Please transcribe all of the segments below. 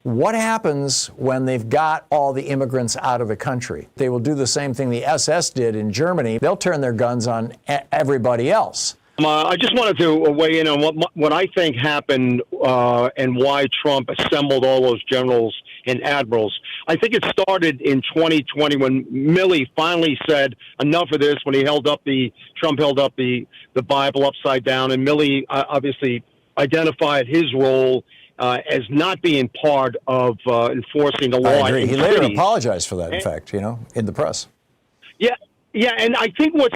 What happens when they've got all the immigrants out of the country? They will do the same thing the SS did in Germany. They'll turn their guns on everybody else. I just wanted to weigh in on what I think happened and why Trump assembled all those generals and admirals. I think it started in 2020 when Milley finally said enough of this. When Trump held up the Bible upside down, and Milley obviously identified his role as not being part of enforcing the law. I agree. He later apologized for that, in fact, in the press. Yeah. Yeah, and I think what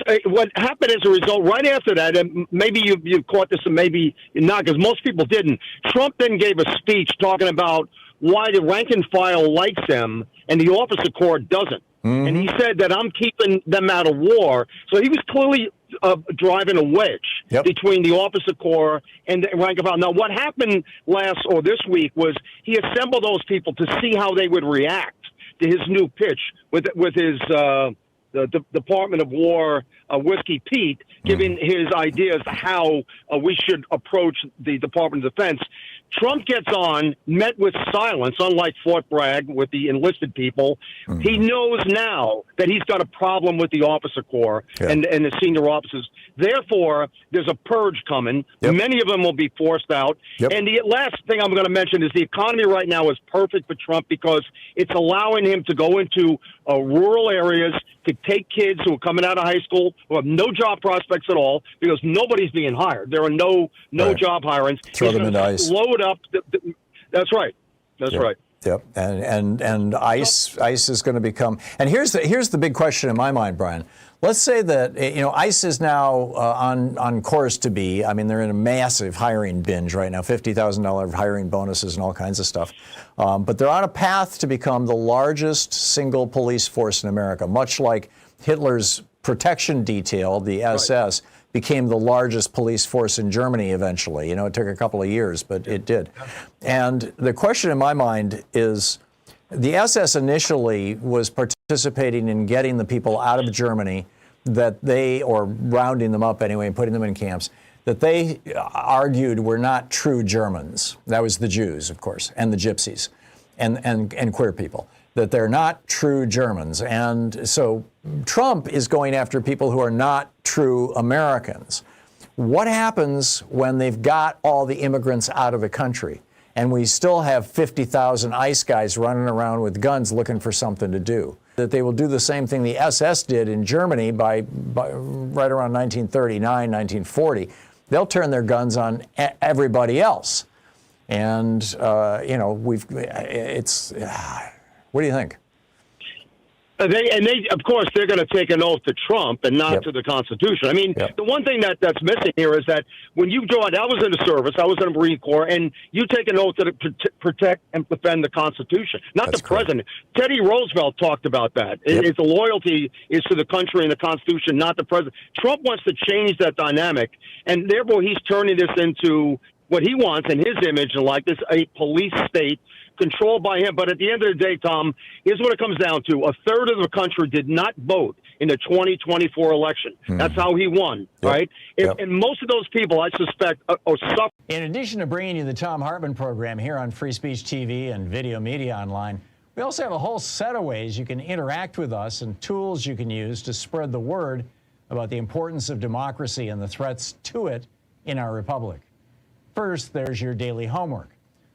happened as a result, right after that, and maybe you caught this and maybe not, because most people didn't, Trump then gave a speech talking about why the rank and file likes him and the officer corps doesn't. Mm-hmm. And he said that I'm keeping them out of war. So he was clearly driving a wedge between the officer corps and the rank and file. Now, what happened this week was he assembled those people to see how they would react to his new pitch with his the Department of War, Whiskey Pete, giving his ideas how we should approach the Department of Defense. Trump gets on, met with silence, unlike Fort Bragg with the enlisted people. Mm-hmm. He knows now that he's got a problem with the officer corps and the senior officers. Therefore, there's a purge coming. Yep. Many of them will be forced out. Yep. And the last thing I'm going to mention is the economy right now is perfect for Trump because it's allowing him to go into rural areas to take kids who are coming out of high school who have no job prospects at all because nobody's being hired. There are no job hirings. Throw them into ICE. Load up. That's right. That's right. Yep. And ICE is going to become. And here's the big question in my mind, Brian. Let's say that ICE is now on course to be. I mean, they're in a massive hiring binge right now, $50,000 hiring bonuses and all kinds of stuff. But they're on a path to become the largest single police force in America, much like Hitler's protection detail, the SS, became the largest police force in Germany eventually. It took a couple of years, but it did. And the question in my mind is, the SS initially was participating in getting the people out of Germany or rounding them up anyway and putting them in camps, that they argued were not true Germans. That was the Jews, of course, and the gypsies and queer people, that they're not true Germans. And so Trump is going after people who are not true Americans. What happens when they've got all the immigrants out of the country and we still have 50,000 ICE guys running around with guns looking for something to do? That they will do the same thing the SS did in Germany by right around 1939, 1940. They'll turn their guns on everybody else. And, what do you think? They, of course, they're going to take an oath to Trump and not to the Constitution. I mean, the one thing that's missing here is that when you joined, I was in the service, I was in the Marine Corps, and you take an oath to protect and defend the Constitution, not the president. Teddy Roosevelt talked about that. The loyalty is to the country and the Constitution, not the president. Trump wants to change that dynamic, and therefore he's turning this into what he wants in his image and likeness, a police state controlled by him. But at the end of the day, Tom, here's what it comes down to. A third of the country did not vote in the 2024 election. That's how he won, right? And most of those people, I suspect, are suffering. In addition to bringing you the Thom Hartmann program here on Free Speech TV and Video Media Online, we also have a whole set of ways you can interact with us and tools you can use to spread the word about the importance of democracy and the threats to it in our republic. First, there's your daily homework.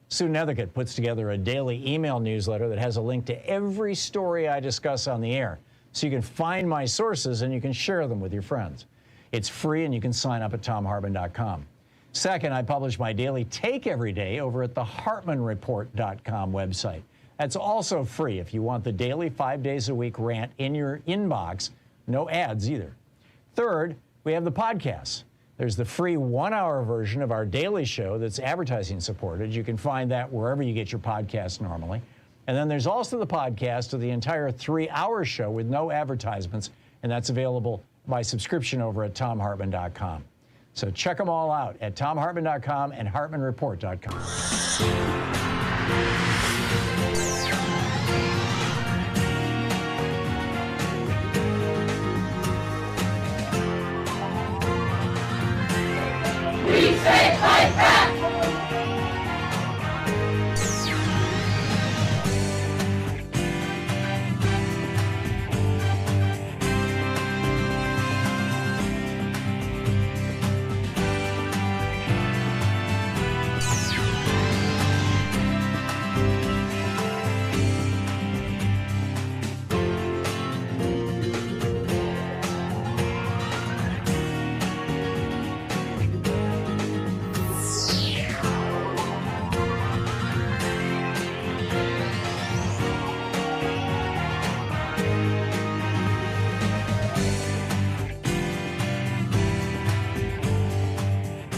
Sue Nethercutt puts together a daily email newsletter that has a link to every story I discuss on the air, so you can find my sources and you can share them with your friends. It's free and you can sign up at thomhartmann.com. Second, I publish my daily take every day over at the hartmannreport.com website. That's also free if you want the daily 5 days a week rant in your inbox. No ads either. Third, we have the podcasts. There's the free 1-hour version of our daily show that's advertising supported. You can find that wherever you get your podcasts normally. And then there's also the podcast of the entire 3-hour show with no advertisements, and that's available by subscription over at thomhartmann.com. So check them all out at thomhartmann.com and hartmannreport.com.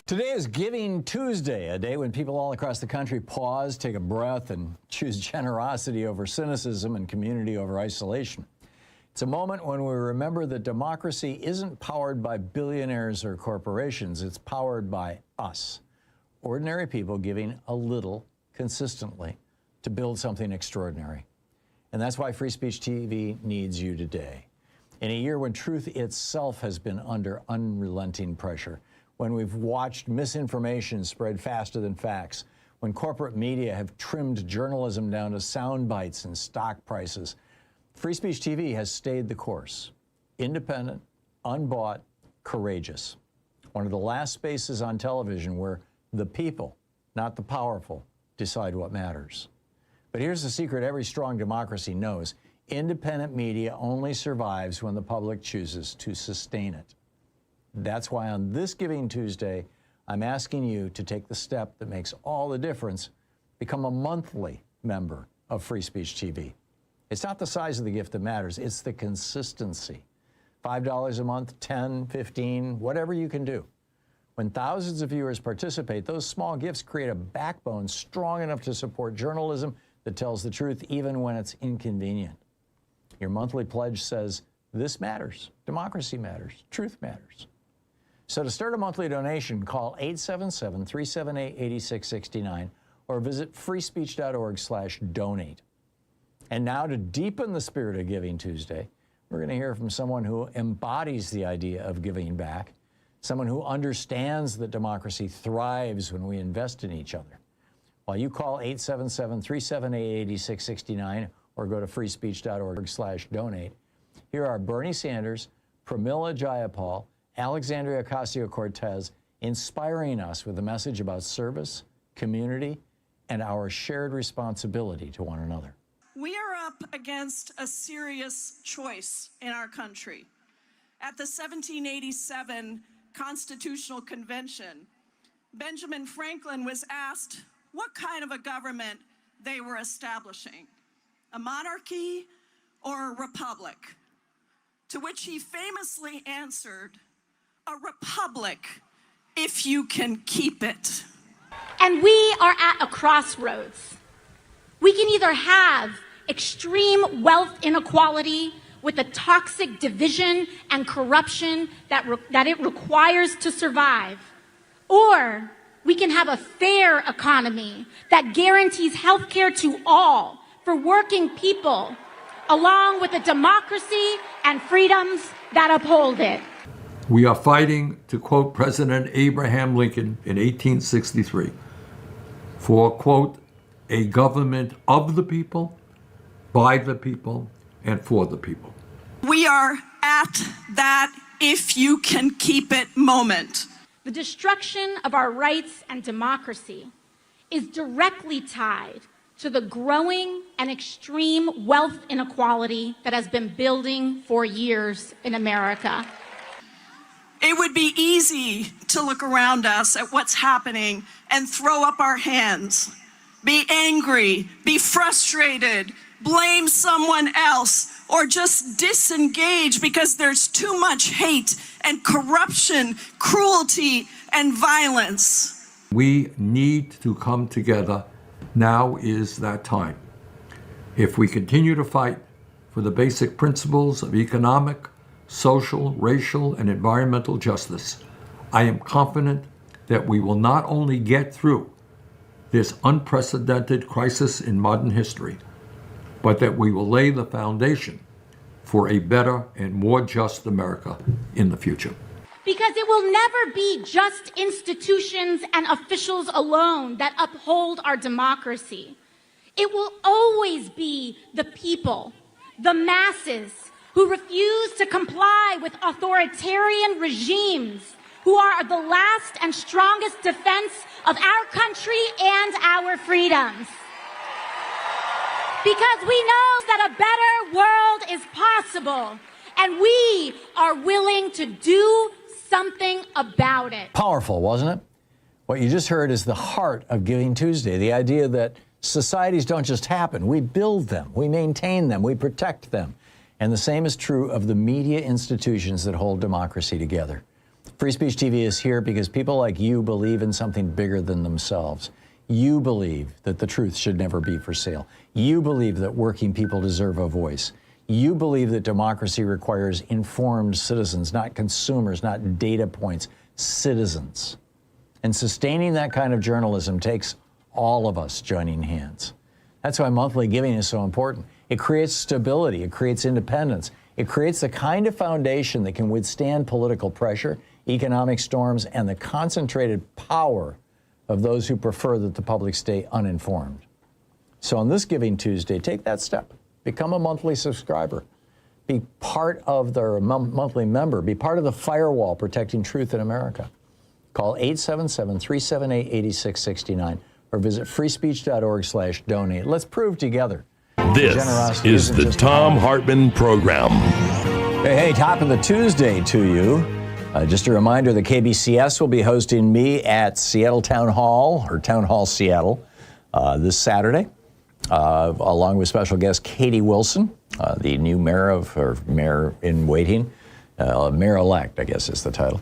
Today is Giving Tuesday, a day when people all across the country pause, take a breath, and choose generosity over cynicism and community over isolation. It's a moment when we remember that democracy isn't powered by billionaires or corporations. It's powered by us, ordinary people giving a little consistently to build something extraordinary. And that's why Free Speech TV needs you today. In a year when truth itself has been under unrelenting pressure, when we've watched misinformation spread faster than facts, when corporate media have trimmed journalism down to sound bites and stock prices, Free Speech TV has stayed the course. Independent, unbought, courageous. One of the last spaces on television where the people, not the powerful, decide what matters. But here's the secret every strong democracy knows. Independent media only survives when the public chooses to sustain it. That's why on this Giving Tuesday, I'm asking you to take the step that makes all the difference. Become a monthly member of Free Speech TV. It's not the size of the gift that matters, it's the consistency. $5 a month, 10, 15, whatever you can do. When thousands of viewers participate, those small gifts create a backbone strong enough to support journalism that tells the truth even when it's inconvenient. Your monthly pledge says, this matters, democracy matters, truth matters. So to start a monthly donation, call 877-378-8669 or visit freespeech.org/donate. And now to deepen the spirit of Giving Tuesday, we're going to hear from someone who embodies the idea of giving back, someone who understands that democracy thrives when we invest in each other. While you call 877-378-8669 or go to freespeech.org/donate, here are Bernie Sanders, Pramila Jayapal, Alexandria Ocasio-Cortez, inspiring us with a message about service, community, and our shared responsibility to one another. We are up against a serious choice in our country. At the 1787 Constitutional Convention, Benjamin Franklin was asked what kind of a government they were establishing, a monarchy or a republic? To which he famously answered, a republic, if you can keep it. And we are at a crossroads. We can either have extreme wealth inequality with the toxic division and corruption that it requires to survive, or we can have a fair economy that guarantees health care to all for working people, along with a democracy and freedoms that uphold it. We are fighting, to quote President Abraham Lincoln in 1863, for, quote, a government of the people, by the people, and for the people. We are at that if you can keep it moment. The destruction of our rights and democracy is directly tied to the growing and extreme wealth inequality that has been building for years in America. It would be easy to look around us at what's happening and throw up our hands, be angry, be frustrated, blame someone else, or just disengage because there's too much hate and corruption, cruelty, and violence. We need to come together. Now is that time. If we continue to fight for the basic principles of economic, social, racial, and environmental justice, I am confident that we will not only get through this unprecedented crisis in modern history, but that we will lay the foundation for a better and more just America in the future. Because it will never be just institutions and officials alone that uphold our democracy. It will always be the people, the masses, who refuse to comply with authoritarian regimes, who are the last and strongest defense of our country and our freedoms. Because we know that a better world is possible, and we are willing to do something about it. Powerful, wasn't it? What you just heard is the heart of Giving Tuesday, the idea that societies don't just happen. We build them, we maintain them, we protect them. And the same is true of the media institutions that hold democracy together. Free Speech TV is here because people like you believe in something bigger than themselves. You believe that the truth should never be for sale. You believe that working people deserve a voice. You believe that democracy requires informed citizens, not consumers, not data points, citizens. And sustaining that kind of journalism takes all of us joining hands. That's why monthly giving is so important. It creates stability, it creates independence, it creates the kind of foundation that can withstand political pressure, economic storms, and the concentrated power of those who prefer that the public stay uninformed. So on this Giving Tuesday, take that step. Become a monthly subscriber. Be part of their monthly member. Be part of the firewall protecting truth in America. Call 877-378-8669 or visit freespeech.org/donate. Let's prove together. This is the Thom Hartmann Program. Hey, top of the Tuesday to you. Just a reminder that KBCS will be hosting me at Seattle Town Hall, or Town Hall Seattle, this Saturday, along with special guest Katie Wilson, the new mayor in waiting, mayor-elect, I guess is the title,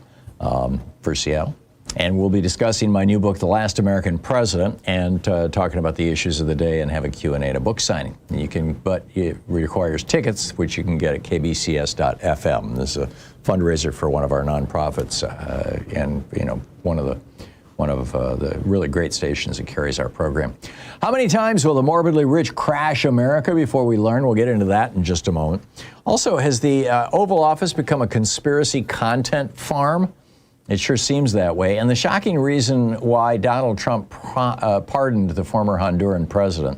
for Seattle. And we'll be discussing my new book, The Last American President, and talking about the issues of the day and have a Q&A and a book signing. But it requires tickets, which you can get at kbcs.fm. This is a fundraiser for one of our nonprofits, and one of the really great stations that carries our program. How many times will the morbidly rich crash America before we learn? We'll get into that in just a moment. Also, has the Oval Office become a conspiracy content farm? It sure seems that way. And the shocking reason why Donald Trump pardoned the former Honduran president.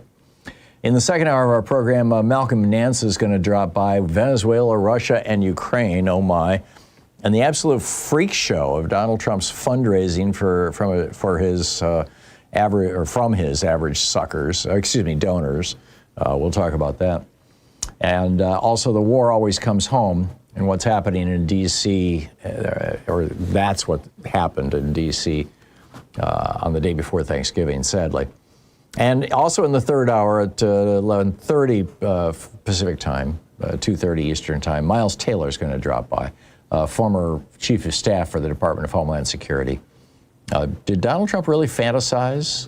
In the second hour of our program, Malcolm Nance is going to drop by. Venezuela, Russia, and Ukraine, oh my. And the absolute freak show of Donald Trump's fundraising from his average donors. We'll talk about that. And also the war always comes home. And what's happening in D.C., or that's what happened in D.C. On the day before Thanksgiving, sadly. And also in the third hour at 11:30 Pacific time, 2:30 Eastern time, Miles Taylor is going to drop by, former chief of staff for the Department of Homeland Security. Did Donald Trump really fantasize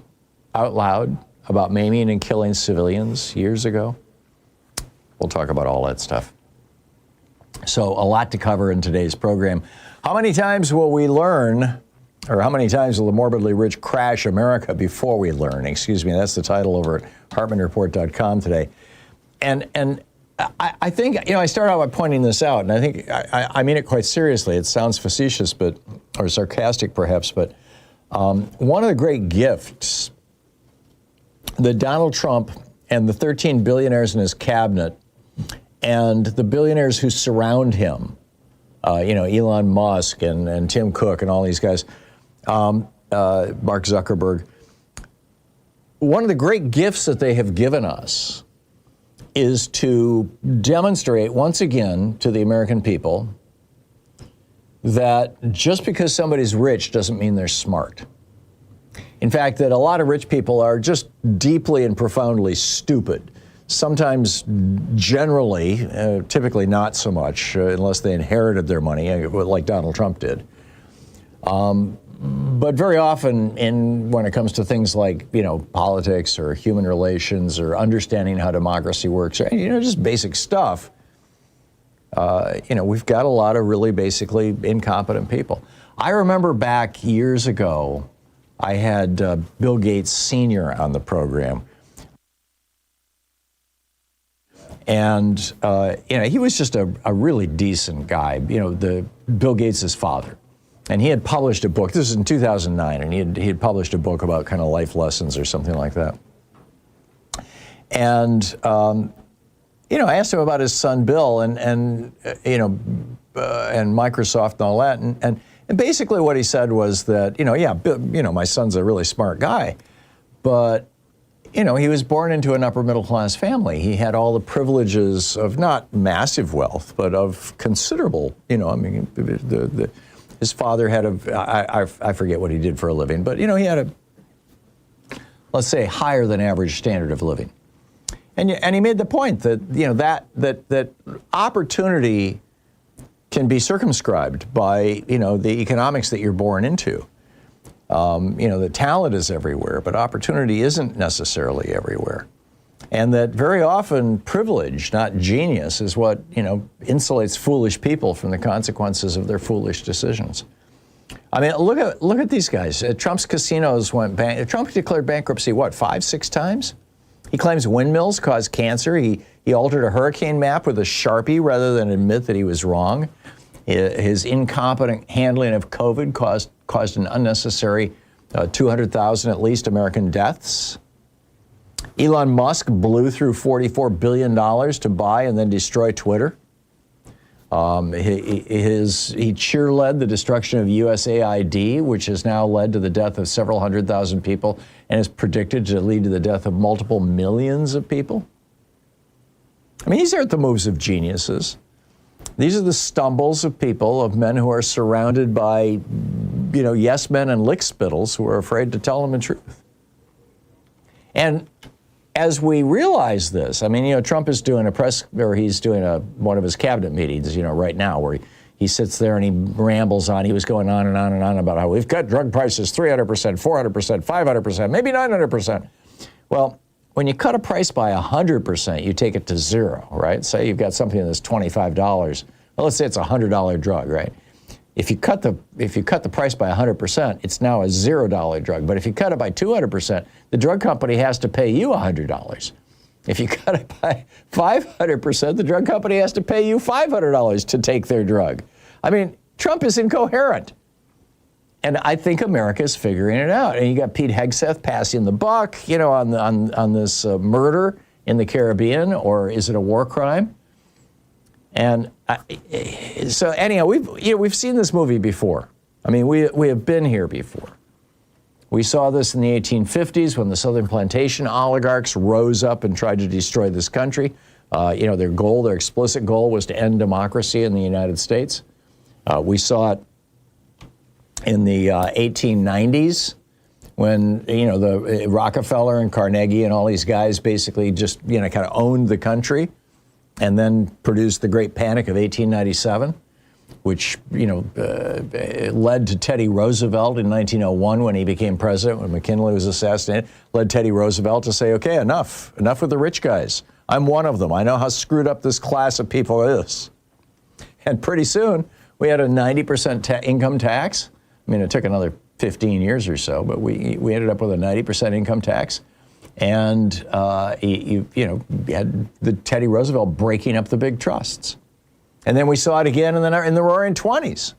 out loud about maiming and killing civilians years ago? We'll talk about all that stuff. So a lot to cover in today's program. How many times will we learn, or how many times will the morbidly rich crash America before we learn? Excuse me, that's the title over at HartmannReport.com today. And I think, I start out by pointing this out, and I think I mean it quite seriously. It sounds facetious, or sarcastic perhaps, but one of the great gifts that Donald Trump and the 13 billionaires in his cabinet and the billionaires who surround him, Elon Musk and Tim Cook and all these guys, Mark Zuckerberg, one of the great gifts that they have given us is to demonstrate once again to the American people that just because somebody's rich doesn't mean they're smart. In fact, that a lot of rich people are just deeply and profoundly stupid. Sometimes, generally, typically not so much, unless they inherited their money, like Donald Trump did. But very often, when it comes to things like, politics or human relations or understanding how democracy works, or, just basic stuff, we've got a lot of really basically incompetent people. I remember back years ago, I had Bill Gates Sr. on the program. And, he was just a really decent guy, the Bill Gates' father. And he had published a book, this was in 2009, and he had published a book about kind of life lessons or something like that. And, I asked him about his son Bill and Microsoft and all that. And basically what he said was that, my son's a really smart guy, but he was born into an upper middle class family. He had all the privileges of not massive wealth, but of considerable, his father had I forget what he did for a living, but, he had let's say, higher than average standard of living. And he made the point that, that opportunity can be circumscribed by, the economics that you're born into. The talent is everywhere, but opportunity isn't necessarily everywhere. And that very often privilege, not genius, is what, insulates foolish people from the consequences of their foolish decisions. I mean, look at these guys. Trump's casinos went Trump declared bankruptcy, 5, 6 times? He claims windmills cause cancer. He altered a hurricane map with a Sharpie rather than admit that he was wrong. His incompetent handling of COVID caused an unnecessary 200,000 at least American deaths. Elon Musk blew through $44 billion to buy and then destroy Twitter. He cheerled the destruction of USAID, which has now led to the death of several 100,000 people and is predicted to lead to the death of multiple millions of people. I mean, these aren't the moves of geniuses. These are the stumbles of people, of men who are surrounded by, yes men and lickspittles who are afraid to tell them the truth. And as we realize this, I mean, Trump is doing he's doing one of his cabinet meetings, right now, where he sits there and he rambles on. He was going on and on and on about how we've cut drug prices 300%, 400%, 500%, maybe 900%. Well, when you cut a price by 100%, you take it to zero, right? Say you've got something that's $25. Well, let's say it's a $100 drug, right? If you cut the price by 100%, it's now a $0 drug. But if you cut it by 200%, the drug company has to pay you $100. If you cut it by 500%, the drug company has to pay you $500 to take their drug. I mean, Trump is incoherent. And I think America is figuring it out. And you got Pete Hegseth passing the buck, on this murder in the Caribbean, or is it a war crime? And so anyhow, we've seen this movie before. I mean, we have been here before. We saw this in the 1850s when the Southern plantation oligarchs rose up and tried to destroy this country. Their explicit goal was to end democracy in the United States. We saw it in the 1890s when, the Rockefeller and Carnegie and all these guys basically just, kind of owned the country and then produced the Great Panic of 1897, which, led to Teddy Roosevelt in 1901 when he became president, when McKinley was assassinated, led Teddy Roosevelt to say, okay, enough with the rich guys. I'm one of them. I know how screwed up this class of people is. And pretty soon, we had a 90% income tax. I mean, it took another 15 years or so, but we ended up with a 90% income tax. And, you had the Teddy Roosevelt breaking up the big trusts. And then we saw it again in the Roaring 20s.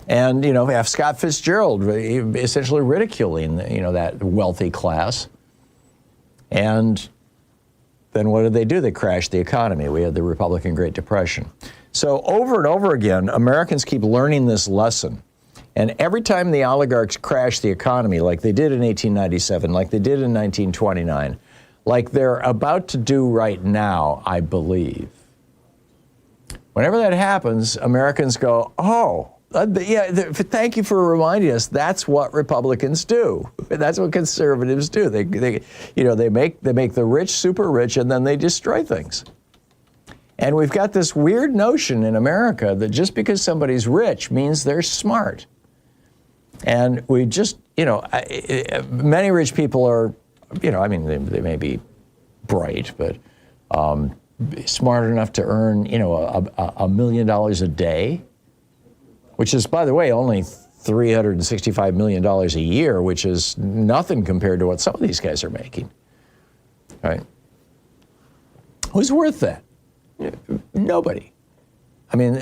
And, F. Scott Fitzgerald essentially ridiculing, that wealthy class. And then what did they do? They crashed the economy. We had the Republican Great Depression. So over and over again, Americans keep learning this lesson. And every time the oligarchs crash the economy, like they did in 1897, like they did in 1929, like they're about to do right now, I believe, whenever that happens, Americans go, thank you for reminding us. That's what Republicans do. That's what conservatives do. They make the rich super rich, and then they destroy things. And we've got this weird notion in America that just because somebody's rich means they're smart. And we just, many rich people are, they may be bright, but smart enough to earn, $1 million a day, which is, by the way, only $365 million a year, which is nothing compared to what some of these guys are making. Right? Who's worth that? Nobody. I mean,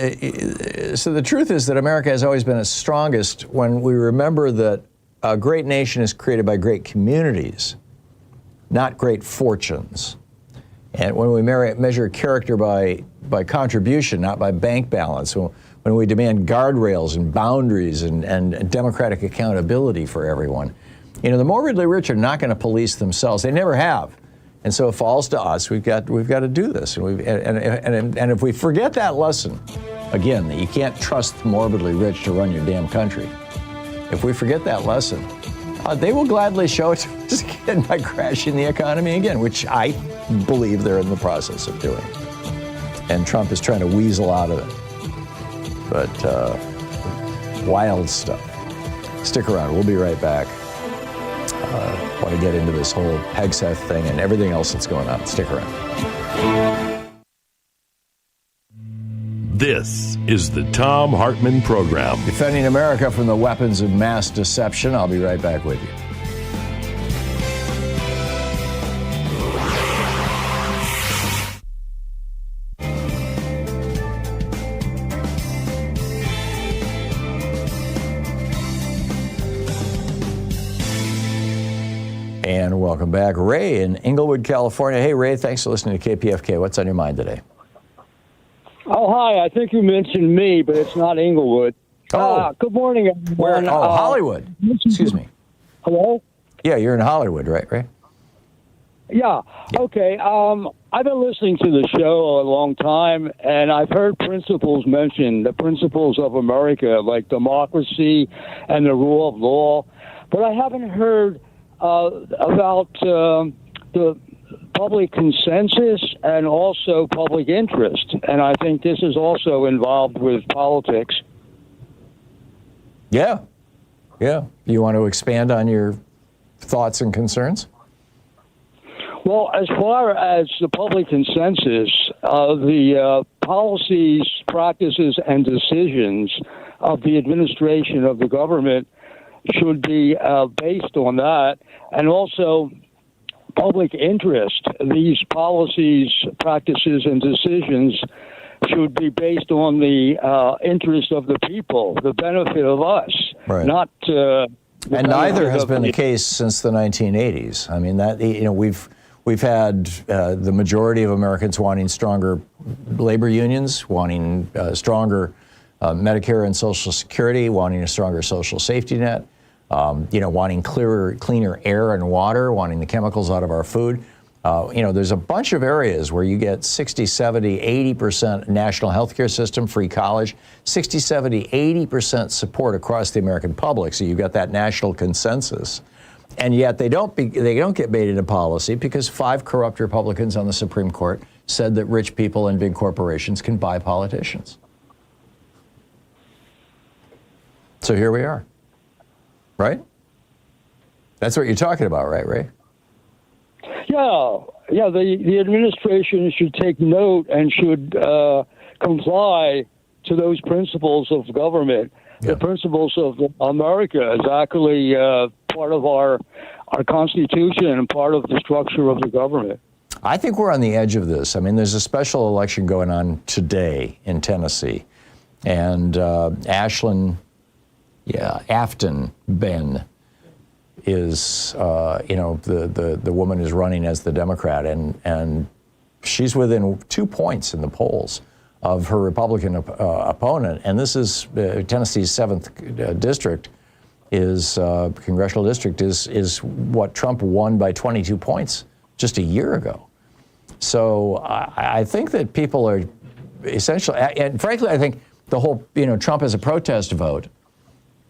so the truth is that America has always been its strongest when we remember that a great nation is created by great communities, not great fortunes. And when we measure character by contribution, not by bank balance, when we demand guardrails and boundaries and democratic accountability for everyone, the morbidly rich are not going to police themselves. They never have. And so it falls to us. We've got to do this. And if we forget that lesson, again, that you can't trust the morbidly rich to run your damn country. If we forget that lesson, they will gladly show it to us again by crashing the economy again, which I believe they're in the process of doing. And Trump is trying to weasel out of it. but wild stuff. Stick around. We'll be right back. Want to get into this whole Hegseth thing and everything else that's going on. Stick around. This is the Thom Hartmann Program. Defending America from the weapons of mass deception. I'll be right back with you. And welcome back. Ray in Inglewood, California. Hey, Ray, thanks for listening to KPFK. What's on your mind today? Oh, hi. I think you mentioned me, but it's not Inglewood. Good morning, everyone. Hollywood. Excuse me. Hello? Yeah, you're in Hollywood, right, Ray? Yeah. Okay. I've been listening to the show a long time, and I've heard principles mentioned, the principles of America, like democracy and the rule of law. But I haven't heard about the public consensus and also public interest. And I think this is also involved with politics. Yeah. You want to expand on your thoughts and concerns? Well, as far as the public consensus, the policies, practices, and decisions of the administration of the government should be based on that, and also public interest. These policies, practices, and decisions should be based on the interest of the people, the benefit of us, right. Not. And neither has been the case since the 1980s. I mean, that we've had the majority of Americans wanting stronger labor unions, wanting stronger Medicare and Social Security, wanting a stronger social safety net. Wanting cleaner air and water, wanting the chemicals out of our food. There's a bunch of areas where you get 60, 70, 80% national health care system, free college, 60, 70, 80% support across the American public. So you've got that national consensus. And yet they don't get made into policy because 5 corrupt Republicans on the Supreme Court said that rich people and big corporations can buy politicians. So here we are. Right? That's what you're talking about, right, Ray? Yeah. The administration should take note and should comply to those principles of government. Yeah. The principles of America is actually part of our Constitution and part of the structure of the government. I think we're on the edge of this. I mean, there's a special election going on today in Tennessee, and Afton Ben is, the woman is running as the Democrat, and she's within 2 points in the polls of her Republican opponent. And this is Tennessee's 7th district, congressional district, is what Trump won by 22 points just a year ago. So I think that people are essentially, and frankly, I think the whole, Trump as a protest vote,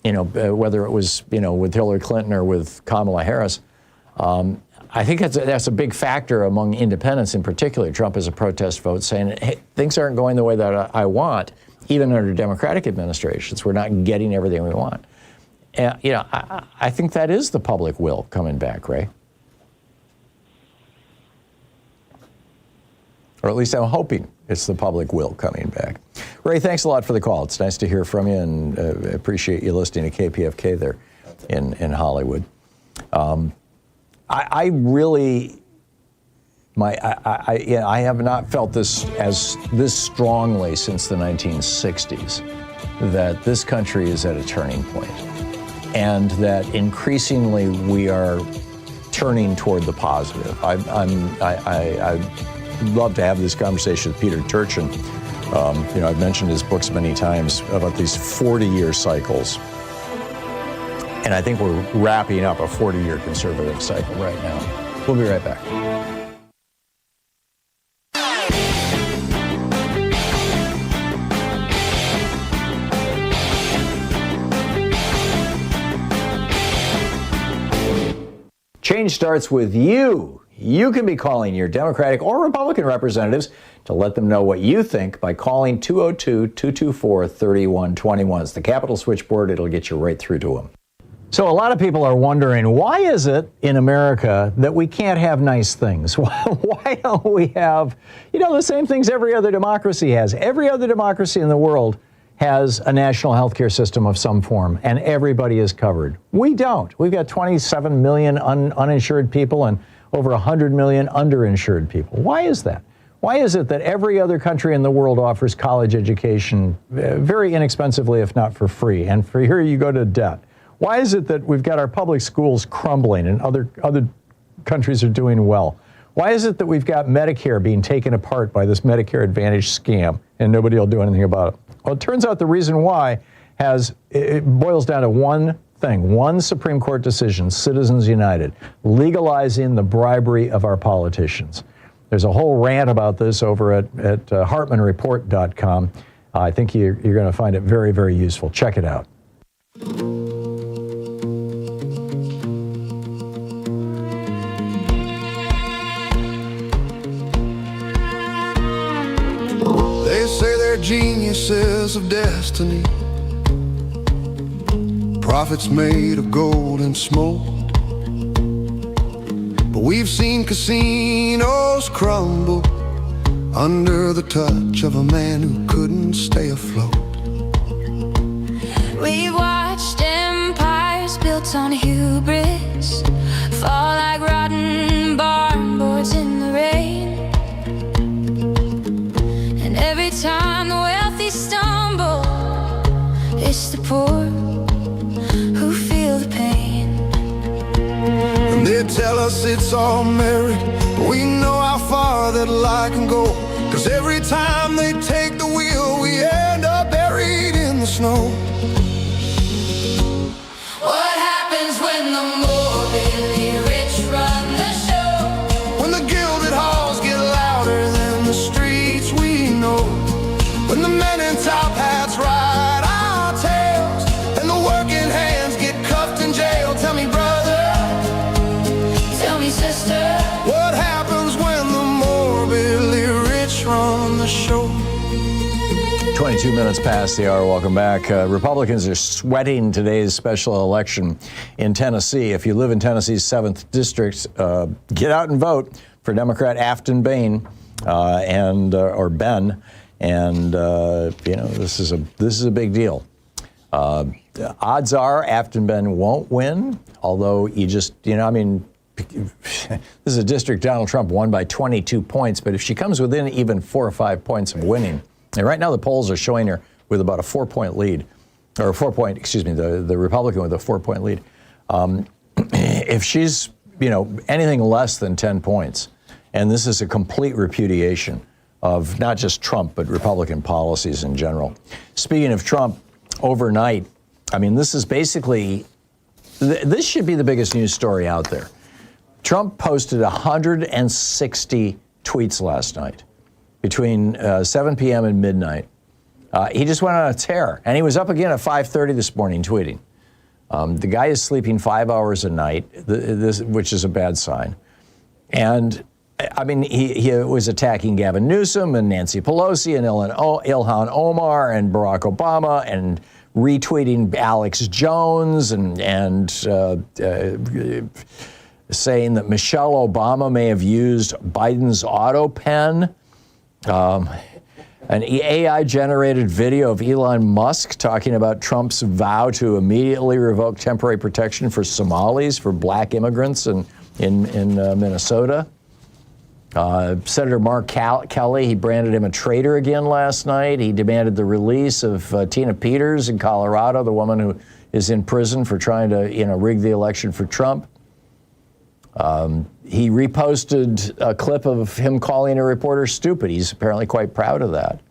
whether it was, with Hillary Clinton or with Kamala Harris, I think that's a big factor among independents in particular. Trump as a protest vote saying, hey, things aren't going the way that I want, even under Democratic administrations. We're not getting everything we want. And, I think that is the public will coming back, Ray. Or at least I'm hoping it's the public will coming back. Ray, thanks a lot for the call. It's nice to hear from you, and appreciate you listening to KPFK there in Hollywood. I have not felt this strongly since the 1960s, that this country is at a turning point, and that increasingly we are turning toward the positive. I'd love to have this conversation with Peter Turchin. I've mentioned his books many times about these 40-year cycles. And I think we're wrapping up a 40-year conservative cycle right now. We'll be right back. Change starts with you. You can be calling your Democratic or Republican representatives to let them know what you think by calling 202-224-3121. It's the Capitol switchboard. It'll get you right through to them. So a lot of people are wondering, why is it in America that we can't have nice things? Why don't we have, the same things every other democracy has? Every other democracy in the world has a national health care system of some form, and everybody is covered. We don't. We've got 27 million uninsured people and over 100 million underinsured people. Why is that? Why is it that every other country in the world offers college education very inexpensively, if not for free, and for here you go to debt? Why is it that we've got our public schools crumbling and other countries are doing well? Why is it that we've got Medicare being taken apart by this Medicare Advantage scam and nobody will do anything about it? Well, it turns out the reason why it boils down to one thing, one Supreme Court decision, Citizens United, legalizing the bribery of our politicians. There's a whole rant about this over at HartmannReport.com. I think you're going to find it very, very useful. Check it out. They say they're geniuses of destiny, prophets made of gold and smoke. But we've seen casinos crumble under the touch of a man who couldn't stay afloat. We've watched empires built on hubris fall like rotten barn boards in the rain. And every time the wealthy stumble, it's the poor who feel the pain. And they tell us it's all merit, but we know how far that lie can go. 'Cause every time they take the wheel, we end up buried in the snow. What happens when the morbidly rich run the show? When the gilded halls get louder than the streets we know. When the men in top hats ride our tails and the working hands get cuffed in jail. Tell me, brother, Tell me, sister, what happens when the morbidly rich run the show? 22 minutes past the hour. Welcome back. Republicans are sweating today's special election in Tennessee. If you live in Tennessee's 7th District, get out and vote for Democrat Afton Bain or Ben. And this is a big deal. Odds are Afton Ben won't win, although this is a district Donald Trump won by 22 points. But if she comes within even 4 or 5 points of winning, and right now the polls are showing her with about a 4-point lead, or the Republican with a 4-point lead. If she's, anything less than 10 points, and this is a complete repudiation of not just Trump, but Republican policies in general. Speaking of Trump, overnight, this is basically, this should be the biggest news story out there. Trump posted 160 tweets last night between 7 p.m. and midnight. He just went on a tear, and he was up again at 5:30 this morning tweeting. The guy is sleeping 5 hours a night, which is a bad sign. And he was attacking Gavin Newsom and Nancy Pelosi and Ilhan Omar and Barack Obama and retweeting Alex Jones and saying that Michelle Obama may have used Biden's auto pen. An AI-generated video of Elon Musk talking about Trump's vow to immediately revoke temporary protection for Somalis, for black immigrants in Minnesota. Senator Mark Kelly, he branded him a traitor again last night. He demanded the release of Tina Peters in Colorado, the woman who is in prison for trying to rig the election for Trump. He reposted a clip of him calling a reporter stupid. He's apparently quite proud of that.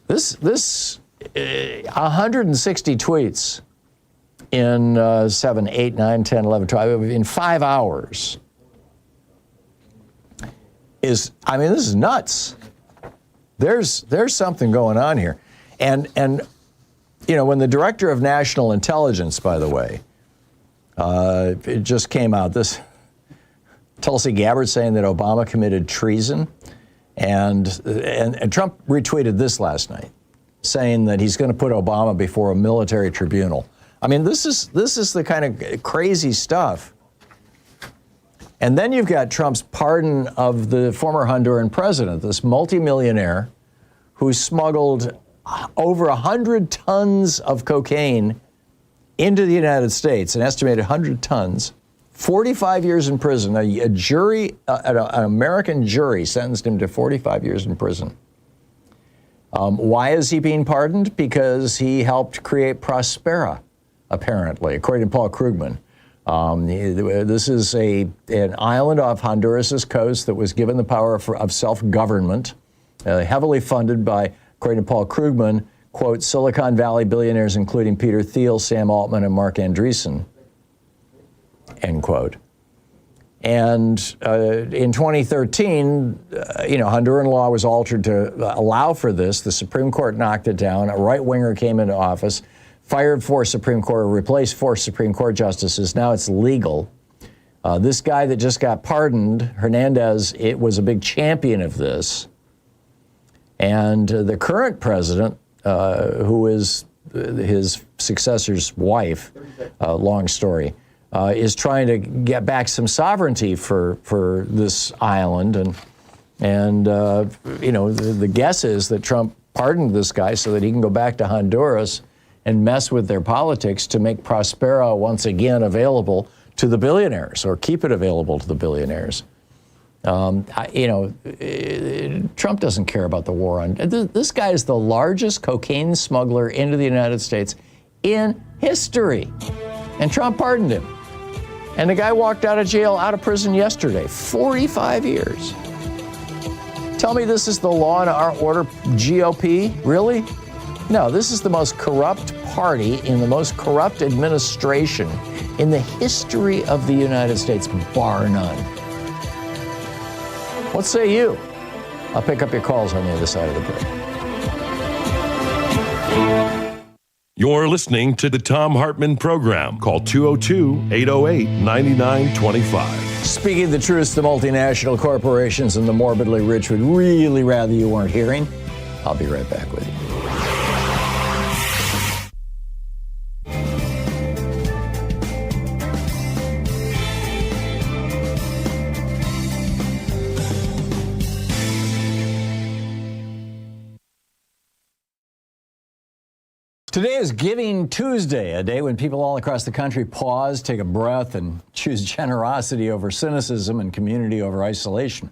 This 160 tweets in 7, 8, 9, 10, 11, 12, in 5 hours this is nuts. There's something going on here. And when the director of national intelligence, by the way, it just came out, this Tulsi Gabbard saying that Obama committed treason. And Trump retweeted this last night, saying that he's going to put Obama before a military tribunal. I mean, this is the kind of crazy stuff. And then you've got Trump's pardon of the former Honduran president, this multimillionaire who smuggled over 100 tons of cocaine into the United States, an estimated 100 tons, 45 years in prison. A jury, an American jury sentenced him to 45 years in prison. Why is he being pardoned? Because he helped create Prospera, apparently, according to Paul Krugman. This is an island off Honduras's coast that was given the power of self-government, heavily funded by, according to Paul Krugman, quote, Silicon Valley billionaires, including Peter Thiel, Sam Altman, and Mark Andreessen, end quote. And in 2013, Honduran law was altered to allow for this. The Supreme Court knocked it down. A right-winger came into office, fired 4 Supreme Court, replaced 4 Supreme Court justices. Now it's legal. This guy that just got pardoned, Hernandez, it was a big champion of this. And the current president, who is his successor's wife, long story, is trying to get back some sovereignty for this island. And the guess is that Trump pardoned this guy so that he can go back to Honduras and mess with their politics to make Prospera once again available to the billionaires, or keep it available to the billionaires. Trump doesn't care about the war on. This guy is the largest cocaine smuggler into the United States in history. And Trump pardoned him. And the guy walked out of jail, out of prison yesterday, 45 years. Tell me this is the law and order GOP? Really? No, this is the most corrupt party in the most corrupt administration in the history of the United States, bar none. What say you? I'll pick up your calls on the other side of the break. You're listening to the Thom Hartmann Program. Call 202-808-9925. Speaking the truth, the multinational corporations and the morbidly rich would really rather you weren't hearing. I'll be right back with you. Today is Giving Tuesday, a day when people all across the country pause, take a breath, and choose generosity over cynicism and community over isolation.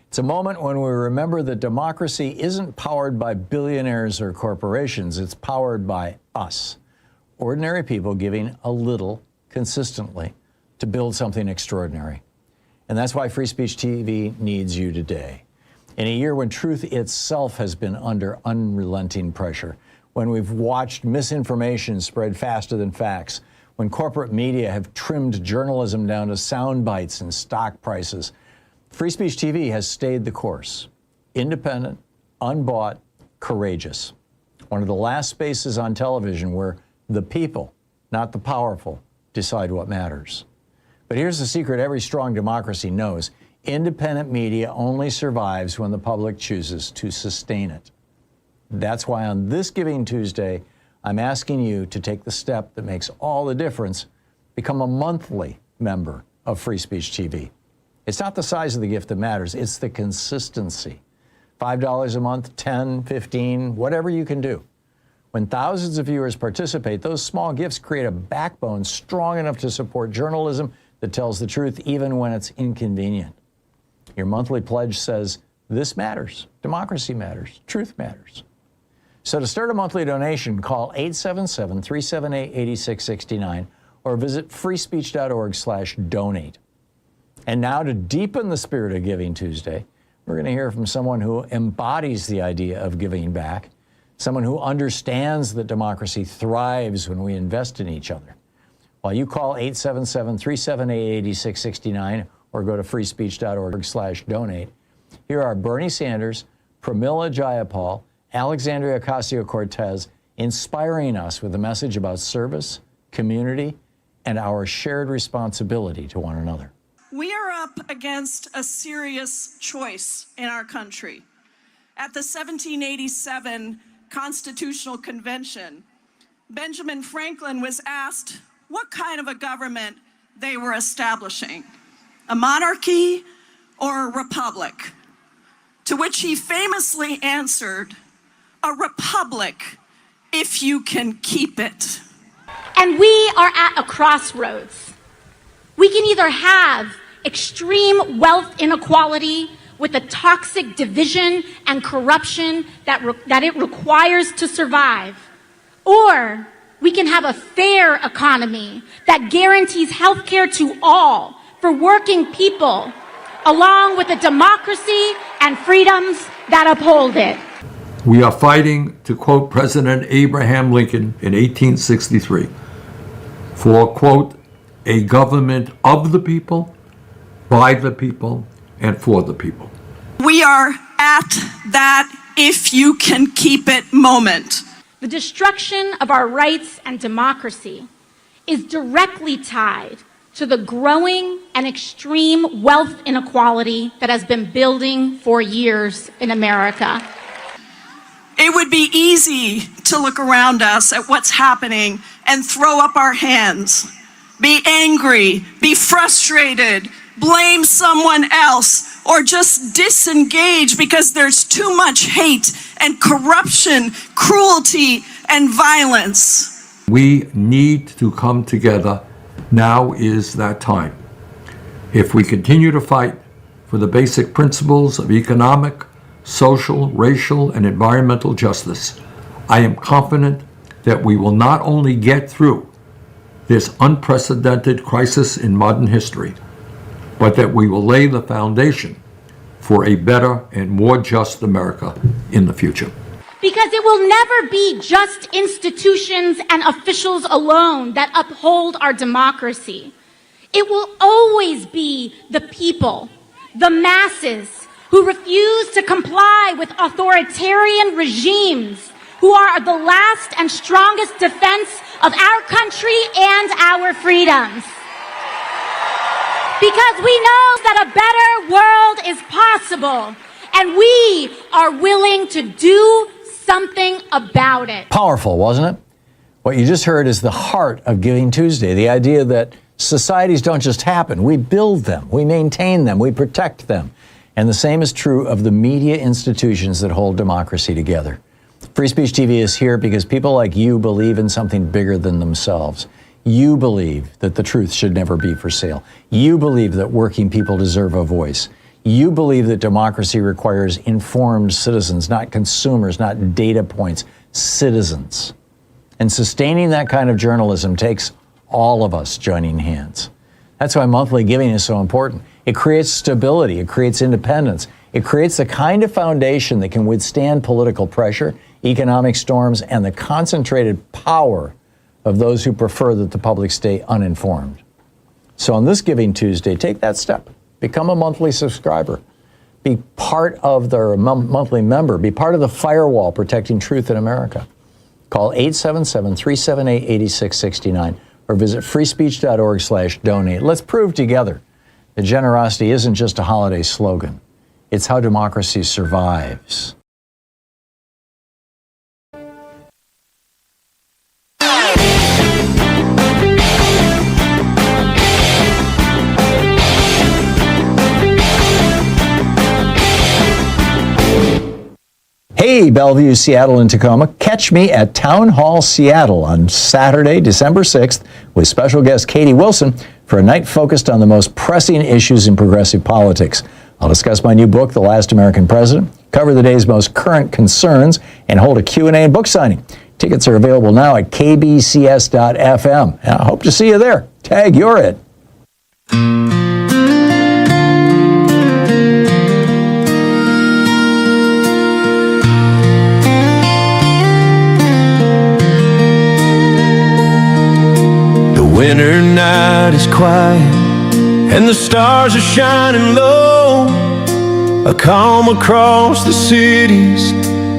It's a moment when we remember that democracy isn't powered by billionaires or corporations. It's powered by us, ordinary people giving a little consistently to build something extraordinary. And that's why Free Speech TV needs you today. In a year when truth itself has been under unrelenting pressure, when we've watched misinformation spread faster than facts, when corporate media have trimmed journalism down to sound bites and stock prices, Free Speech TV has stayed the course. Independent, unbought, courageous. One of the last spaces on television where the people, not the powerful, decide what matters. But here's the secret every strong democracy knows. Independent media only survives when the public chooses to sustain it. That's why on this Giving Tuesday, I'm asking you to take the step that makes all the difference. Become a monthly member of Free Speech TV. It's not the size of the gift that matters, it's the consistency. $5 a month, 10, 15, whatever you can do. When thousands of viewers participate, those small gifts create a backbone strong enough to support journalism that tells the truth even when it's inconvenient. Your monthly pledge says, this matters, democracy matters, truth matters. So to start a monthly donation, call 877-378-8669 or visit freespeech.org/donate. And now to deepen the spirit of Giving Tuesday, we're going to hear from someone who embodies the idea of giving back, someone who understands that democracy thrives when we invest in each other. While you call 877-378-8669 or go to freespeech.org/donate, here are Bernie Sanders, Pramila Jayapal, Alexandria Ocasio-Cortez, inspiring us with a message about service, community, and our shared responsibility to one another. We are up against a serious choice in our country. At the 1787 Constitutional Convention, Benjamin Franklin was asked what kind of a government they were establishing, a monarchy or a republic, to which he famously answered, a republic, if you can keep it. And we are at a crossroads. We can either have extreme wealth inequality with the toxic division and corruption that it requires to survive, or we can have a fair economy that guarantees health care to all for working people, along with a democracy and freedoms that uphold it. We are fighting, to quote President Abraham Lincoln in 1863, for, quote, a government of the people, by the people, and for the people. We are at that if you can keep it moment. The destruction of our rights and democracy is directly tied to the growing and extreme wealth inequality that has been building for years in America. It would be easy to look around us at what's happening and throw up our hands, be angry, be frustrated, blame someone else, or just disengage because there's too much hate and corruption, cruelty, and violence. We need to come together. Now is that time. If we continue to fight for the basic principles of economic, social, racial, and environmental justice, I am confident that we will not only get through this unprecedented crisis in modern history, but that we will lay the foundation for a better and more just America in the future. Because it will never be just institutions and officials alone that uphold our democracy. It will always be the people, the masses, who refuse to comply with authoritarian regimes, who are the last and strongest defense of our country and our freedoms. Because we know that a better world is possible, and we are willing to do something about it. Powerful, wasn't it? What you just heard is the heart of Giving Tuesday, the idea that societies don't just happen. We build them, we maintain them, we protect them. And the same is true of the media institutions that hold democracy together. Free Speech TV is here because people like you believe in something bigger than themselves. You believe that the truth should never be for sale. You believe that working people deserve a voice. You believe that democracy requires informed citizens, not consumers, not data points, citizens. And sustaining that kind of journalism takes all of us joining hands. That's why monthly giving is so important. It creates stability, it creates independence, it creates the kind of foundation that can withstand political pressure, economic storms, and the concentrated power of those who prefer that the public stay uninformed. So on this Giving Tuesday, take that step. Become a monthly subscriber. Be part of the monthly member. Be part of the firewall protecting truth in America. Call 877-378-8669 or visit freespeech.org/donate. Let's prove together that generosity isn't just a holiday slogan. It's how democracy survives. Hey, Bellevue, Seattle, and Tacoma. Catch me at Town Hall Seattle on Saturday, December 6th, with special guest Katie Wilson for a night focused on the most pressing issues in progressive politics. I'll discuss my new book, The Last American President, cover the day's most current concerns, and hold a Q&A and book signing. Tickets are available now at kbcs.fm. And I hope to see you there. Tag, you're it. Winter night is quiet and the stars are shining low. A calm across the cities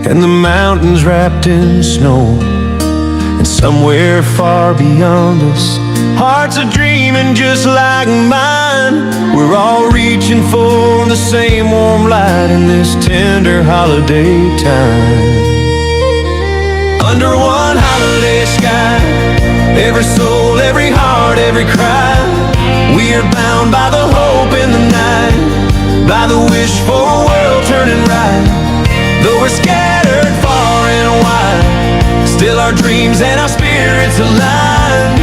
and the mountains wrapped in snow. And somewhere far beyond us, hearts are dreaming just like mine. We're all reaching for the same warm light in this tender holiday time. Under one holiday sky, every soul, every heart, every cry, we are bound by the hope in the night, by the wish for a world turning right. Though we're scattered far and wide, still our dreams and our spirits align.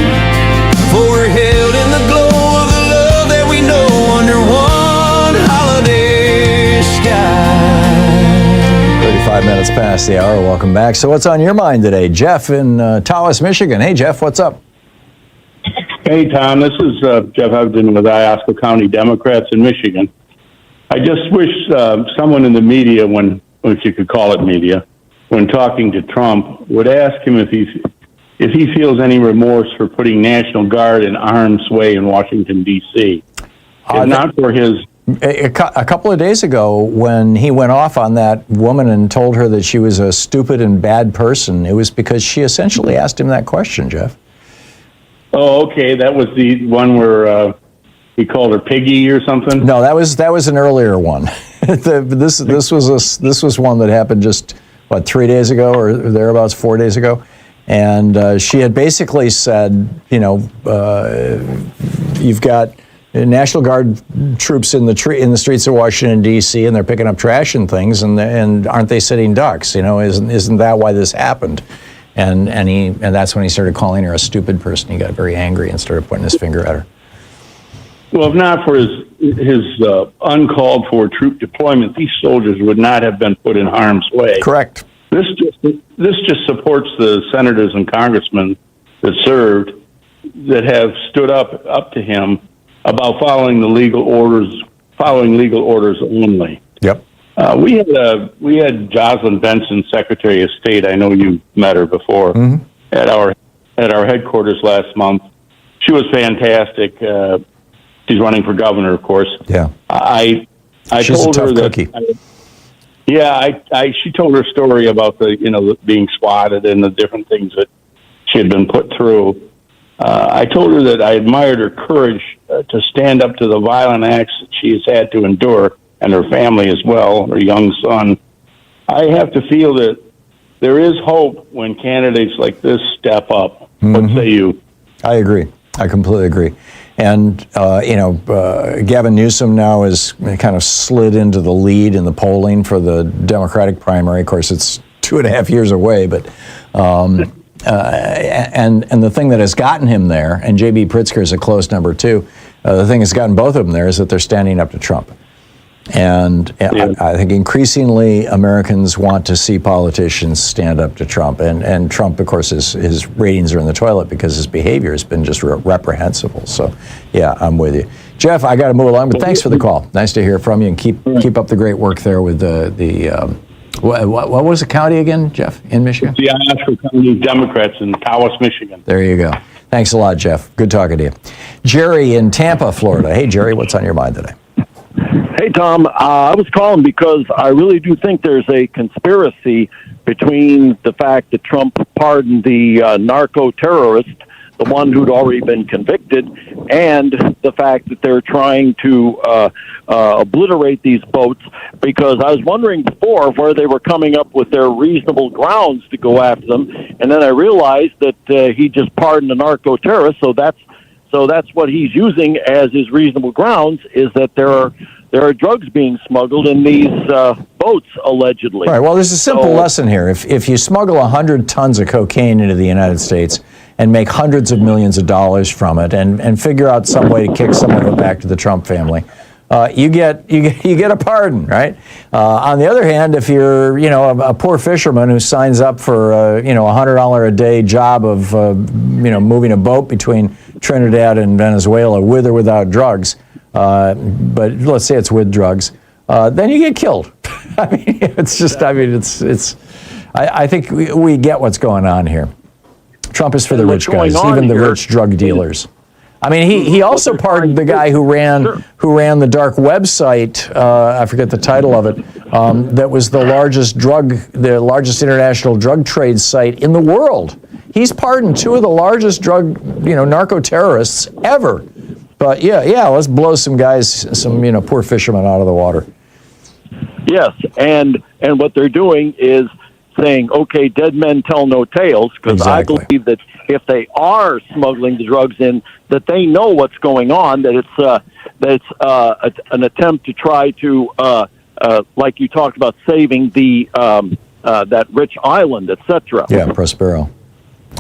For we're held in the glow of the love that we know under one holiday sky. 35 minutes past the hour. Welcome back. So what's on your mind today? Jeff in Tawas, Michigan. Hey, Jeff, what's up? Hey, Tom. This is Jeff Hugden with Iosco County Democrats in Michigan. I just wish someone in the media, if you could call it media, when talking to Trump, would ask him if he feels any remorse for putting National Guard in harm's way in Washington, D.C. If not for his... A couple of days ago, when he went off on that woman and told her that she was a stupid and bad person, it was because she essentially asked him that question, Jeff. Oh, okay. That was the one where he called her Piggy or something? No, that was an earlier one. This was one that happened just, 3 days ago or thereabouts, 4 days ago. And she had basically said, you've got National Guard troops in the streets of Washington, D.C., and they're picking up trash and things, and aren't they sitting ducks? Isn't that why this happened? And that's when he started calling her a stupid person. He got very angry and started pointing his finger at her. Well, if not for his uncalled for troop deployment, these soldiers would not have been put in harm's way. Correct. This just supports the senators and congressmen that served that have stood up to him about following legal orders only. Yep. We had Jocelyn Benson, Secretary of State. I know you met her before at our headquarters last month. She was fantastic. She's running for governor, of course. Yeah. I She's told a tough her that. Cookie. She told her story about being swatted and the different things that she had been put through. I told her that I admired her courage to stand up to the violent acts that she has had to endure, and her family as well, her young son. I have to feel that there is hope when candidates like this step up. What say you? I agree. I completely agree. And, Gavin Newsom now has kind of slid into the lead in the polling for the Democratic primary. Of course, it's 2.5 years away, but and the thing that has gotten him there, and J.B. Pritzker is a close number 2, the thing that's gotten both of them there is that they're standing up to Trump. And I think increasingly Americans want to see politicians stand up to Trump. And Trump, of course, his ratings are in the toilet because his behavior has been just reprehensible. So, yeah, I'm with you. Jeff, I got to move along, but thanks for the call. Nice to hear from you, and keep up the great work there with what was the county again, Jeff, in Michigan? The Iosco County Democrats in Tawas, Michigan. There you go. Thanks a lot, Jeff. Good talking to you. Jerry in Tampa, Florida. Hey, Jerry, what's on your mind today? Hey, Tom, I was calling because I really do think there's a conspiracy between the fact that Trump pardoned the narco-terrorist, the one who'd already been convicted, and the fact that they're trying to obliterate these boats, because I was wondering before where they were coming up with their reasonable grounds to go after them, and then I realized that he just pardoned a narco-terrorist, so that's what he's using as his reasonable grounds, is that there are drugs being smuggled in these boats, allegedly. Right. Well, there's a simple lesson here. If you smuggle 100 tons of cocaine into the United States and make hundreds of millions of dollars from it, and figure out some way to kick some of it back to the Trump family, you get a pardon, right? On the other hand, if you're a poor fisherman who signs up for $100 a day job of moving a boat between Trinidad and Venezuela with or without drugs, but let's say it's with drugs, then you get killed. I think we get what's going on here. Trump is for the rich guys, even the rich drug dealers. I mean, he also pardoned the guy who ran the dark website. I forget the title of it. That was the largest international drug trade site in the world. he's pardoned two of the largest narco terrorists ever. But yeah, let's blow some guys, some poor fishermen out of the water. Yes, and what they're doing is saying, okay, dead men tell no tales, because Exactly. I believe that if they are smuggling the drugs in, that they know what's going on, that it's an attempt to try to, like you talked about, saving the that rich island, etc. Yeah, Prospero.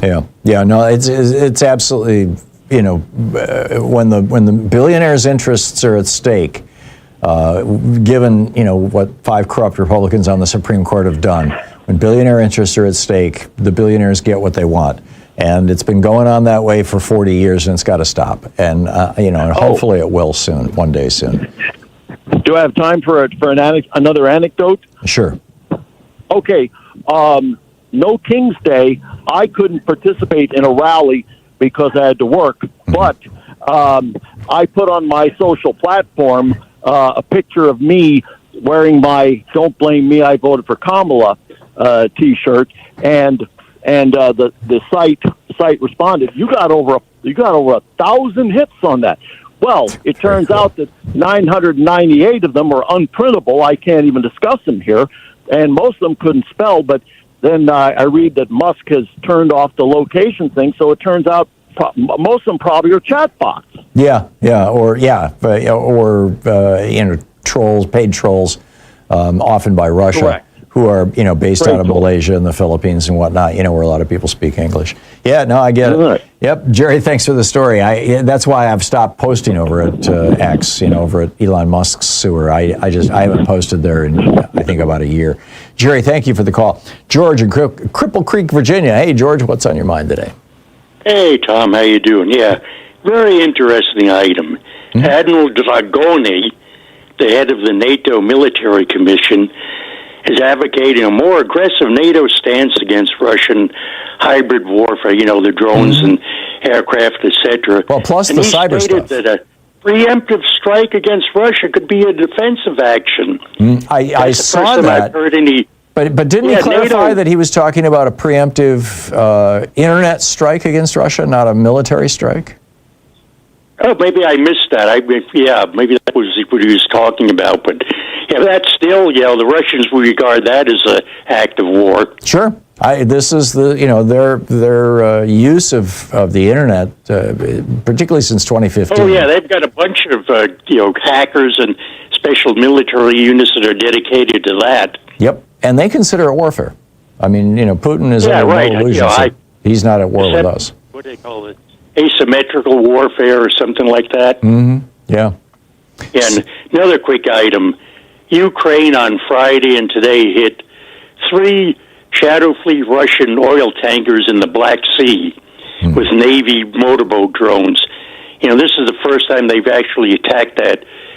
Yeah. No, it's absolutely, when the billionaires' interests are at stake, given what 5 corrupt Republicans on the Supreme Court have done, when billionaire interests are at stake, the billionaires get what they want. And it's been going on that way for 40 years, and it's got to stop. And and hopefully it will soon, one day soon. Do I have time for another anecdote? Sure. Okay. No King's Day, I couldn't participate in a rally because I had to work, but I put on my social platform a picture of me wearing my "Don't Blame Me, I Voted for Kamala" T-shirt, and the site responded, you got over 1,000 hits on that. Well, it turns out that 998 of them were unprintable. I can't even discuss them here, and most of them couldn't spell. But then I read that Musk has turned off the location thing, so it turns out most of them probably are chatbots. Or trolls, paid trolls, often by Russia. Correct. Who are based out of Malaysia and the Philippines and whatnot, where a lot of people speak English. Yeah, no, I get it. Right. Yep, Jerry, thanks for the story. That's why I've stopped posting over at X, over at Elon Musk's sewer. I haven't posted there in I think about a year. Jerry, thank you for the call. George in Cripple Creek, Virginia. Hey, George, what's on your mind today? Hey, Tom, how you doing? Yeah, very interesting item. Mm-hmm. Admiral Dragoni, the head of the NATO Military Commission, is advocating a more aggressive NATO stance against Russian hybrid warfare, the drones and aircraft, etc. Well, plus and the cyber stuff. He stated that a preemptive strike against Russia could be a defensive action. I saw that. I've heard any. But didn't he clarify that he was talking about a preemptive internet strike against Russia, not a military strike? Oh, maybe I missed that. Maybe that was what he was talking about. But that's still, the Russians will regard that as an act of war. Sure. This is their use of the internet, particularly since 2015. Oh yeah, they've got a bunch of hackers and special military units that are dedicated to that. Yep, and they consider it warfare. I mean, Putin is under no illusions. He's not at war with us. What do they call it? Asymmetrical warfare or something like that. Mm-hmm. Yeah. And another quick item. Ukraine on Friday and today hit 3 shadow fleet Russian oil tankers in the Black Sea with Navy motorboat drones. This is the first time they've actually attacked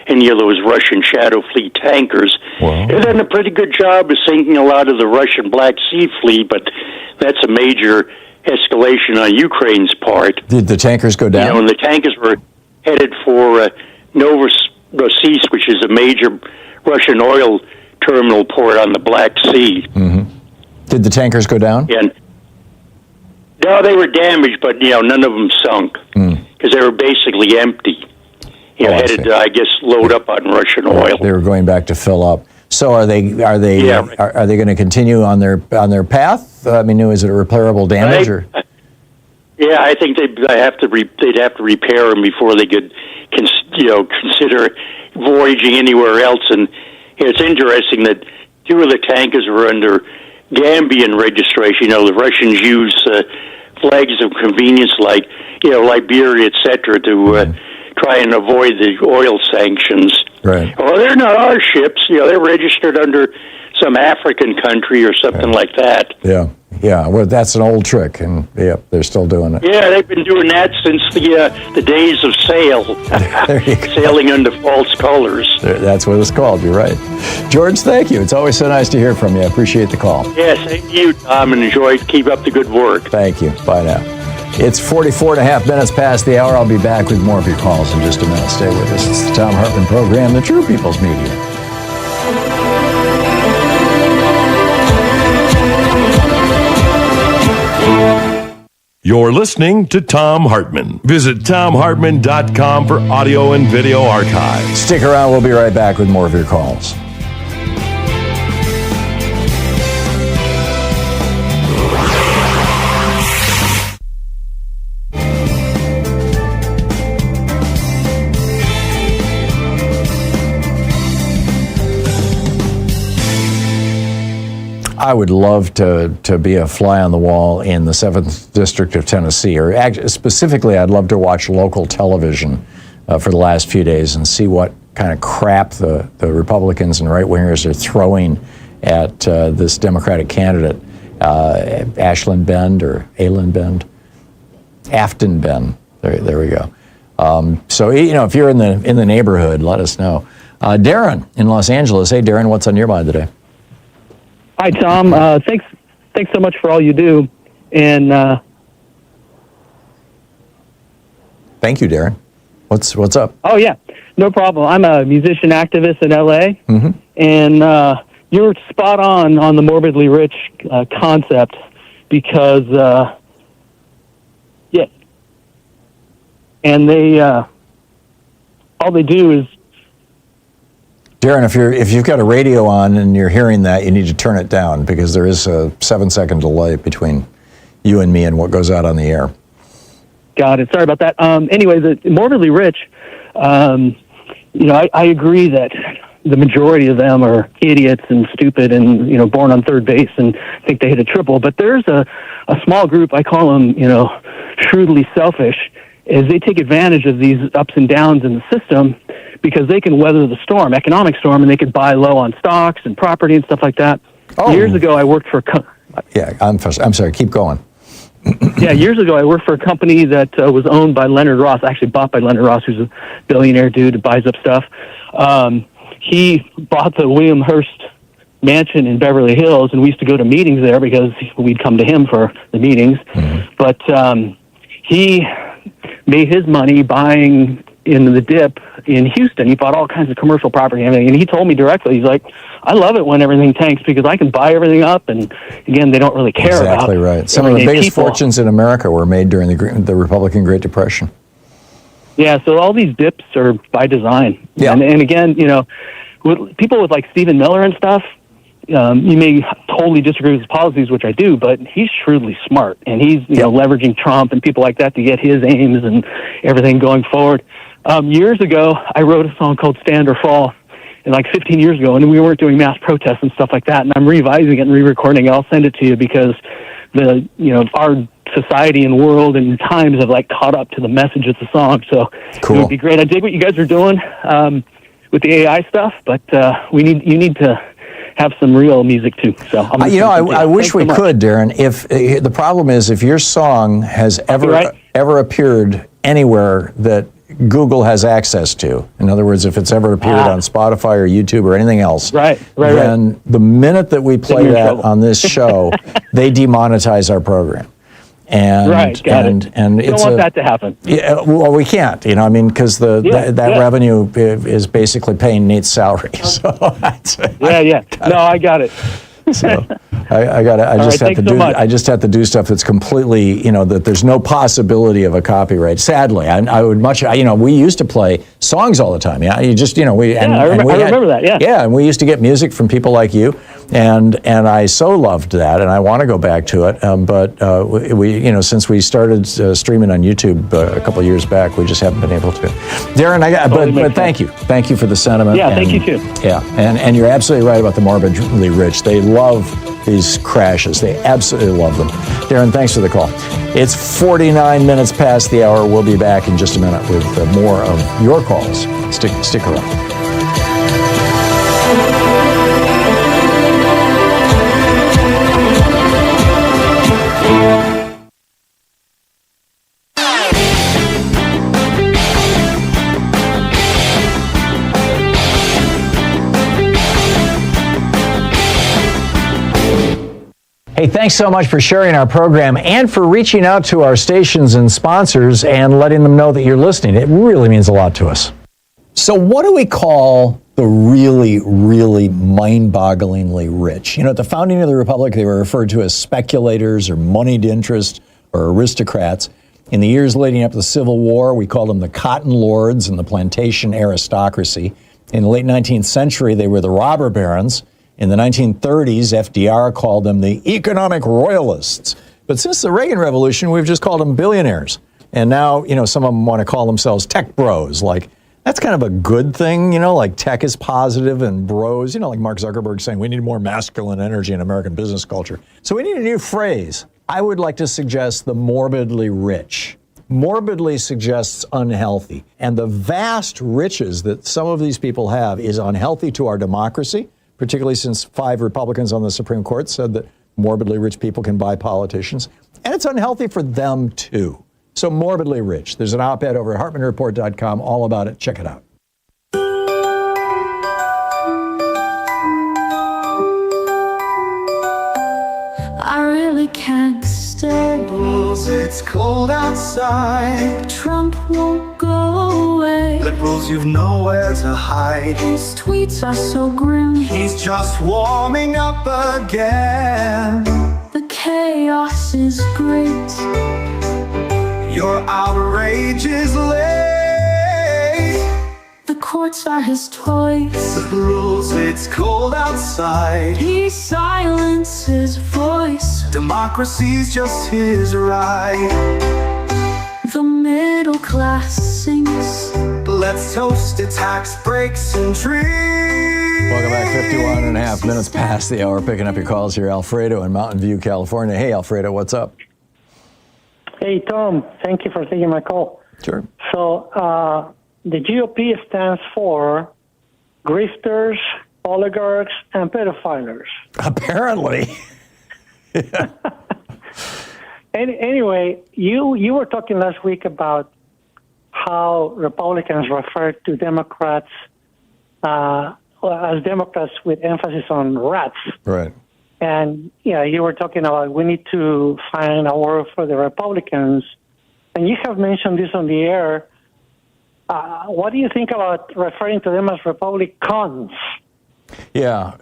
any of those Russian shadow fleet tankers. Wow. They've done a pretty good job of sinking a lot of the Russian Black Sea fleet, but that's a major escalation on Ukraine's part. Did the tankers go down? And the tankers were headed for Novorossiysk, which is a major Russian oil terminal port on the Black Sea. Mm-hmm. Did the tankers go down? And no, they were damaged, but none of them sunk because they were basically empty. Headed to, I guess, load up on Russian oil. They were going back to fill up. So are they going to continue on their path? I mean, is it a repairable damage or? Yeah, I think they'd have to repair them before they could consider voyaging anywhere else. And it's interesting that 2 of the tankers were under Gambian registration. The Russians use flags of convenience like Liberia, etc., to try and avoid the oil sanctions. Right. Well, they're not our ships. They're registered under some African country or something like that. Yeah. Well, that's an old trick, and they're still doing it. Yeah, they've been doing that since the days of sail, sailing under false colors. That's what it's called. You're right, George. Thank you. It's always so nice to hear from you. I appreciate the call. Yes, thank you, Tom, and keep up the good work. Thank you. Bye now. It's 44.5 minutes past the hour. I'll be back with more of your calls in just a minute. Stay with us. It's the Thom Hartmann Program, the True People's Media. You're listening to Thom Hartmann. Visit thomhartmann.com for audio and video archives. Stick around. We'll be right back with more of your calls. I would love to be a fly on the wall in the 7th District of Tennessee, or specifically, I'd love to watch local television for the last few days and see what kind of crap the Republicans and right-wingers are throwing at this Democratic candidate, Ashland Bend or Ayland Bend, Afton Bend. There we go. So if you're in the neighborhood, let us know. Darren in Los Angeles. Hey, Darren, what's on your mind today? Hi, Tom. Thanks so much for all you do. And thank you, Darren. What's up? Oh yeah, no problem. I'm a musician activist in LA, and you're spot on the morbidly rich concept because and they all they do is. Darren, if you've got a radio on and you're hearing that, you need to turn it down because there is a 7-second delay between you and me and what goes out on the air. Got it. Sorry about that. Anyway, the morbidly rich, I agree that the majority of them are idiots and stupid and, born on third base and think they hit a triple. But there's a small group, I call them, shrewdly selfish, is they take advantage of these ups and downs in the system because they can weather the storm, economic storm, and they could buy low on stocks and property and stuff like that. Oh. Years ago, I worked for... I'm sorry, keep going. Yeah, years ago, I worked for a company that was owned by Leonard Ross, actually bought by Leonard Ross, who's a billionaire dude who buys up stuff. He bought the William Hearst mansion in Beverly Hills, and we used to go to meetings there because we'd come to him for the meetings. Mm-hmm. But he made his money buying in the dip in Houston. He bought all kinds of commercial property and everything. And he told me directly, he's like, I love it when everything tanks because I can buy everything up. And again, they don't really care about exactly right. Some of the biggest fortunes in America were made during the Republican Great Depression. Yeah, so all these dips are by design. Yeah. And again, with people with like Stephen Miller and stuff, you may totally disagree with his policies, which I do, but he's shrewdly smart, and he's leveraging Trump and people like that to get his aims and everything going forward. Years ago, I wrote a song called Stand or Fall, and like 15 years ago, and we weren't doing mass protests and stuff like that, and I'm revising it and re-recording it. I'll send it to you because our society and world and times have like caught up to the message of the song, so cool. It would be great. I dig what you guys are doing with the AI stuff, but you need to have some real music too. So I wish we could, Darren. If the problem is if your song has ever appeared anywhere that Google has access to, in other words, if it's ever appeared on Spotify or YouTube or anything else, then the minute that we play that on this show, they demonetize our program. And, and you don't want that to happen. Yeah, well, we can't, because that revenue is basically paying Nate's salary. So I got it. So I just have to do stuff that's completely, that there's no possibility of a copyright. Sadly, I would much, we used to play songs all the time. Yeah, you just, I remember that. Yeah. Yeah, and we used to get music from people like you, and I so loved that, and I want to go back to it. But we, since we started streaming on YouTube a couple of years back, we just haven't been able to. Darren, but thank you for the sentiment. Yeah, thank you too. Yeah, and you're absolutely right about the morbidly rich. They love these crashes. They absolutely love them. Darren, thanks for the call. It's 49 minutes past the hour. We'll be back in just a minute with more of your calls. Stick around. Hey, thanks so much for sharing our program and for reaching out to our stations and sponsors and letting them know that you're listening. It really means a lot to us. So what do we call the really, really mind-bogglingly rich? At the founding of the Republic, they were referred to as speculators or moneyed interest or aristocrats. In the years leading up to the Civil War, we called them the cotton lords and the plantation aristocracy. In the late 19th century, they were the robber barons. In the 1930s, FDR called them the economic royalists. But since the Reagan Revolution, we've just called them billionaires. And now, some of them want to call themselves tech bros. Like, that's kind of a good thing, like tech is positive and bros, like Mark Zuckerberg saying we need more masculine energy in American business culture. So we need a new phrase. I would like to suggest the morbidly rich. Morbidly suggests unhealthy. And the vast riches that some of these people have is unhealthy to our democracy, particularly since 5 Republicans on the Supreme Court said that morbidly rich people can buy politicians. And it's unhealthy for them, too. So morbidly rich. There's an op-ed over at HartmannReport.com all about it. Check it out. I really can't stay. Liberals, it's cold outside. Trump won't go away. Liberals, you've nowhere to hide. His tweets are so grim. He's just warming up again. The chaos is great. Your outrage is late. The courts are his toys. Liberals, it's cold outside. He silences voice. Democracy's just his right. The middle class sings. Let's toast to tax breaks and trees. Welcome back. 51 and a half minutes past the hour. Picking up your calls here. Alfredo in Mountain View, California. Hey, Alfredo, what's up? Hey, Tom. Thank you for taking my call. Sure. So, the GOP stands for grifters, oligarchs, and pedophiles. Apparently. Anyway, you were talking last week about how Republicans refer to Democrats as Democrats with emphasis on rats. Right. And, you were talking about we need to find a word for the Republicans. And you have mentioned this on the air. What do you think about referring to them as Republicans? Yeah.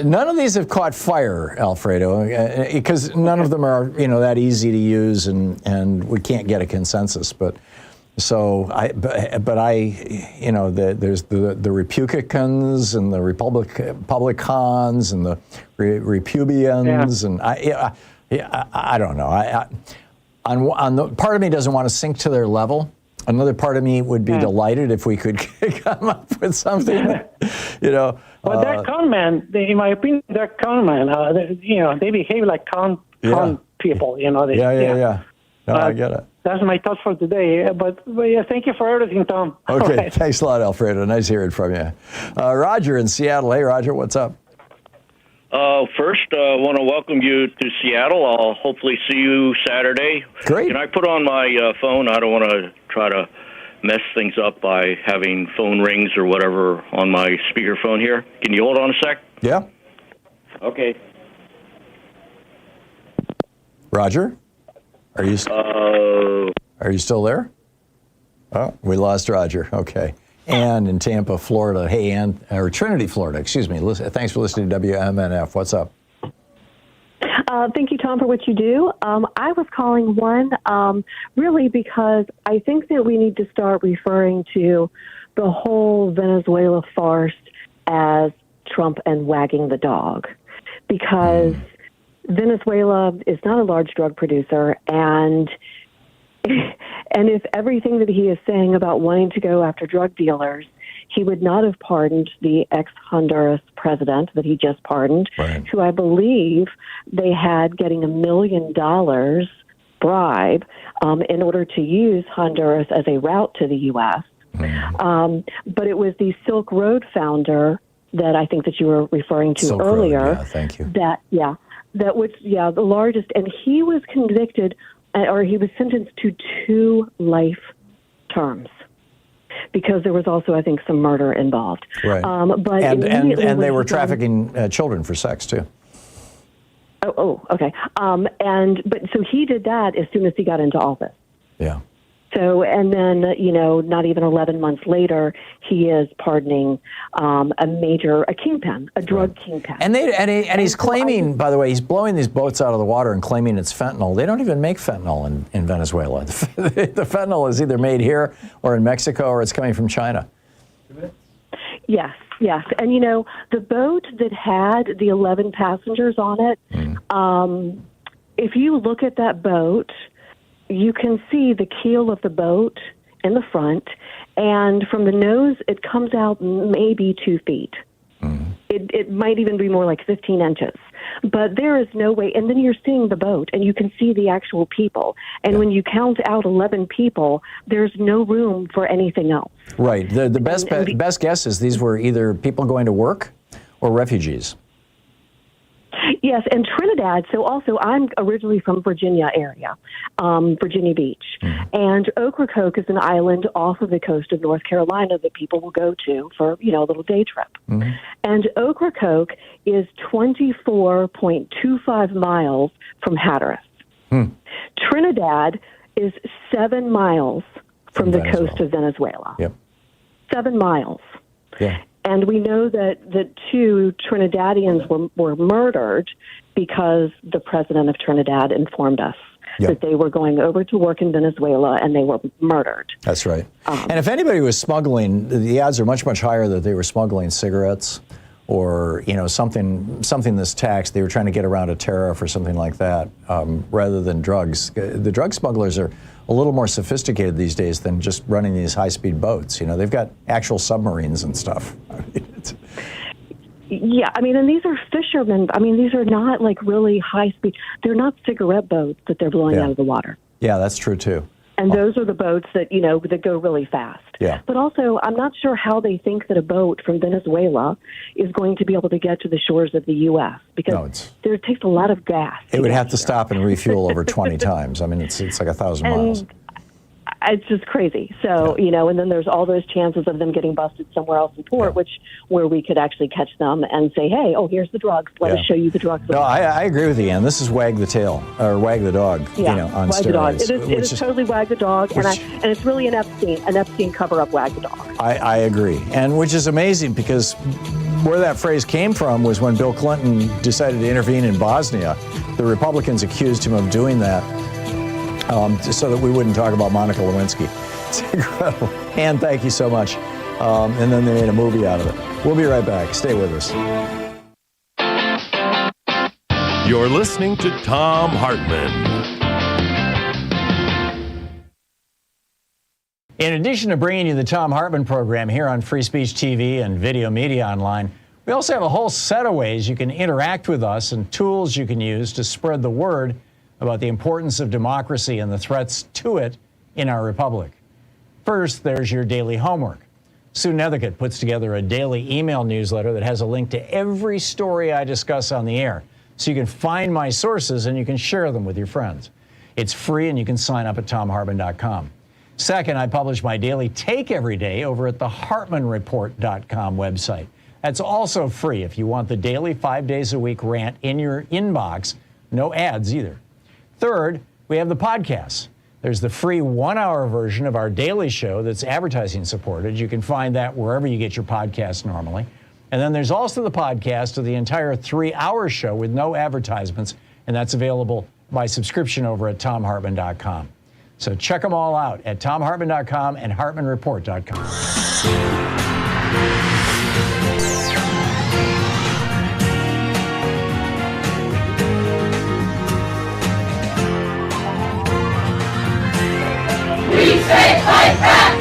None of these have caught fire, Alfredo, because none of them are, that easy to use and we can't get a consensus. But so there's the Republicans and the Republicans and the Repubians, and I don't know. On the part of me doesn't want to sink to their level. Another part of me would be delighted if we could come up with something, Well, they're con men. In my opinion, they're con men. They behave like con people. Yeah. No, I get it. That's my thought for today. But thank you for everything, Tom. Okay, right. Thanks a lot, Alfredo. Nice hearing from you. Roger in Seattle. Hey, Roger, what's up? First, I want to welcome you to Seattle. I'll hopefully see you Saturday. Great. Can I put on my phone? I don't want to try to mess things up by having phone rings or whatever on my speakerphone here. Can you hold on a sec? Yeah. Okay. Roger, are you still there? Oh, we lost Roger. Okay. Ann in Tampa, Florida. Hey, Ann, or Trinity, Florida. Excuse me. Thanks for listening to WMNF. What's up? Thank you, Tom, for what you do. I was calling really because I think that we need to start referring to the whole Venezuela farce as Trump and wagging the dog, because Venezuela is not a large drug producer, and if everything that he is saying about wanting to go after drug dealers, he would not have pardoned the ex-Honduras president that he just pardoned, who I believe they had getting $1 million bribe in order to use Honduras as a route to the U.S. But it was the Silk Road founder that I think that you were referring to Silk earlier. Road, yeah, thank you. That was the largest, and he was convicted, or he was sentenced to 2 life terms, because there was also, I think, some murder involved. Right. But and they were trafficking children for sex too. Okay. But so he did that as soon as he got into office. Yeah. So, and then, not even 11 months later, he is pardoning a kingpin, a drug kingpin. And he's claiming, by the way, he's blowing these boats out of the water and claiming it's fentanyl. They don't even make fentanyl in Venezuela. The fentanyl is either made here or in Mexico, or it's coming from China. Yes. And, the boat that had the 11 passengers on it, if you look at that boat, you can see the keel of the boat in the front, and from the nose, it comes out maybe 2 feet. It might even be more like 15 inches. But there is no way. And then you're seeing the boat, and you can see the actual people. And when you count out 11 people, there's no room for anything else. Right. The best guess is these were either people going to work or refugees. Yes, and Trinidad. So also, I'm originally from Virginia area, Virginia Beach. And Ocracoke is an island off of the coast of North Carolina that people will go to for, a little day trip. And Ocracoke is 24.25 miles from Hatteras. Trinidad is 7 miles from the coast of Venezuela. 7 miles. Yeah. And we know that 2 Trinidadians were murdered because the president of Trinidad informed us that they were going over to work in Venezuela, and they were murdered. That's right. And if anybody was smuggling, the odds are much, much higher that they were smuggling cigarettes or, something that's taxed. They were trying to get around a tariff or something like that, rather than drugs. The drug smugglers are a little more sophisticated these days than just running these high-speed boats. They've got actual submarines and stuff. And these are fishermen. These are not like really high-speed. They're not cigarette boats that they're blowing out of the water. Yeah, that's true too. And those are the boats that, that go really fast. Yeah. But also, I'm not sure how they think that a boat from Venezuela is going to be able to get to the shores of the U.S. because it takes a lot of gas. It would have to stop and refuel over 20 times. It's like 1,000 miles. It's just crazy. So, and then there's all those chances of them getting busted somewhere else in port, where we could actually catch them and say, hey, here's the drugs. Let us show you the drugs. No, I agree with you, Ann. This is wag the tail, or wag the dog, on wag steroids. The dog. It is totally wag the dog, and it's really an Epstein cover-up, wag the dog. I agree, and which is amazing because where that phrase came from was when Bill Clinton decided to intervene in Bosnia. The Republicans accused him of doing that. So that we wouldn't talk about Monica Lewinsky. It's incredible. Ann, thank you so much. And then they made a movie out of it. We'll be right back. Stay with us. You're listening to Thom Hartmann. In addition to bringing you the Thom Hartmann program here on Free Speech TV and Video Media Online, we also have a whole set of ways you can interact with us and tools you can use to spread the word about the importance of democracy and the threats to it in our republic. First, there's your daily homework. Sue Nethercutt puts together a daily email newsletter that has a link to every story I discuss on the air, so you can find my sources and you can share them with your friends. It's free and you can sign up at thomhartmann.com. Second, I publish my daily take every day over at the hartmannreport.com website. That's also free if you want the daily 5 days a week rant in your inbox. No ads either. Third, we have the podcasts. There's the free 1-hour version of our daily show that's advertising supported. You can find that wherever you get your podcasts normally. And then there's also the podcast of the entire 3-hour show with no advertisements, and that's available by subscription over at thomhartmann.com. So check them all out at thomhartmann.com and hartmannreport.com. We say fight back!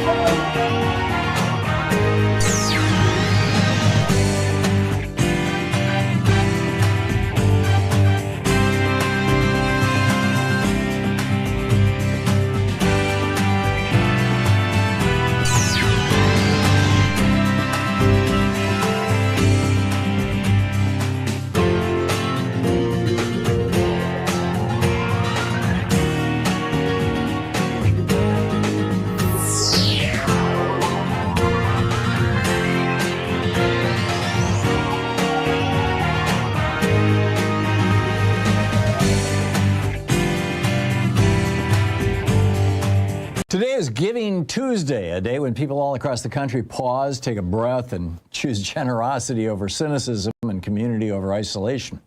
Today is Giving Tuesday, a day when people all across the country pause, take a breath, and choose generosity over cynicism and community over isolation.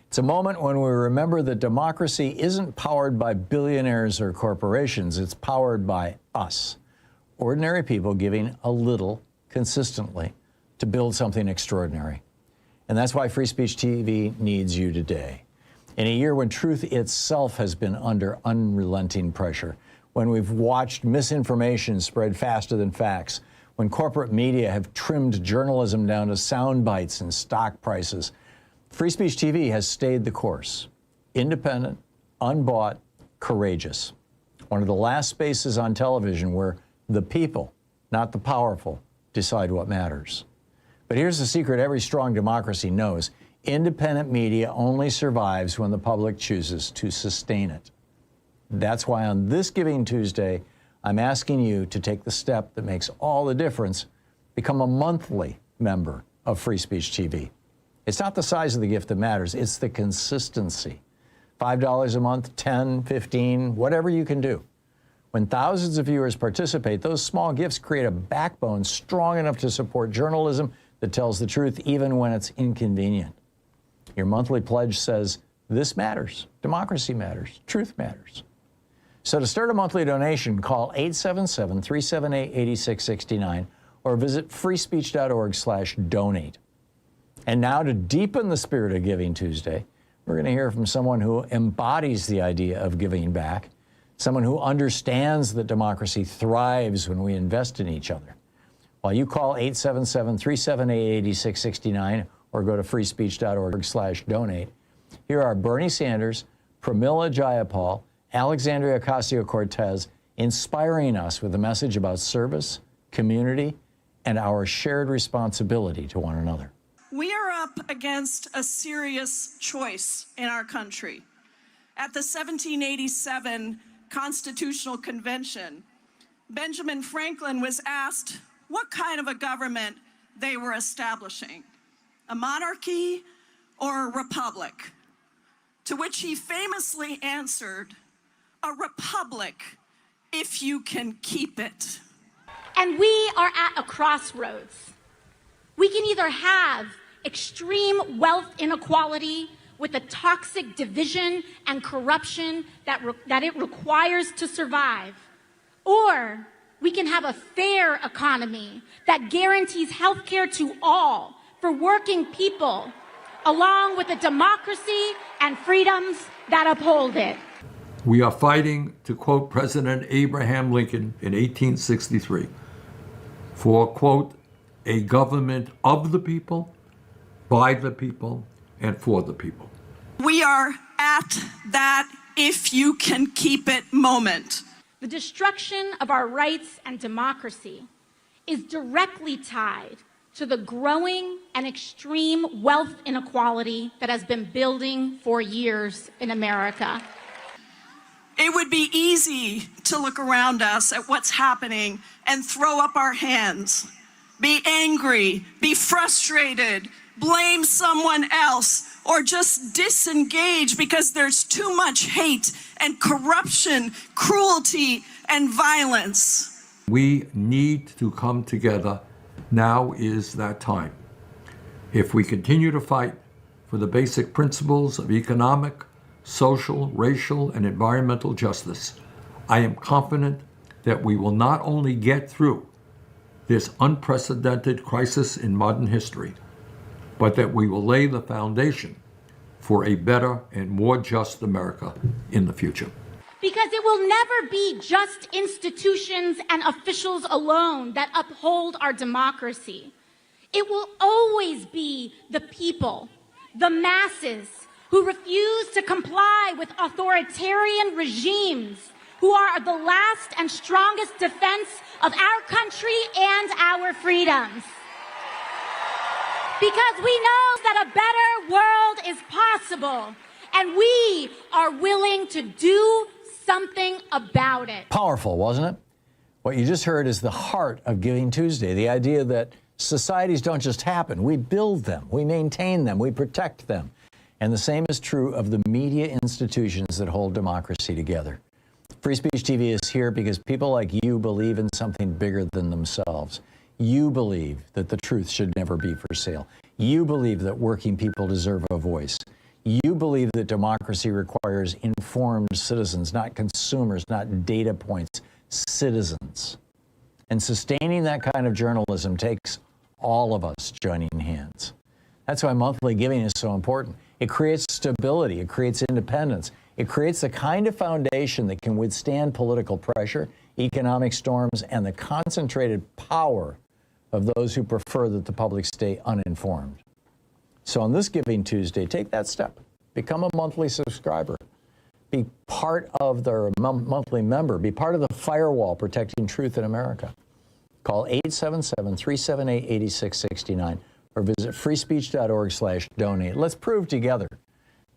It's a moment when we remember that democracy isn't powered by billionaires or corporations. It's powered by us, ordinary people giving a little consistently to build something extraordinary. And that's why Free Speech TV needs you today. In a year when truth itself has been under unrelenting pressure, when we've watched misinformation spread faster than facts, when corporate media have trimmed journalism down to sound bites and stock prices, Free Speech TV has stayed the course. Independent, unbought, courageous. One of the last spaces on television where the people, not the powerful, decide what matters. But here's the secret every strong democracy knows. Independent media only survives when the public chooses to sustain it. That's why on this Giving Tuesday, I'm asking you to take the step that makes all the difference. Become a monthly member of Free Speech TV. It's not the size of the gift that matters, it's the consistency. $5 a month, 10, 15, whatever you can do. When thousands of viewers participate, those small gifts create a backbone strong enough to support journalism that tells the truth even when it's inconvenient. Your monthly pledge says, this matters, democracy matters, truth matters. So to start a monthly donation, call 877-378-8669 or visit freespeech.org/donate. And now to deepen the spirit of Giving Tuesday, we're going to hear from someone who embodies the idea of giving back, someone who understands that democracy thrives when we invest in each other. While you call 877-378-8669 or go to freespeech.org/donate, here are Bernie Sanders, Pramila Jayapal, Alexandria Ocasio-Cortez, inspiring us with a message about service, community, and our shared responsibility to one another. We are up against a serious choice in our country. At the 1787 Constitutional Convention, Benjamin Franklin was asked what kind of a government they were establishing, a monarchy or a republic, to which he famously answered, a republic, if you can keep it. And we are at a crossroads. We can either have extreme wealth inequality with the toxic division and corruption that it requires to survive, or we can have a fair economy that guarantees health care to all for working people, along with a democracy and freedoms that uphold it. We are fighting, to quote President Abraham Lincoln in 1863, for, quote, a government of the people, by the people, and for the people. We are at that if you can keep it moment. The destruction of our rights and democracy is directly tied to the growing and extreme wealth inequality that has been building for years in America. It would be easy to look around us at what's happening and throw up our hands, be angry, be frustrated, blame someone else, or just disengage because there's too much hate and corruption, cruelty, and violence. We need to come together. Now is that time. If we continue to fight for the basic principles of economic, social, racial, and environmental justice, I am confident that we will not only get through this unprecedented crisis in modern history, but that we will lay the foundation for a better and more just America in the future. Because it will never be just institutions and officials alone that uphold our democracy. It will always be the people, the masses, who refuse to comply with authoritarian regimes, who are the last and strongest defense of our country and our freedoms. Because we know that a better world is possible, and we are willing to do something about it. Powerful, wasn't it? What you just heard is the heart of Giving Tuesday, the idea that societies don't just happen. We build them, we maintain them, we protect them. And the same is true of the media institutions that hold democracy together. Free Speech TV is here because people like you believe in something bigger than themselves. You believe that the truth should never be for sale. You believe that working people deserve a voice. You believe that democracy requires informed citizens, not consumers, not data points, citizens. And sustaining that kind of journalism takes all of us joining hands. That's why monthly giving is so important. It creates stability, it creates independence, it creates the kind of foundation that can withstand political pressure, economic storms, and the concentrated power of those who prefer that the public stay uninformed. So on this Giving Tuesday, take that step. Become a monthly subscriber. Be part of the monthly member. Be part of the firewall protecting truth in America. Call 877-378-8669 or visit freespeech.org/donate. Let's prove together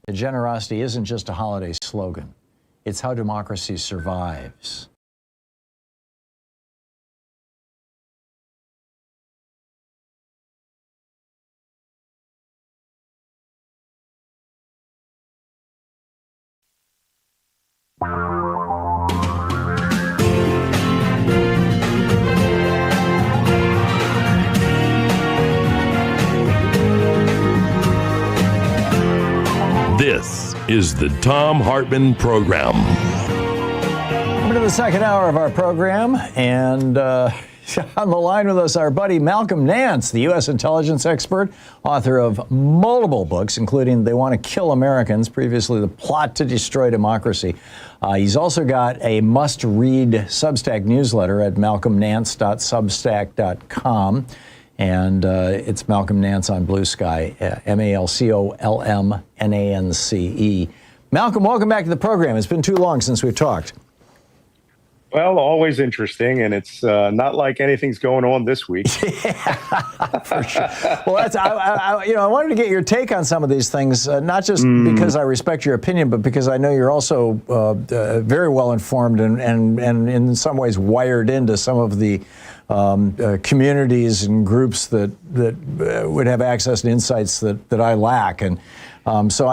that generosity isn't just a holiday slogan. It's how democracy survives. This is the Thom Hartmann Program. Welcome to the second hour of our program, and on the line with us, our buddy Malcolm Nance, the U.S. intelligence expert, author of multiple books, including They Want to Kill Americans, previously The Plot to Destroy Democracy. He's also got a must-read Substack newsletter at malcolmnance.substack.com. And it's Malcolm Nance on Blue Sky, MALCOLMNANCE. Malcolm, welcome back to the program. It's been too long since we've talked. Well, always interesting, and it's not like anything's going on this week. Yeah, for sure. Well, that's, I wanted to get your take on some of these things, not just because I respect your opinion, but because I know you're also very well informed and in some ways wired into some of the communities and groups that would have access to insights that I lack. And so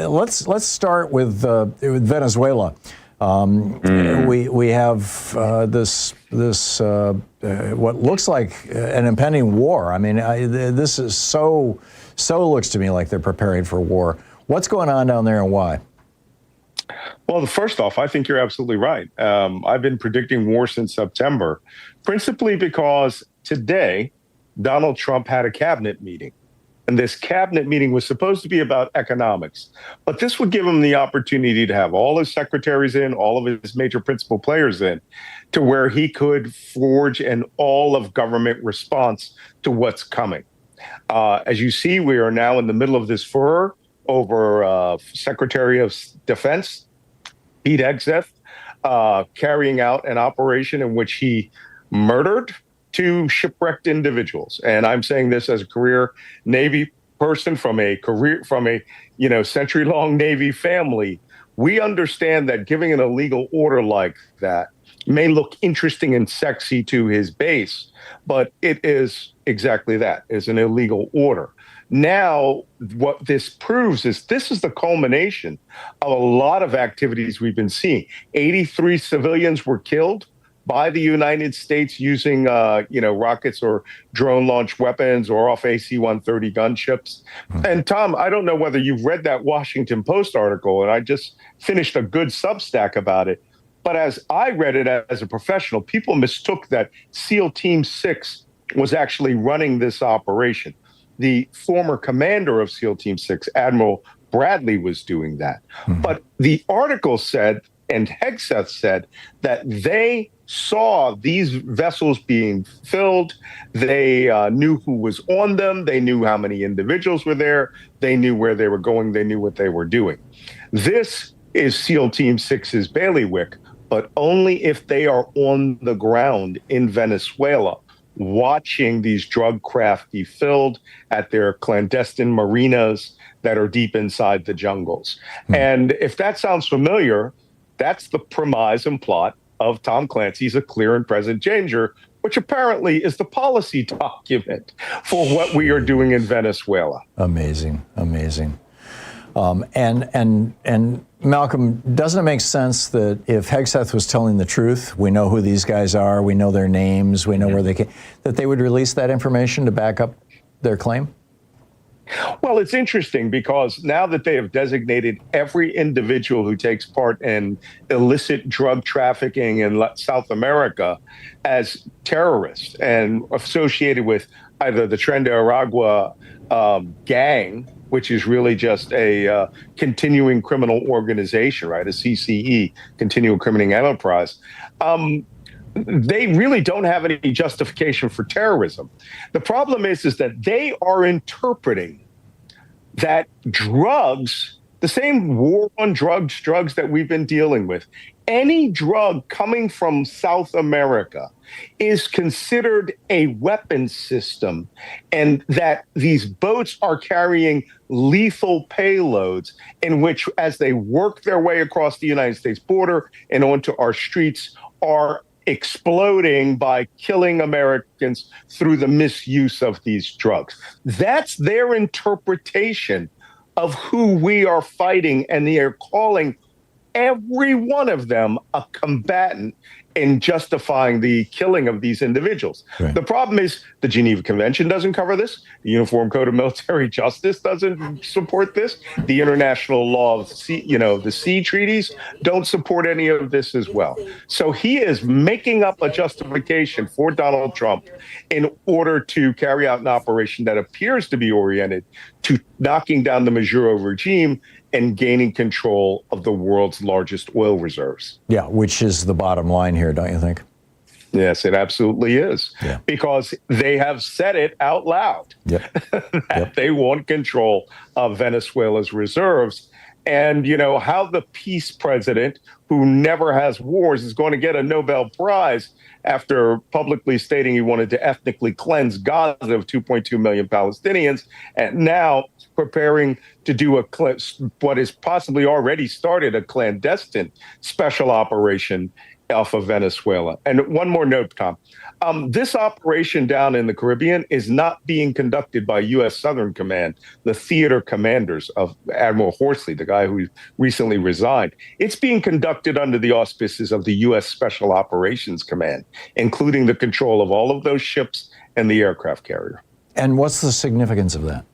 let's start with Venezuela. We have this what looks like an impending war. I mean, this is so looks to me like they're preparing for war. What's going on down there and why? Well, first off, I think you're absolutely right. I've been predicting war since September, principally because today Donald Trump had a cabinet meeting. And this cabinet meeting was supposed to be about economics. But this would give him the opportunity to have all his secretaries in, all of his major principal players in, to where he could forge an all-of-government response to what's coming. As you see, we are now in the middle of this furor over Secretary of Defense, Pete Hegseth, carrying out an operation in which he murdered 2 shipwrecked individuals. And I'm saying this as a career Navy person from a century-long Navy family. We understand that giving an illegal order like that may look interesting and sexy to his base, but it is exactly that, is an illegal order. Now, what this proves is this is the culmination of a lot of activities we've been seeing. 83 civilians were killed by the United States using, rockets or drone-launched weapons or off AC-130 gunships. And Tom, I don't know whether you've read that Washington Post article, and I just finished a good Substack about it. But as I read it as a professional, people mistook that SEAL Team 6 was actually running this operation. The former commander of SEAL Team 6, Admiral Bradley, was doing that. But the article said, and Hegseth said, that they saw these vessels being filled. They knew who was on them. They knew how many individuals were there. They knew where they were going. They knew what they were doing. This is SEAL Team 6's bailiwick, but only if they are on the ground in Venezuela, watching these drug craft be filled at their clandestine marinas that are deep inside the jungles. And if that sounds familiar, that's the premise and plot of Tom Clancy's A Clear and Present Danger, which apparently is the policy document for what we are doing in Venezuela. Amazing, amazing. And Malcolm, doesn't it make sense that if Hegseth was telling the truth, we know who these guys are, we know their names, we know where they came, that they would release that information to back up their claim? Well, it's interesting because now that they have designated every individual who takes part in illicit drug trafficking in South America as terrorists and associated with either the Tren de Aragua gang, which is really just a continuing criminal organization, right? A CCE, continual criminal enterprise. They really don't have any justification for terrorism. The problem is that they are interpreting that drugs, the same war on drugs that we've been dealing with, any drug coming from South America is considered a weapon system, and that these boats are carrying lethal payloads in which, as they work their way across the United States border and onto our streets, are exploding by killing Americans through the misuse of these drugs. That's their interpretation of who we are fighting, and they are calling every one of them a combatant in justifying the killing of these individuals. Right. The problem is the Geneva Convention doesn't cover this. The Uniform Code of Military Justice doesn't support this. The international law of the sea treaties don't support any of this as well. So he is making up a justification for Donald Trump in order to carry out an operation that appears to be oriented to knocking down the Maduro regime and gaining control of the world's largest oil reserves. Yeah, which is the bottom line here, don't you think? Yes, it absolutely is. Yeah. Because they have said it out loud that they want control of Venezuela's reserves. And, you know, how the peace president, who never has wars, is going to get a Nobel Prize after publicly stating he wanted to ethnically cleanse Gaza of 2.2 million Palestinians, and now preparing to do what is possibly already started, a clandestine special operation off of Venezuela. And one more note, Tom. This operation down in the Caribbean is not being conducted by U.S. Southern Command, the theater commanders of Admiral Horsley, the guy who recently resigned. It's being conducted under the auspices of the U.S. Special Operations Command, including the control of all of those ships and the aircraft carrier. And what's the significance of that?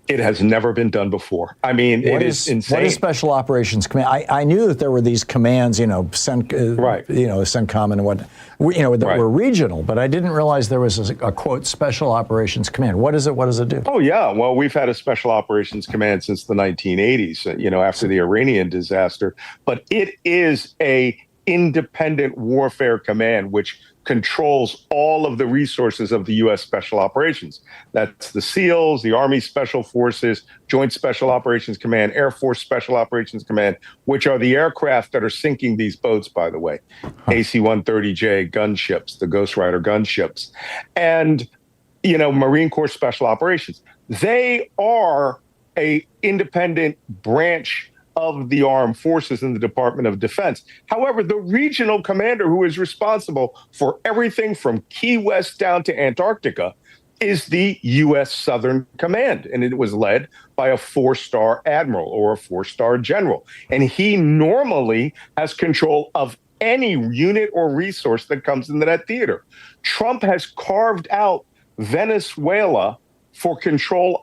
It has never been done before. I mean, it is insane. What is Special Operations Command? I knew that there were these commands, CENTCOM and what, that were regional, but I didn't realize there was a quote Special Operations Command. What is it? What does it do? Oh yeah, well, we've had a Special Operations Command since the 1980s. After the Iranian disaster, but it is a independent warfare command which controls all of the resources of the U.S. Special Operations. That's the SEALs, the Army Special Forces, Joint Special Operations Command, Air Force Special Operations Command, which are the aircraft that are sinking these boats, by the way. AC-130J gunships, the Ghost Rider gunships, and, Marine Corps Special Operations. They are a independent branch of the armed forces in the Department of Defense. However, the regional commander who is responsible for everything from Key West down to Antarctica is the U.S. Southern Command, and it was led by a 4-star admiral or a 4-star general. And he normally has control of any unit or resource that comes into that theater. Trump has carved out Venezuela for control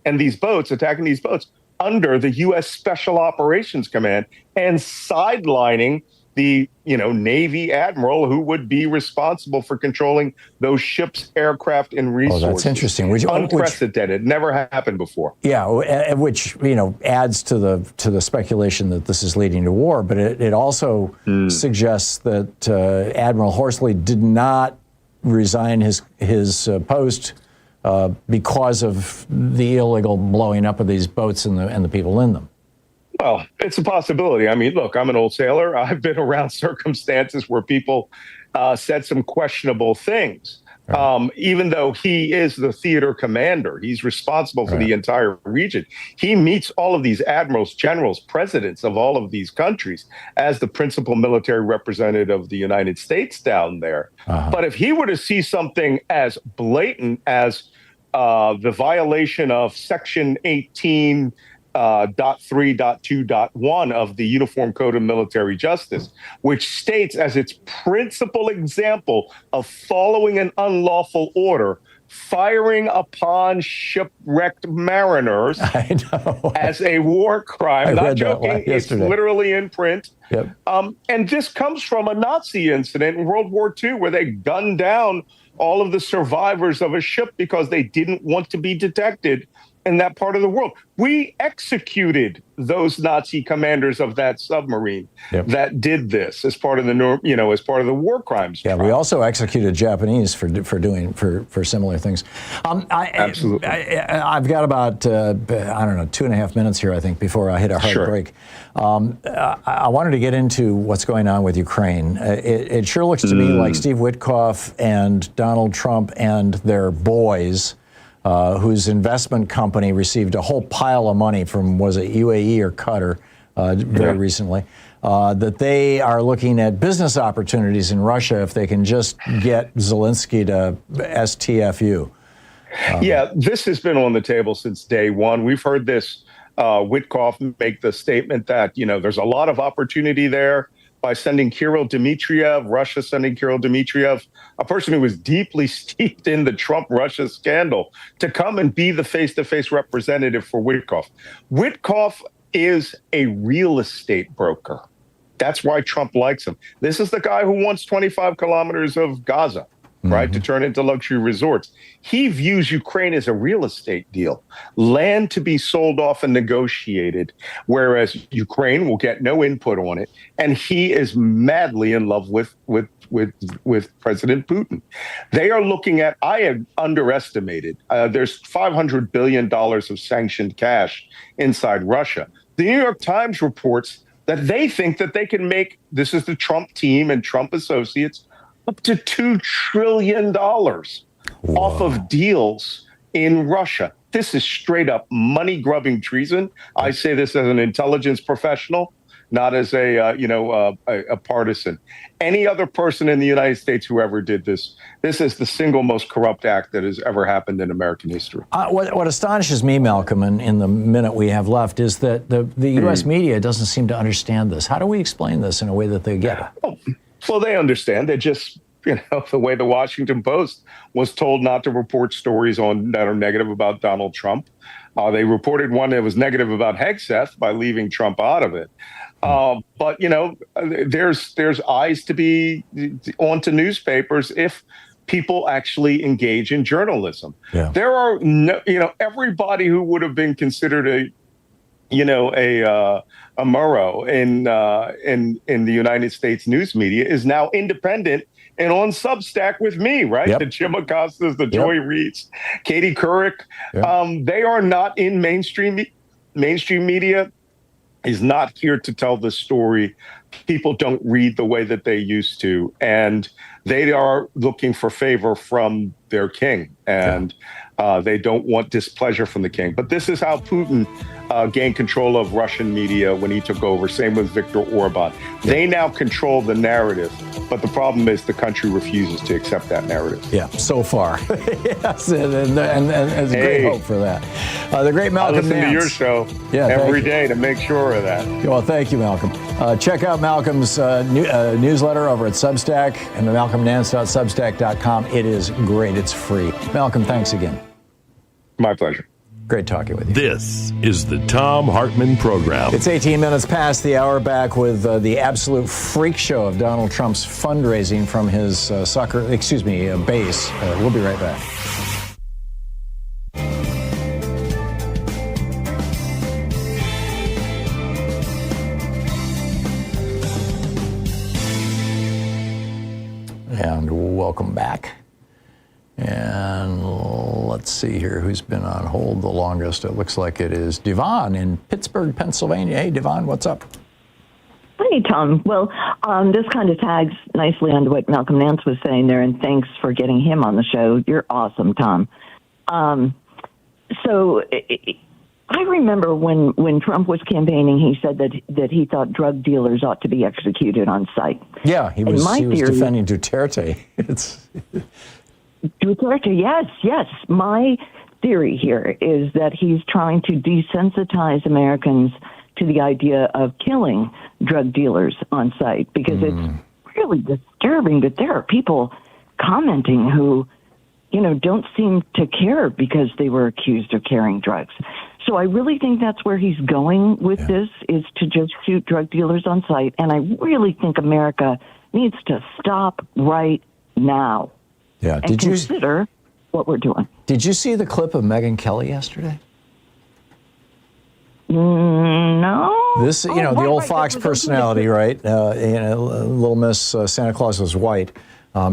and these boats, attacking these boats, under the U.S. Special Operations Command, and sidelining the, Navy admiral who would be responsible for controlling those ships, aircraft, and resources. Oh, that's interesting. Unprecedented. Never happened before. Yeah, which, adds to the speculation that this is leading to war, but it also suggests that Admiral Horsley did not resign his post because of the illegal blowing up of these boats and the people in them. Well, it's a possibility. I mean, look, I'm an old sailor. I've been around circumstances where people said some questionable things. Right. Even though he is the theater commander, he's responsible for the entire region. He meets all of these admirals, generals, presidents of all of these countries as the principal military representative of the United States down there. But if he were to see something as blatant as the violation of Section 18 .3.2.1 of the Uniform Code of Military Justice, which states as its principal example of following an unlawful order, firing upon shipwrecked mariners as a war crime. Not joking. It's literally in print. Yep. And this comes from a Nazi incident in World War II where they gunned down all of the survivors of a ship because they didn't want to be detected in that part of the world. We executed those Nazi commanders of that submarine that did this as part of the as part of the war crimes. Yeah, we also executed Japanese for similar things. Absolutely. I've got about 2.5 minutes here, I think, before I hit a hard break. I wanted to get into what's going on with Ukraine. It sure looks to me like Steve Witkoff and Donald Trump and their boys, whose investment company received a whole pile of money from, was it UAE or Qatar, very recently, that they are looking at business opportunities in Russia if they can just get Zelensky to STFU. Yeah, this has been on the table since day one. We've heard this Witkoff make the statement that, there's a lot of opportunity there by sending Kirill Dmitriev, Russia sending Kirill Dmitriev, a person who was deeply steeped in the Trump-Russia scandal, to come and be the face-to-face representative for Witkoff. Witkoff is a real estate broker. That's why Trump likes him. This is the guy who wants 25 kilometers of Gaza, right, to turn into luxury resorts. He views Ukraine as a real estate deal, land to be sold off and negotiated, whereas Ukraine will get no input on it. And he is madly in love with President Putin. They are looking at, I have underestimated, there's $500 billion of sanctioned cash inside Russia. The New York Times reports that they think that they can make, this is the Trump team and Trump associates, up to $2 trillion off of deals in Russia. This is straight up money-grubbing treason. I say this as an intelligence professional, not as a partisan. Any other person in the United States who ever did this, this is the single most corrupt act that has ever happened in American history. What astonishes me, Malcolm, in the minute we have left, is that the U.S. media doesn't seem to understand this. How do we explain this in a way that they get it? Well, they understand. They just, the way the Washington Post was told not to report stories that are negative about Donald Trump. They reported one that was negative about Hegseth by leaving Trump out of it. But, there's eyes to be onto newspapers if people actually engage in journalism. Yeah. There are everybody who would have been considered a Murrow in the United States news media is now independent and on Substack with me, right? Yep. The Jim Acostas, the Joy Reeds, Katie Couric. Yep. They are not in mainstream media. Is not here to tell the story. People don't read the way that they used to, and they are looking for favor from their king, and they don't want displeasure from the king. But this is how Putin gained control of Russian media when he took over. Same with Viktor Orban. They now control the narrative, but the problem is the country refuses to accept that narrative. Yeah, so far. Yes, and there's great hope for that. The great Malcolm Nance. I listen to your show every day to make sure of that. Well, thank you, Malcolm. Check out Malcolm's newsletter over at Substack and malcolmnance.substack.com. It is great. It's free. Malcolm, thanks again. My pleasure. Great talking with you. This is the Thom Hartmann Program. It's 18 minutes past the hour, back with the absolute freak show of Donald Trump's fundraising from his base. We'll be right back. And welcome back. And let's see here who's been on hold the longest. It looks like it is Devon in Pittsburgh, Pennsylvania. Hey, Devon, what's up? Hey, Tom. Well, this kind of tags nicely onto what Malcolm Nance was saying there, and thanks for getting him on the show. You're awesome, Tom. So I remember when Trump was campaigning, he said that he thought drug dealers ought to be executed on sight. Yeah, he was defending Duterte. Duterte, yes. My theory here is that he's trying to desensitize Americans to the idea of killing drug dealers on site, because it's really disturbing that there are people commenting who, don't seem to care because they were accused of carrying drugs. So I really think that's where he's going with this, is to just shoot drug dealers on sight. And I really think America needs to stop right now. Yeah. And consider what we're doing. Did you see the clip of Megyn Kelly yesterday? No. This, the old Fox personality, right? Little Miss Santa Claus was white.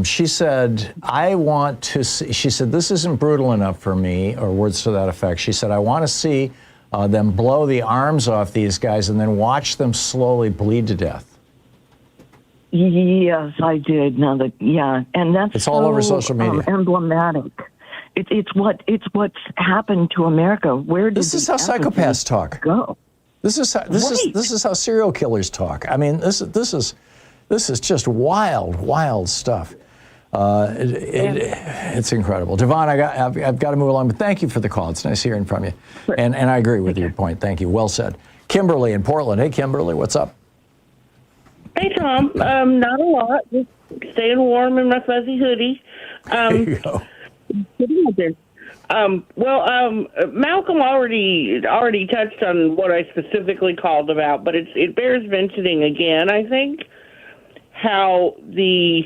She said, I want to see, she said, this isn't brutal enough for me, or words to that effect. She said, I want to see them blow the arms off these guys and then watch them slowly bleed to death. Yes, I did. Now that, and that's it's all over social media. Emblematic. It's what's happened to America. Where did this is how psychopaths talk? Go. This is how serial killers talk. I mean, this is just wild stuff. It's incredible. Devon, I've got to move along, but thank you for the call. It's nice hearing from you. And I agree with your point. Thank you. Well said. Kimberly in Portland. Hey, Kimberly, what's up? Hey, Tom. Not a lot. Just staying warm in my fuzzy hoodie. There you go. Malcolm already touched on what I specifically called about, but it bears mentioning again, I think, how the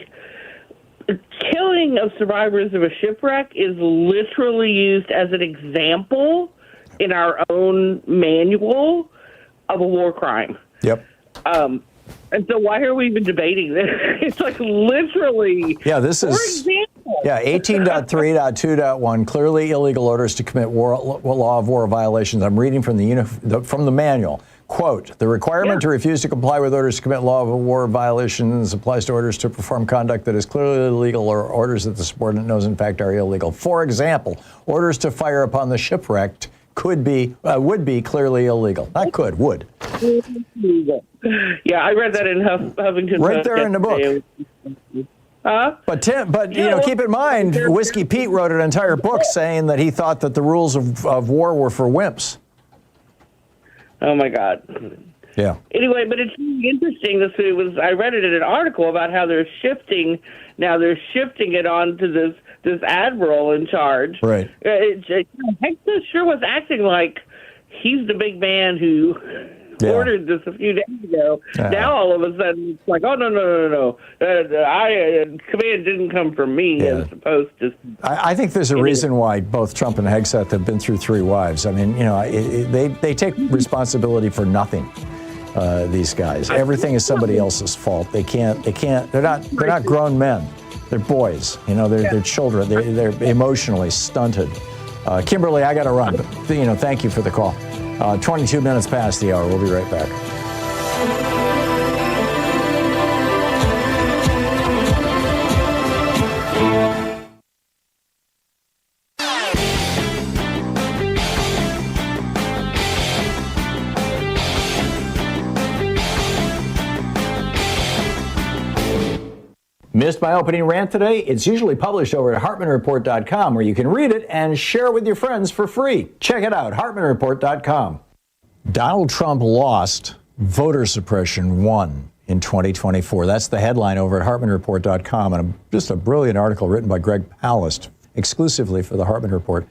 killing of survivors of a shipwreck is literally used as an example in our own manual of a war crime. Yep. And so why are we even debating this? It's like literally. Yeah, this is. For example. Yeah, 18.3.2.1, clearly illegal orders to commit law of war violations. I'm reading from the manual. Quote, the requirement to refuse to comply with orders to commit law of war violations applies to orders to perform conduct that is clearly illegal or orders that the subordinate knows in fact are illegal. For example, orders to fire upon the shipwrecked would be clearly illegal. Not could, would. Yeah, I read that in Huffington Post. Right there in the book. Huh? But keep in mind, Whiskey Pete wrote an entire book saying that he thought that the rules of war were for wimps. Oh my God. Yeah. Anyway, but it's really interesting. I read it in an article about how they're shifting it on to this admiral in charge. Right. Hector sure was acting like he's the big man who ordered this a few days ago. Now all of a sudden it's like, oh no. Command didn't come from me as opposed to. I think there's a reason why both Trump and Hegseth have been through 3 wives. I mean, they take responsibility for nothing. These guys, everything is somebody else's fault. They can't. They're not grown men. They're boys. They're children. They're emotionally stunted. Kimberly, I got to run, but thank you for the call. 22 minutes past the hour. We'll be right back. Missed my opening rant today? It's usually published over at HartmannReport.com, where you can read it and share it with your friends for free. Check it out, HartmannReport.com. Donald Trump lost, voter suppression won in 2024. That's the headline over at HartmannReport.com, and just a brilliant article written by Greg Palast, exclusively for the Hartman Report.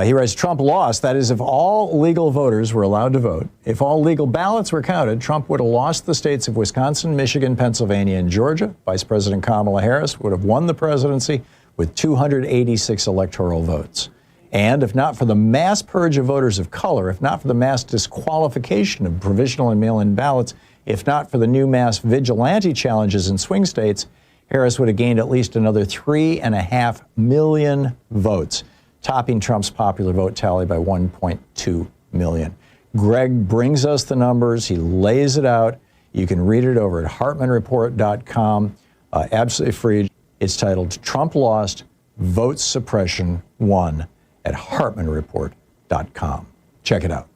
He writes, Trump lost. That is, if all legal voters were allowed to vote, if all legal ballots were counted, Trump would have lost the states of Wisconsin, Michigan, Pennsylvania, and Georgia. Vice President Kamala Harris would have won the presidency with 286 electoral votes. And if not for the mass purge of voters of color, if not for the mass disqualification of provisional and mail-in ballots, if not for the new mass vigilante challenges in swing states, Harris would have gained at least another 3.5 million votes, topping Trump's popular vote tally by 1.2 million. Greg brings us the numbers. He lays it out. You can read it over at HartmannReport.com, absolutely free. It's titled Trump Lost, Vote Suppression Won at HartmannReport.com. Check it out.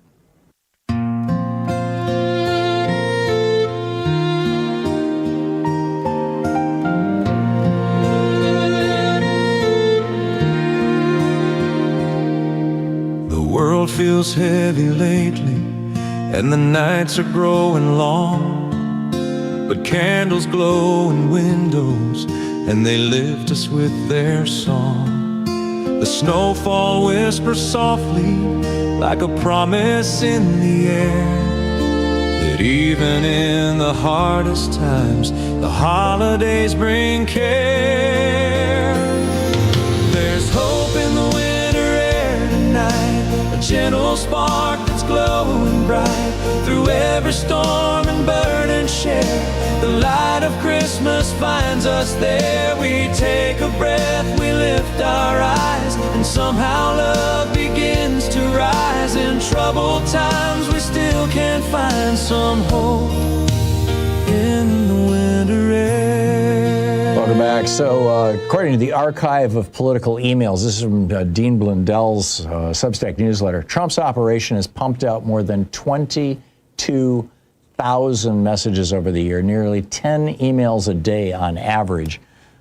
feels heavy lately, and the nights are growing long. But candles glow in windows, and they lift us with their song. The snowfall whispers softly, like a promise in the air, that even in the hardest times, the holidays bring care. There's hope in the winter air tonight, a gentle spark that's glowing bright. Through every storm and burn and share, the light of Christmas finds us there. We take a breath, we lift our eyes, and somehow love begins to rise. In troubled times we still can find some hope in the winter air. Welcome back. So, according to the Archive of Political Emails, this is from Dean Blindel's Substack newsletter, Trump's operation has pumped out more than 22,000 messages over the year, nearly 10 emails a day on average,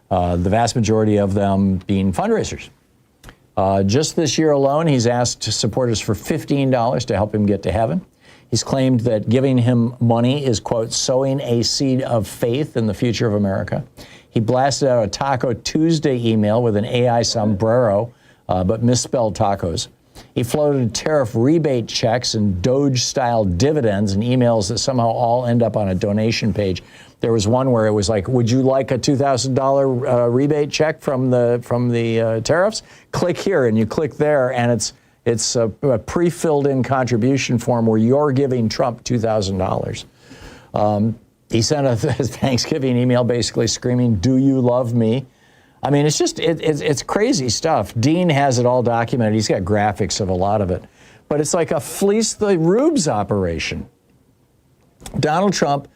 the vast majority of them being fundraisers. Just this year alone, he's asked supporters for $15 to help him get to heaven. He's claimed that giving him money is, quote, sowing a seed of faith in the future of America. He blasted out a Taco Tuesday email with an AI sombrero, but misspelled tacos. He floated tariff rebate checks and Doge-style dividends in emails that somehow all end up on a donation page. There was one where it was like, would you like a $2,000 rebate check from the tariffs? Click here, and you click there, and it's a pre-filled in contribution form where you're giving Trump $2,000. He sent a Thanksgiving email basically screaming, "Do you love me?" I mean, it's just, it's crazy stuff. Dean has it all documented. He's got graphics of a lot of it. But it's like a fleece the rubes operation. Donald Trump,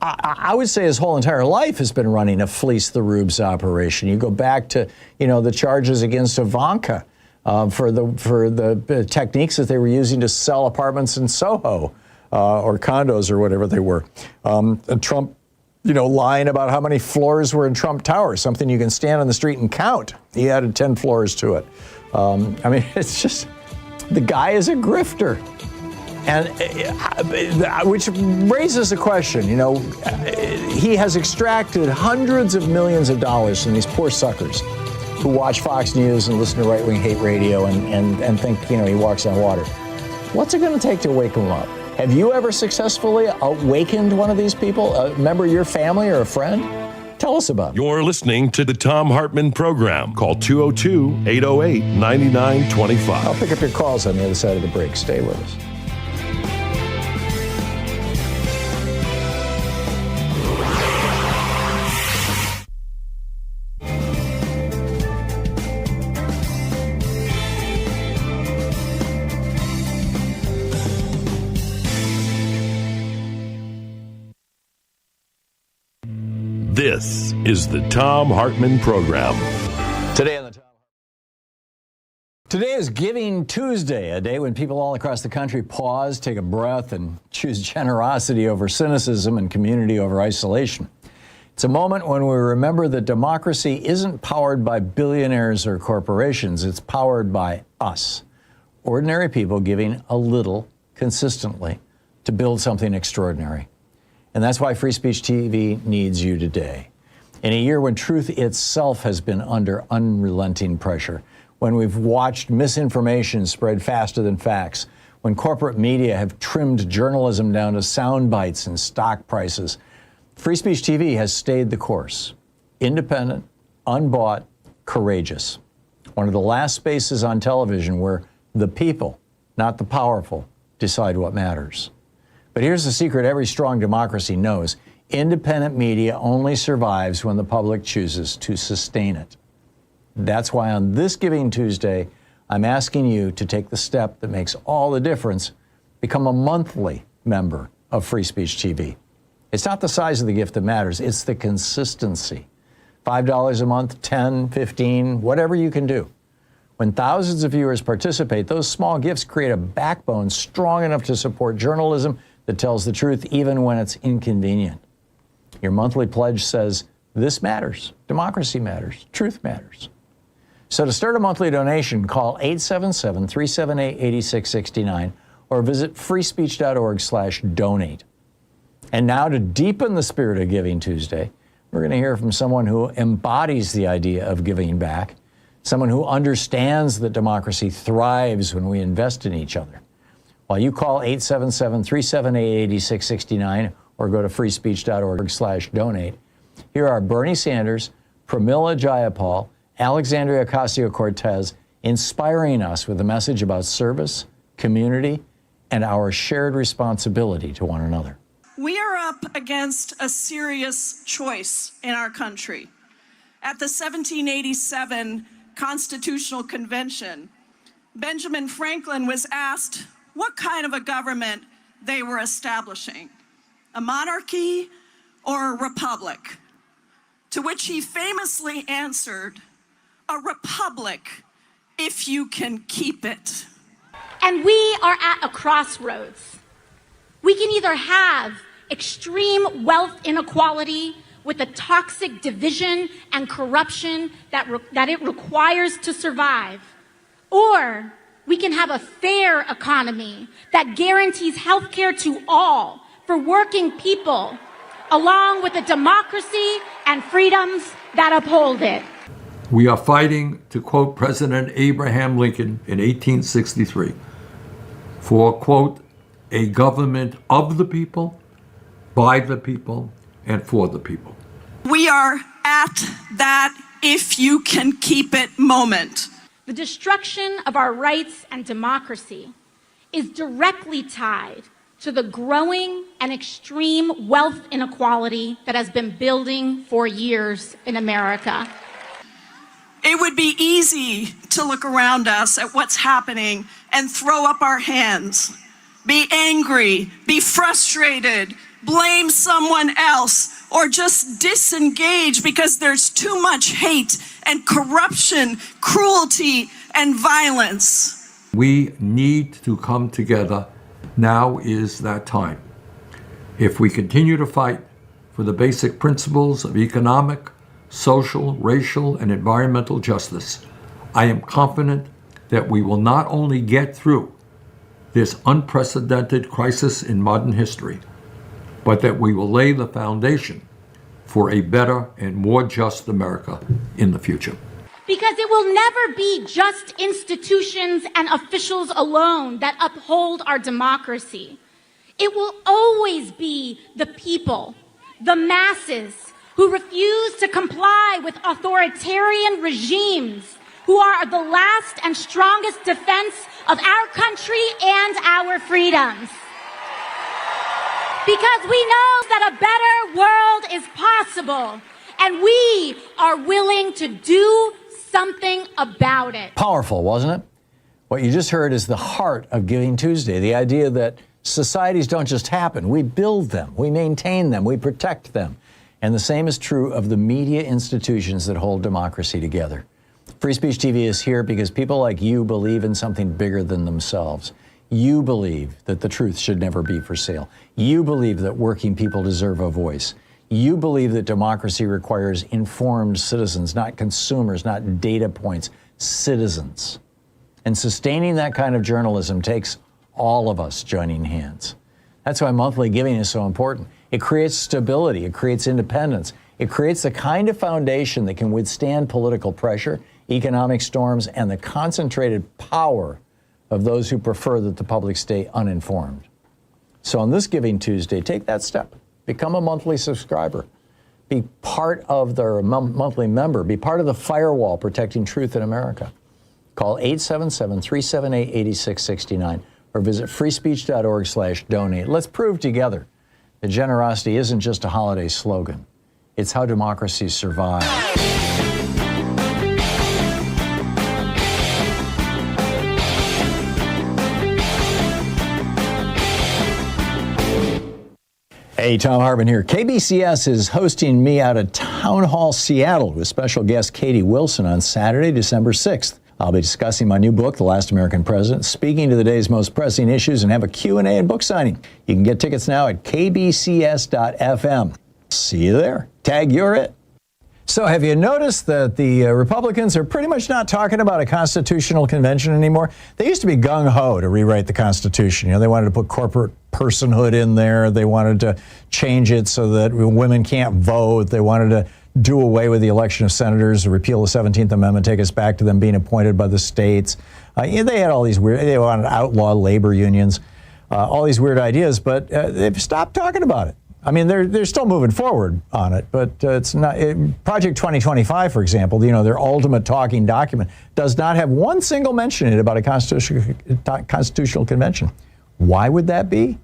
I would say his whole entire life has been running a fleece the rubes operation. You go back to, the charges against Ivanka for the techniques that they were using to sell apartments in Soho or condos or whatever they were. And Trump, lying about how many floors were in Trump Tower, something you can stand on the street and count. He added 10 floors to it. It's just, the guy is a grifter. And which raises a question, he has extracted hundreds of millions of dollars from these poor suckers who watch Fox News and listen to right-wing hate radio and think, he walks on water. What's it going to take to wake them up? Have you ever successfully awakened one of these people, a member of your family or a friend? Tell us about it. You're listening to the Thom Hartmann Program. Call 202-808-9925. I'll pick up your calls on the other side of the break. Stay with us. This is the Thom Hartmann Program. Today is Giving Tuesday, a day when people all across the country pause, take a breath, and choose generosity over cynicism and community over isolation. It's a moment when we remember that democracy isn't powered by billionaires or corporations. It's powered by us, ordinary people giving a little consistently to build something extraordinary. And that's why Free Speech TV needs you today. In a year when truth itself has been under unrelenting pressure, when we've watched misinformation spread faster than facts, when corporate media have trimmed journalism down to sound bites and stock prices, Free Speech TV has stayed the course. Independent, unbought, courageous. One of the last spaces on television where the people, not the powerful, decide what matters. But here's the secret every strong democracy knows. Independent media only survives when the public chooses to sustain it. That's why on this Giving Tuesday, I'm asking you to take the step that makes all the difference. Become a monthly member of Free Speech TV. It's not the size of the gift that matters, it's the consistency. $5 a month, 10, 15, whatever you can do. When thousands of viewers participate, those small gifts create a backbone strong enough to support journalism that tells the truth even when it's inconvenient. Your monthly pledge says, this matters, democracy matters, truth matters. So to start a monthly donation, call 877-378-8669 or visit freespeech.org/donate. And now to deepen the spirit of Giving Tuesday, we're going to hear from someone who embodies the idea of giving back, someone who understands that democracy thrives when we invest in each other. While you call 877-378-8669 or go to freespeech.org/donate, here are Bernie Sanders, Pramila Jayapal, Alexandria Ocasio-Cortez, inspiring us with a message about service, community, and our shared responsibility to one another. We are up against a serious choice in our country. At the 1787 Constitutional Convention, Benjamin Franklin was asked what kind of a government they were establishing, a monarchy or a republic, to which he famously answered, a republic, if you can keep it. And we are at a crossroads. We can either have extreme wealth inequality with the toxic division and corruption that it requires to survive, or we can have a fair economy that guarantees health care to all for working people, along with a democracy and freedoms that uphold it. We are fighting, to quote President Abraham Lincoln in 1863, for, quote, a government of the people, by the people, and for the people. We are at that if you can keep it moment. The destruction of our rights and democracy is directly tied to the growing and extreme wealth inequality that has been building for years in America. It would be easy to look around us at what's happening and throw up our hands, be angry, be frustrated, blame someone else, or just disengage because there's too much hate and corruption, cruelty, and violence. We need to come together. Now is that time. If we continue to fight for the basic principles of economic, social, racial, and environmental justice, I am confident that we will not only get through this unprecedented crisis in modern history, but that we will lay the foundation for a better and more just America in the future. Because it will never be just institutions and officials alone that uphold our democracy. It will always be the people, the masses, who refuse to comply with authoritarian regimes, who are the last and strongest defense of our country and our freedoms. Because we know that a better world is possible, and we are willing to do something about it. Powerful, wasn't it? What you just heard is the heart of Giving Tuesday, the idea that societies don't just happen. We build them, we maintain them, we protect them. And the same is true of the media institutions that hold democracy together. Free Speech TV is here because people like you believe in something bigger than themselves. You believe that the truth should never be for sale. You believe that working people deserve a voice. You believe that democracy requires informed citizens, not consumers, not data points, citizens. And sustaining that kind of journalism takes all of us joining hands. That's why monthly giving is so important. It creates stability, it creates independence, it creates the kind of foundation that can withstand political pressure, economic storms, and the concentrated power of those who prefer that the public stay uninformed. So on this Giving Tuesday, take that step. Become a monthly subscriber. Be part of the monthly member. Be part of the firewall protecting truth in America. Call 877-378-8669 or visit freespeech.org/donate. Let's prove together that generosity isn't just a holiday slogan. It's how democracies survive. Hey, Thom Hartmann here. KBCS is hosting me out at Town Hall Seattle with special guest Katie Wilson on Saturday, December 6th. I'll be discussing my new book, The Last American President, speaking to the day's most pressing issues, and have a Q&A and book signing. You can get tickets now at kbcs.fm. See you there. Tag You're It. So have you noticed that the Republicans are pretty much not talking about a constitutional convention anymore? They used to be gung-ho to rewrite the Constitution. You know, they wanted to put corporate personhood in there. They wanted to change it so that women can't vote. They wanted to do away with the election of senators, repeal the 17th Amendment, take us back to them being appointed by the states. They had all these weird, they wanted to outlaw labor unions, all these weird ideas, but they've stopped talking about it. I mean, they're still moving forward on it, but it's not. Project 2025, for example, you know, their ultimate talking document does not have one single mention in it about a constitutional convention. Why would that be?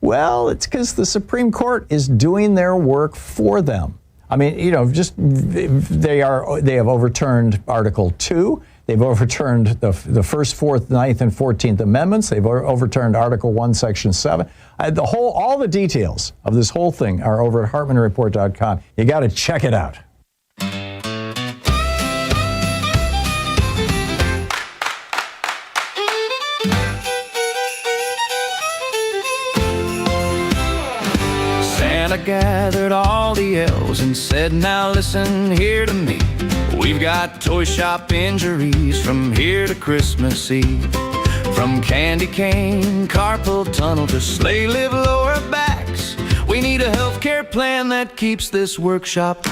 Well, it's because the Supreme Court is doing their work for them. I mean, you know, just they have overturned Article 2. They've overturned the First, Fourth, Ninth, and 14th Amendments. They've overturned Article 1, Section 7. All the details of this whole thing are over at HartmannReport.com. You got to check it out. Santa gathered all the elves and said, now listen here to me. We've got toy shop injuries from here to Christmas Eve. From candy cane, carpal tunnel to sleigh live lower backs. We need a healthcare plan that keeps this workshop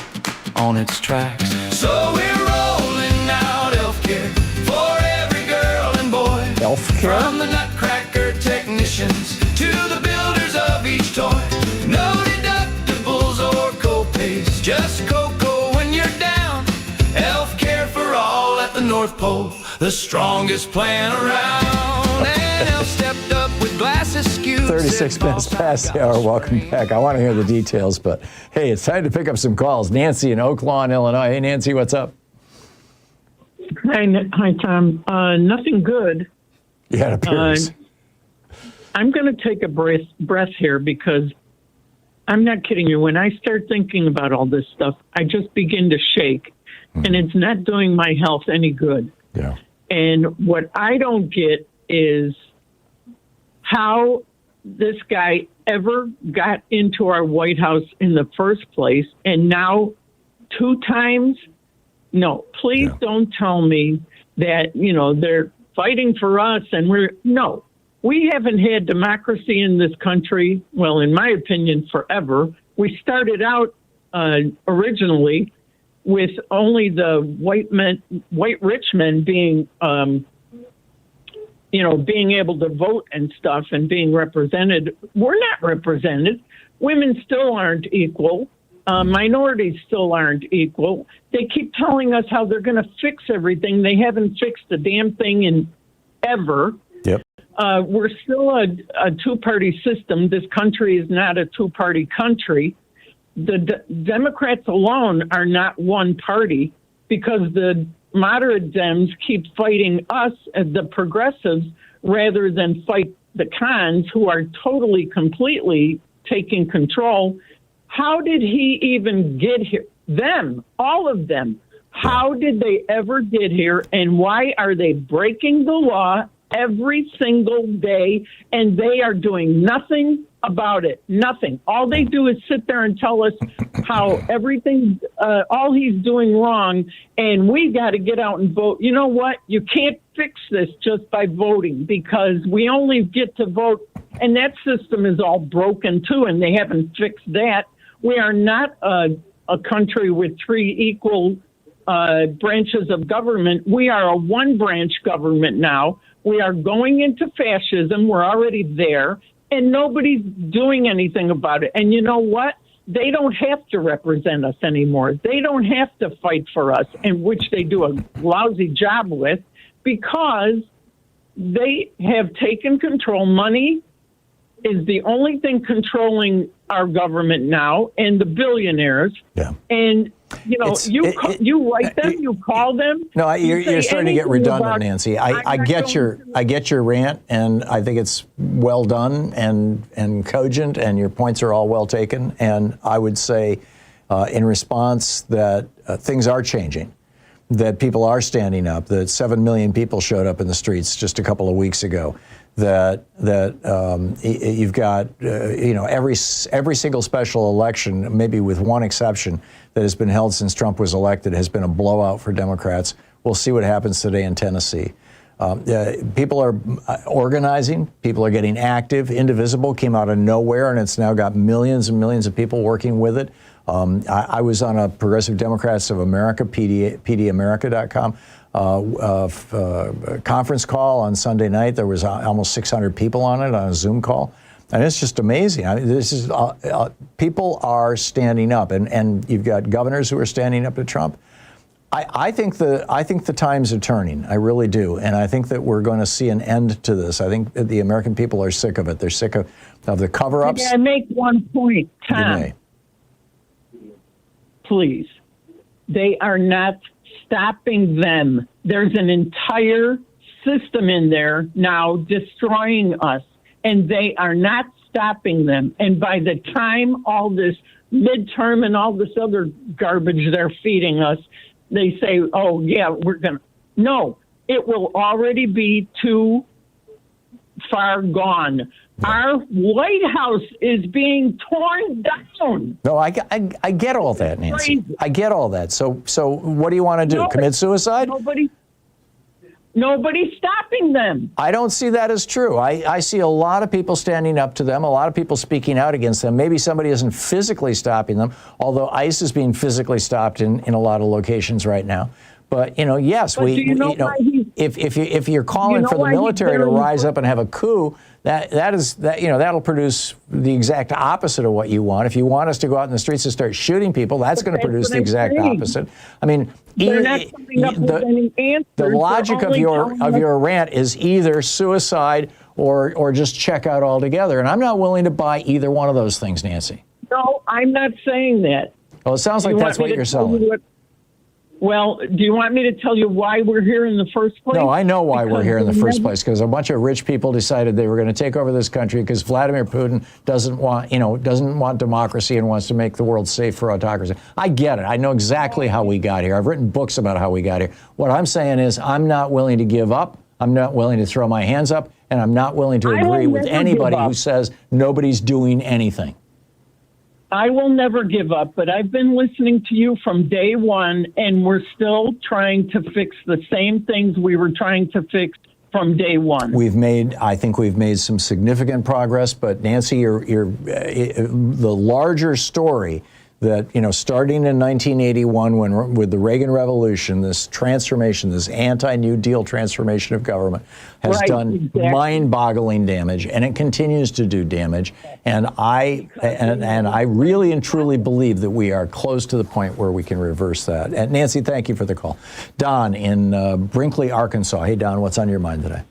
on its tracks. So we're rolling out healthcare for every girl and boy. Healthcare? From the nutcracker technicians to the builders of each toy. No deductibles or co-pays, just cocoa when you're down. Healthcare for all at the North Pole, the strongest plan around. And Elf stepped up with glasses skewed. 36 minutes past the hour. Welcome back. I want to hear the details, but hey, it's time to pick up some calls. Nancy in Oak Lawn, Illinois. Hey, Nancy, what's up? Hi, Tom. Nothing good. Yeah, it appears. I'm going to take a breath here because I'm not kidding you. When I start thinking about all this stuff, I just begin to shake, and it's not doing my health any good. Yeah. And what I don't get is how this guy ever got into our White House in the first place, and now 2 times. No, please don't tell me that, you know, they're fighting for us and no. We haven't had democracy in this country, well, in my opinion, forever. We started out originally with only the white rich men being, being able to vote and stuff and being represented. We're not represented. Women still aren't equal. Minorities still aren't equal. They keep telling us how they're going to fix everything. They haven't fixed a damn thing in ever. Yep. We're still a two-party system. This country is not a two-party country. The Democrats alone are not one party because the moderate Dems keep fighting us, the progressives, rather than fight the cons who are totally, completely taking control. How did he even get here? Them, all of them. How did they ever get here, and why are they breaking the law every single day, and they are doing nothing about it? Nothing. All they do is sit there and tell us how everything, all he's doing wrong, and we got to get out and vote. You know what? You can't fix this just by voting because we only get to vote, and that system is all broken too, and they haven't fixed that. We are not a country with 3 equal branches of government. We are a one-branch government now. We are going into fascism. We're already there, and nobody's doing anything about it. And you know what? They don't have to represent us anymore. They don't have to fight for us, and which they do a lousy job with, because they have taken control. Money is the only thing controlling our government now, and the billionaires. Yeah. And you know, you write them, you call them. No, you're starting to get redundant, Nancy. I get your rant, and I think it's well done and cogent, and your points are all well taken. And I would say, in response, that things are changing, that people are standing up, that 7 million people showed up in the streets just a couple of weeks ago, that you've got every single special election, maybe with one exception, that has been held since Trump was elected has been a blowout for Democrats. We'll see what happens today in Tennessee. People are organizing. People are getting active. Indivisible came out of nowhere, and it's now got millions and millions of people working with it. I was on a Progressive Democrats of America, PDAmerica.com, conference call on Sunday night. There was almost 600 people on it on a Zoom call. And it's just amazing. I mean, this is people are standing up, and you've got governors who are standing up to Trump. I think the times are turning. I really do, and I think that we're going to see an end to this. I think that the American people are sick of it. They're sick of the cover-ups. Can I make one point, Tom? Please. They are not stopping them. There's an entire system in there now destroying us, and they are not stopping them. And by the time all this midterm and all this other garbage they're feeding us, they say, oh, yeah, we're going to. No, it will already be too far gone. Our White House is being torn down. No, I get all that, Nancy. I get all that. So what do you want to do? Commit suicide? Nobody's stopping them. I don't see that as true. I see a lot of people standing up to them, a lot of people speaking out against them. Maybe somebody isn't physically stopping them, although ICE is being physically stopped in a lot of locations right now. But, yes, if you're calling for the military to rise up and have a coup, that'll produce the exact opposite of what you want. If you want us to go out in the streets and start shooting people, that's going to produce the exact opposite. I mean, the logic of your rant is either suicide or just check out altogether. And I'm not willing to buy either one of those things, Nancy. No, I'm not saying that. Well, it sounds like that's what you're selling. Well, do you want me to tell you why we're here in the first place? No, I know why we're here in the first place, because a bunch of rich people decided they were going to take over this country because Vladimir Putin doesn't want democracy and wants to make the world safe for autocracy. I get it. I know exactly how we got here. I've written books about how we got here. What I'm saying is I'm not willing to give up. I'm not willing to throw my hands up, and I'm not willing to agree with anybody who says nobody's doing anything. I will never give up, but I've been listening to you from day one, and we're still trying to fix the same things we were trying to fix from day one. I think we've made some significant progress, but Nancy, the larger story that, starting in 1981 with the Reagan Revolution, this transformation, this anti-New Deal transformation of government has done mind-boggling damage, and it continues to do damage. And I really and truly believe that we are close to the point where we can reverse that. And Nancy, thank you for the call. Don in Brinkley, Arkansas. Hey, Don, what's on your mind today?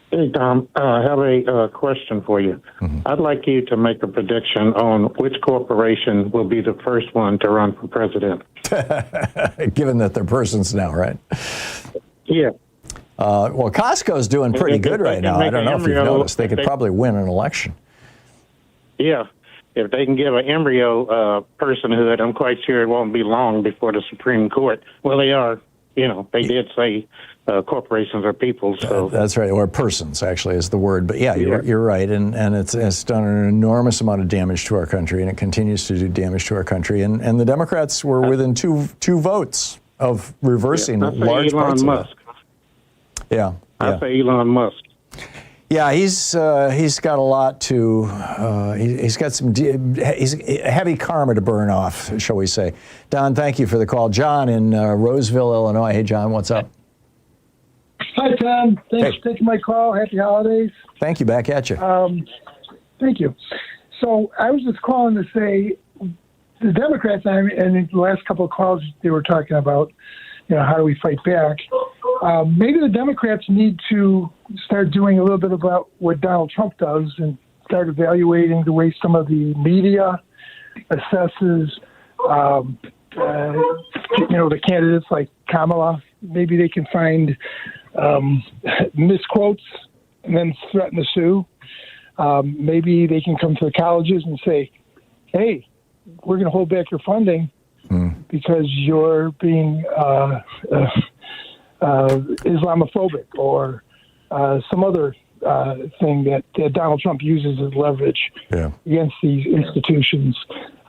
Hey, Tom, I have a question for you. Mm-hmm. I'd like you to make a prediction on which corporation will be the first one to run for president. Given that they're persons now, right? Yeah. Well, Costco's doing pretty good right now. I don't know if you've noticed. They could probably win an election. Yeah. If they can give an embryo personhood, I'm quite sure it won't be long before the Supreme Court. Well, they are. They did say corporations are people. So that's right, or persons actually is the word. But yeah, you're right, and it's done an enormous amount of damage to our country, and it continues to do damage to our country. And the Democrats were within two votes of reversing large parts of it. Yeah, I say Elon Musk. Yeah, he's got a lot to. He's got he's heavy karma to burn off, shall we say? Don, thank you for the call. John in Roseville, Illinois. Hey, John, what's up? Hi, Tom. Thanks for taking my call. Happy holidays. Thank you. Back at you. Thank you. So I was just calling to say the Democrats, and in the last couple of calls, they were talking about, how do we fight back? Maybe the Democrats need to start doing a little bit about what Donald Trump does and start evaluating the way some of the media assesses, the candidates like Kamala. Maybe they can find misquotes and then threaten to sue. Maybe they can come to the colleges and say, hey, we're going to hold back your funding because you're being Islamophobic or some other thing that Donald Trump uses as leverage against these institutions.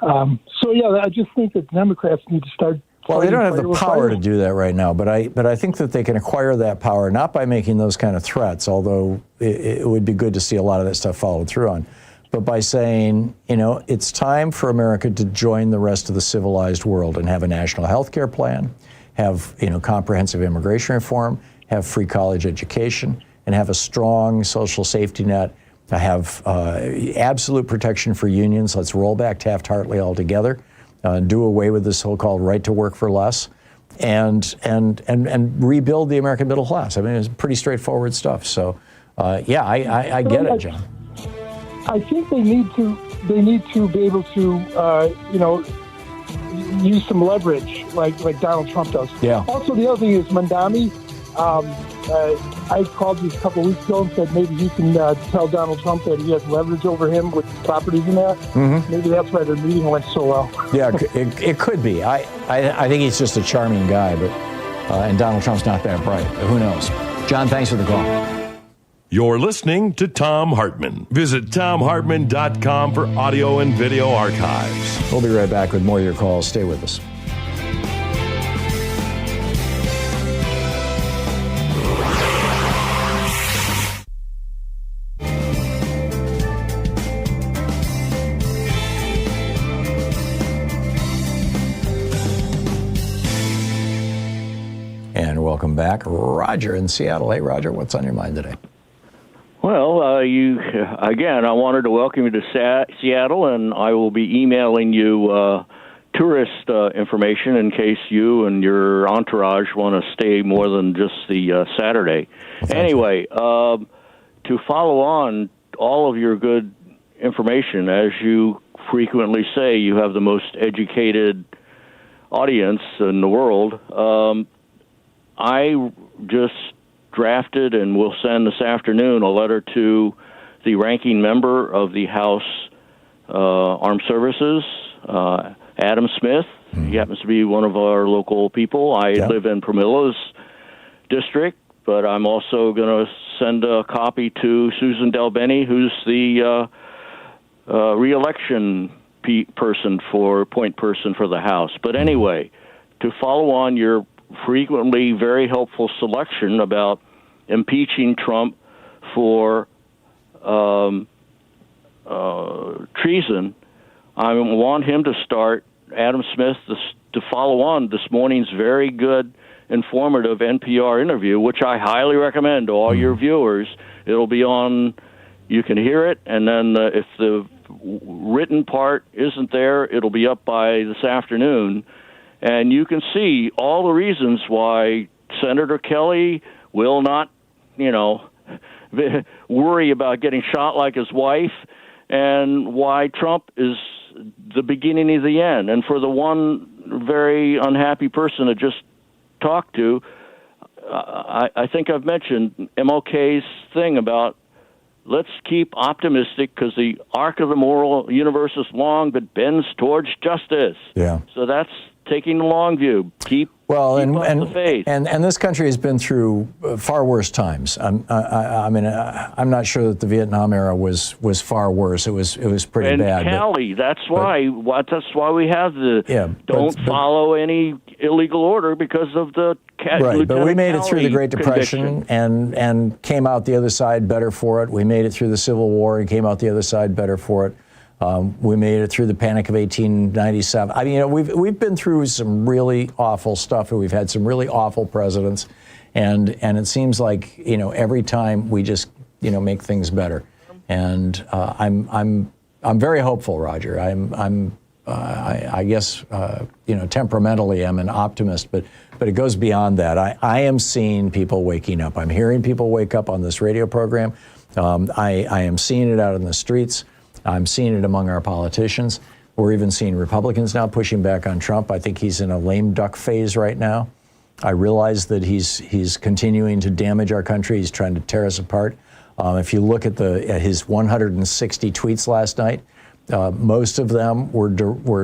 I just think that Democrats need to start. Well, they don't have the power to do that right now, but I think that they can acquire that power, not by making those kind of threats, although it would be good to see a lot of that stuff followed through on, but by saying, it's time for America to join the rest of the civilized world and have a national health care plan, have comprehensive immigration reform, have free college education, and have a strong social safety net, have absolute protection for unions. Let's roll back Taft-Hartley altogether. Do away with the so-called right to work for less, and rebuild the American middle class. I mean, it's pretty straightforward stuff. So, I get it, John. I think they need to be able to, use some leverage like Donald Trump does. Yeah. Also, the other thing is Mandami. I called you a couple of weeks ago and said maybe he can tell Donald Trump that he has leverage over him with properties and that. Mm-hmm. Maybe that's why their meeting went so well. Yeah, it could be. I think he's just a charming guy, but and Donald Trump's not that bright. Who knows? John, thanks for the call. You're listening to Thom Hartmann. Visit thomhartmann.com for audio and video archives. We'll be right back with more of your calls. Stay with us. And welcome back, Roger in Seattle. Hey, Roger, what's on your mind today? Well, I wanted to welcome you to Seattle, and I will be emailing you tourist information in case you and your entourage want to stay more than just the Saturday. Well, anyway, to follow on all of your good information, as you frequently say, you have the most educated audience in the world. I just drafted and will send this afternoon a letter to the ranking member of the House Armed Services, Adam Smith. He happens to be one of our local people. I live in Pramilla's district, but I'm also going to send a copy to Susan Delbeni, who's the re-election point person for the House. But anyway, to follow on your frequently very helpful selection about impeaching Trump for treason, I want him to start, Adam Smith, to follow on this morning's very good, informative NPR interview, which I highly recommend to all your viewers. It'll be on, you can hear it, and then if the written part isn't there, it'll be up by this afternoon. And you can see all the reasons why Senator Kelly will not, worry about getting shot like his wife, and why Trump is the beginning of the end. And for the one very unhappy person I just talked to, I think I've mentioned MLK's thing about let's keep optimistic because the arc of the moral universe is long but bends towards justice. Yeah. So that's taking the long view. Keep the faith. And this country has been through far worse times. I'm not sure that the Vietnam era was far worse. It was pretty bad. And Cali, that's why we have the don't follow any illegal order because of the right. Lieutenant But we made it through the Great conviction. Depression and came out the other side better for it. We made it through the Civil War and came out the other side better for it. We made it through the Panic of 1897. I mean, we've been through some really awful stuff, and we've had some really awful presidents, and it seems like every time we just make things better. And I'm very hopeful, Roger. I guess temperamentally I'm an optimist, but it goes beyond that. I am seeing people waking up. I'm hearing people wake up on this radio program. I am seeing it out in the streets. I'm seeing it among our politicians. We're even seeing Republicans now pushing back on Trump. I think he's in a lame duck phase right now. I realize that he's continuing to damage our country. He's trying to tear us apart. If you look at his 160 tweets last night, most of them were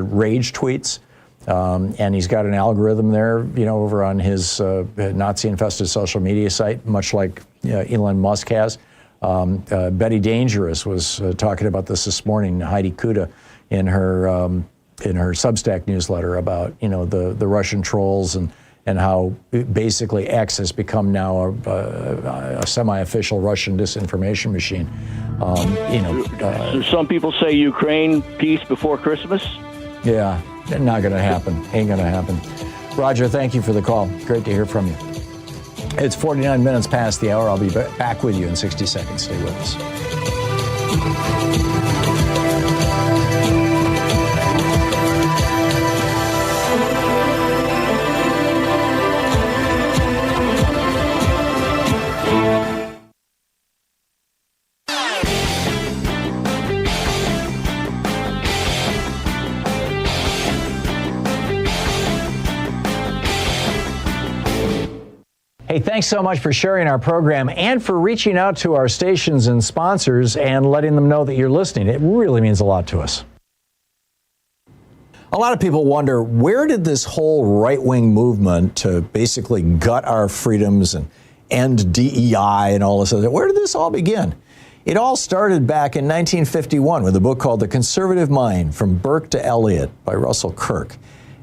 rage tweets. And he's got an algorithm there, over on his Nazi-infested social media site, much like Elon Musk has. Betty Dangerous was talking about this morning, Heidi Kuda, in her Substack newsletter about, the Russian trolls and how basically X has become now a semi-official Russian disinformation machine. Some people say Ukraine peace before Christmas. Yeah, not going to happen. Ain't going to happen. Roger, thank you for the call. Great to hear from you. It's 49 minutes past the hour. I'll be back with you in 60 seconds. Stay with us. Hey, thanks so much for sharing our program and for reaching out to our stations and sponsors and letting them know that you're listening. It really means a lot to us. A lot of people wonder, where did this whole right-wing movement to basically gut our freedoms and end DEI and all this other, where did this all begin? It all started back in 1951 with a book called The Conservative Mind, From Burke to Eliot by Russell Kirk.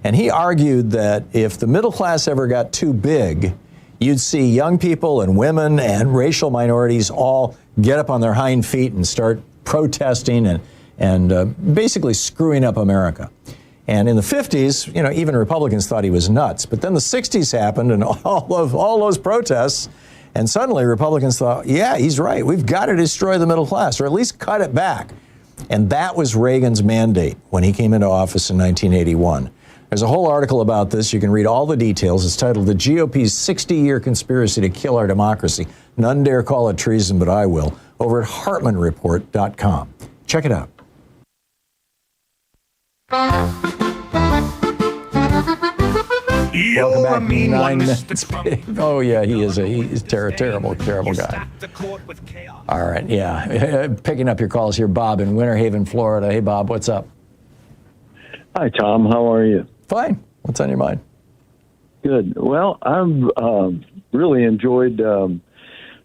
And he argued that if the middle class ever got too big, you'd see young people and women and racial minorities all get up on their hind feet and start protesting and basically screwing up America. And in the 50s, even Republicans thought he was nuts. But then the 60s happened and all those protests, and suddenly Republicans thought, yeah, he's right. We've got to destroy the middle class, or at least cut it back. And that was Reagan's mandate when he came into office in 1981. There's a whole article about this. You can read all the details. It's titled The GOP's 60-Year Conspiracy to Kill Our Democracy. None dare call it treason, but I will. Over at HartmannReport.com. Check it out. Welcome back. 9 minutes. Oh, yeah, he's terrible guy. All right, yeah. Picking up your calls here, Bob in Winter Haven, Florida. Hey, Bob, what's up? Hi, Tom. How are you? Fine. What's on your mind? Good. Well, I've really enjoyed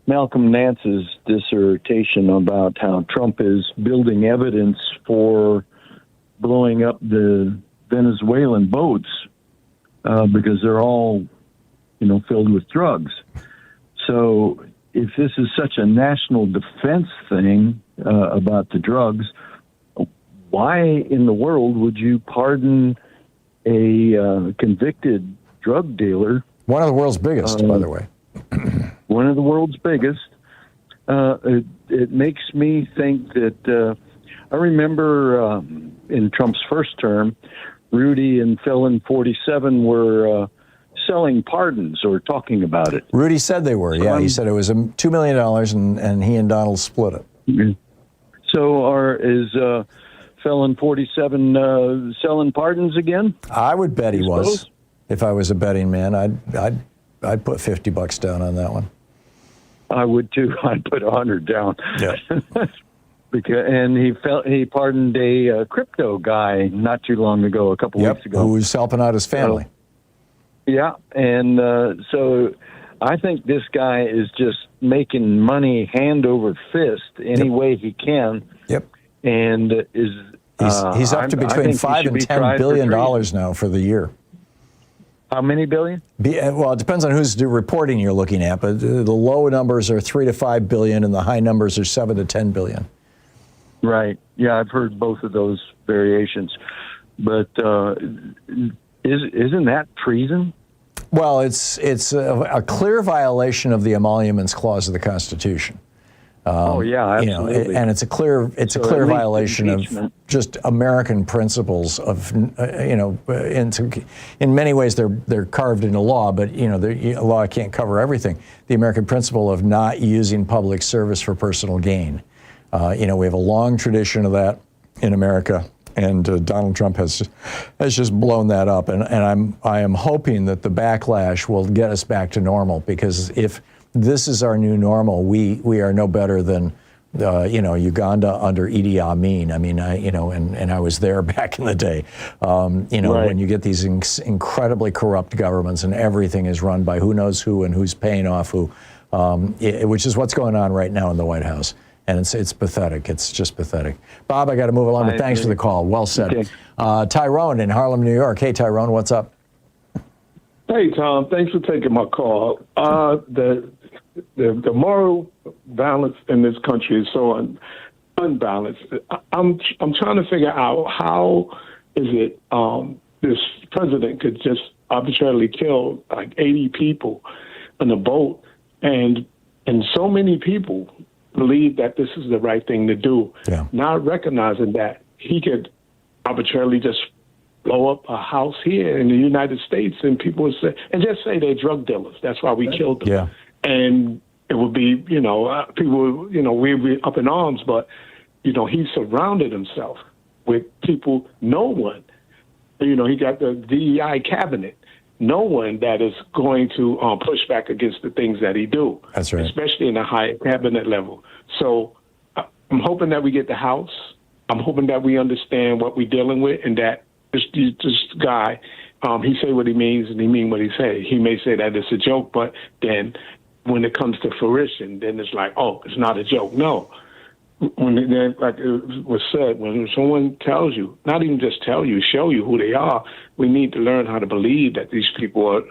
Malcolm Nance's dissertation about how Trump is building evidence for blowing up the Venezuelan boats because they're all, filled with drugs. So if this is such a national defense thing about the drugs, why in the world would you pardon a convicted drug dealer? One of the world's biggest, by the way. One of the world's biggest. It makes me think that I remember in Trump's first term, Rudy and Felon 47 were selling pardons or talking about it. Rudy said they were, yeah. He said it was $2 million, and he and Donald split it. Mm-hmm. So is Felon 47 selling pardons again? I would bet he was. If I was a betting man, I'd put $50 down on that one. I would too. I'd put 100 down. Yeah. And he pardoned a crypto guy not too long ago, a couple weeks ago, who was helping out his family. Yeah, and so I think this guy is just making money hand over fist any way he can. Yep. And he's up to between $5 and $10 billion now for the year. How many billion? Well, it depends on who's reporting you're looking at, but the low numbers are 3 to 5 billion, and the high numbers are 7 to 10 billion. Right. Yeah, I've heard both of those variations, but isn't that treason? Well, it's a clear violation of the Emoluments Clause of the Constitution. Absolutely. And it's a clear violation of just American principles of, in many ways they're carved into law, but law can't cover everything. The American principle of not using public service for personal gain. We have a long tradition of that in America, and Donald Trump has just blown that up. And I am hoping that the backlash will get us back to normal, because if this is our new normal, we are no better than Uganda under Idi Amin. I mean, and I was there back in the day. Right. When you get these incredibly corrupt governments and everything is run by who knows who and who's paying off who. which is what's going on right now in the White House. And it's pathetic. It's just pathetic. Bob, I got to move along, but thanks for the call. Well said. Okay. Tyrone in Harlem, New York. Hey, Tyrone, what's up? Hey, Tom. Thanks for taking my call. The moral balance in this country is so unbalanced. I'm trying to figure out how is it this president could just arbitrarily kill like 80 people on a boat, and so many people believe that this is the right thing to do, not recognizing that he could arbitrarily just blow up a house here in the United States, and people would say, and just say they're drug dealers. That's why we killed them. Yeah. And it would be, people, we'd be up in arms, but, he surrounded himself with people, no one, he got the DEI cabinet, no one that is going to push back against the things that he do. That's right. Especially in the high cabinet level. So I'm hoping that we get the House. I'm hoping that we understand what we're dealing with, and that this guy, he say what he means and he mean what he say. He may say that it's a joke, but then when it comes to fruition, then it's like, oh, it's not a joke. No. Like it was said, when someone tells you, not even just tell you, show you who they are, we need to learn how to believe that these people are,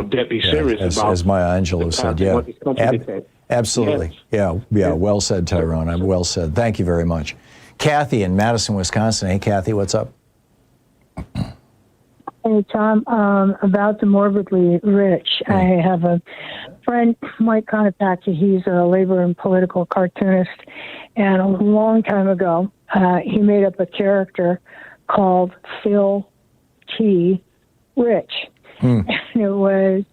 deadly serious about. As Maya Angelou said, absolutely. Yes. Yeah. Well said, Tyrone. Well said. Thank you very much. Kathy in Madison, Wisconsin. Hey, Kathy, what's up? Hey, Tom, about the morbidly rich. I have a friend, Mike Conopacci. He's a labor and political cartoonist. And a long time ago, he made up a character called Phil T. Rich. And it was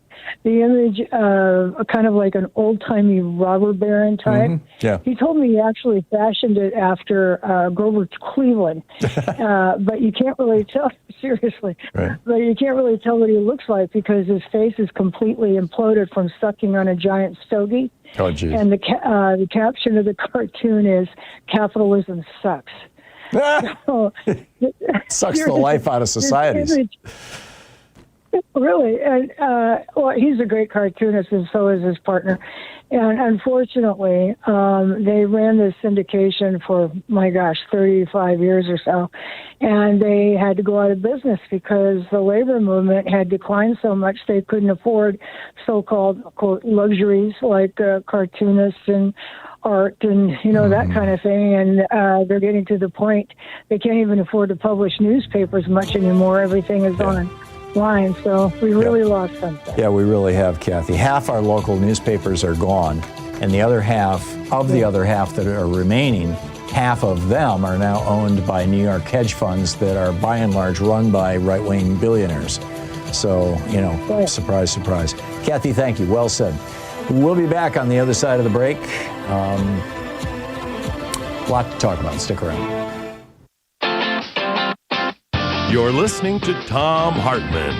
the image of kind of like an old-timey robber baron type. Yeah. He told me he actually fashioned it after Grover Cleveland, but you can't really tell, seriously, but you can't really tell what he looks like because his face is completely imploded from sucking on a giant stogie. Oh, geez. And the caption of the cartoon is, "Capitalism sucks." So, sucks the life out of societies. Really, and well, he's a great cartoonist, and so is his partner. And unfortunately, they ran this syndication for 35 years or so, and they had to go out of business because the labor movement had declined so much they couldn't afford so-called quote luxuries like cartoonists and art and that kind of thing. And they're getting to the point they can't even afford to publish newspapers much anymore. Everything is online, so we really lost something. Yeah, we really have, Kathy. Half our local newspapers are gone, and the other half that are remaining, half of them are now owned by New York hedge funds that are by and large run by right-wing billionaires. So, surprise, surprise. Kathy, thank you. Well said. We'll be back on the other side of the break. A lot to talk about. Stick around. You're listening to Thom Hartmann.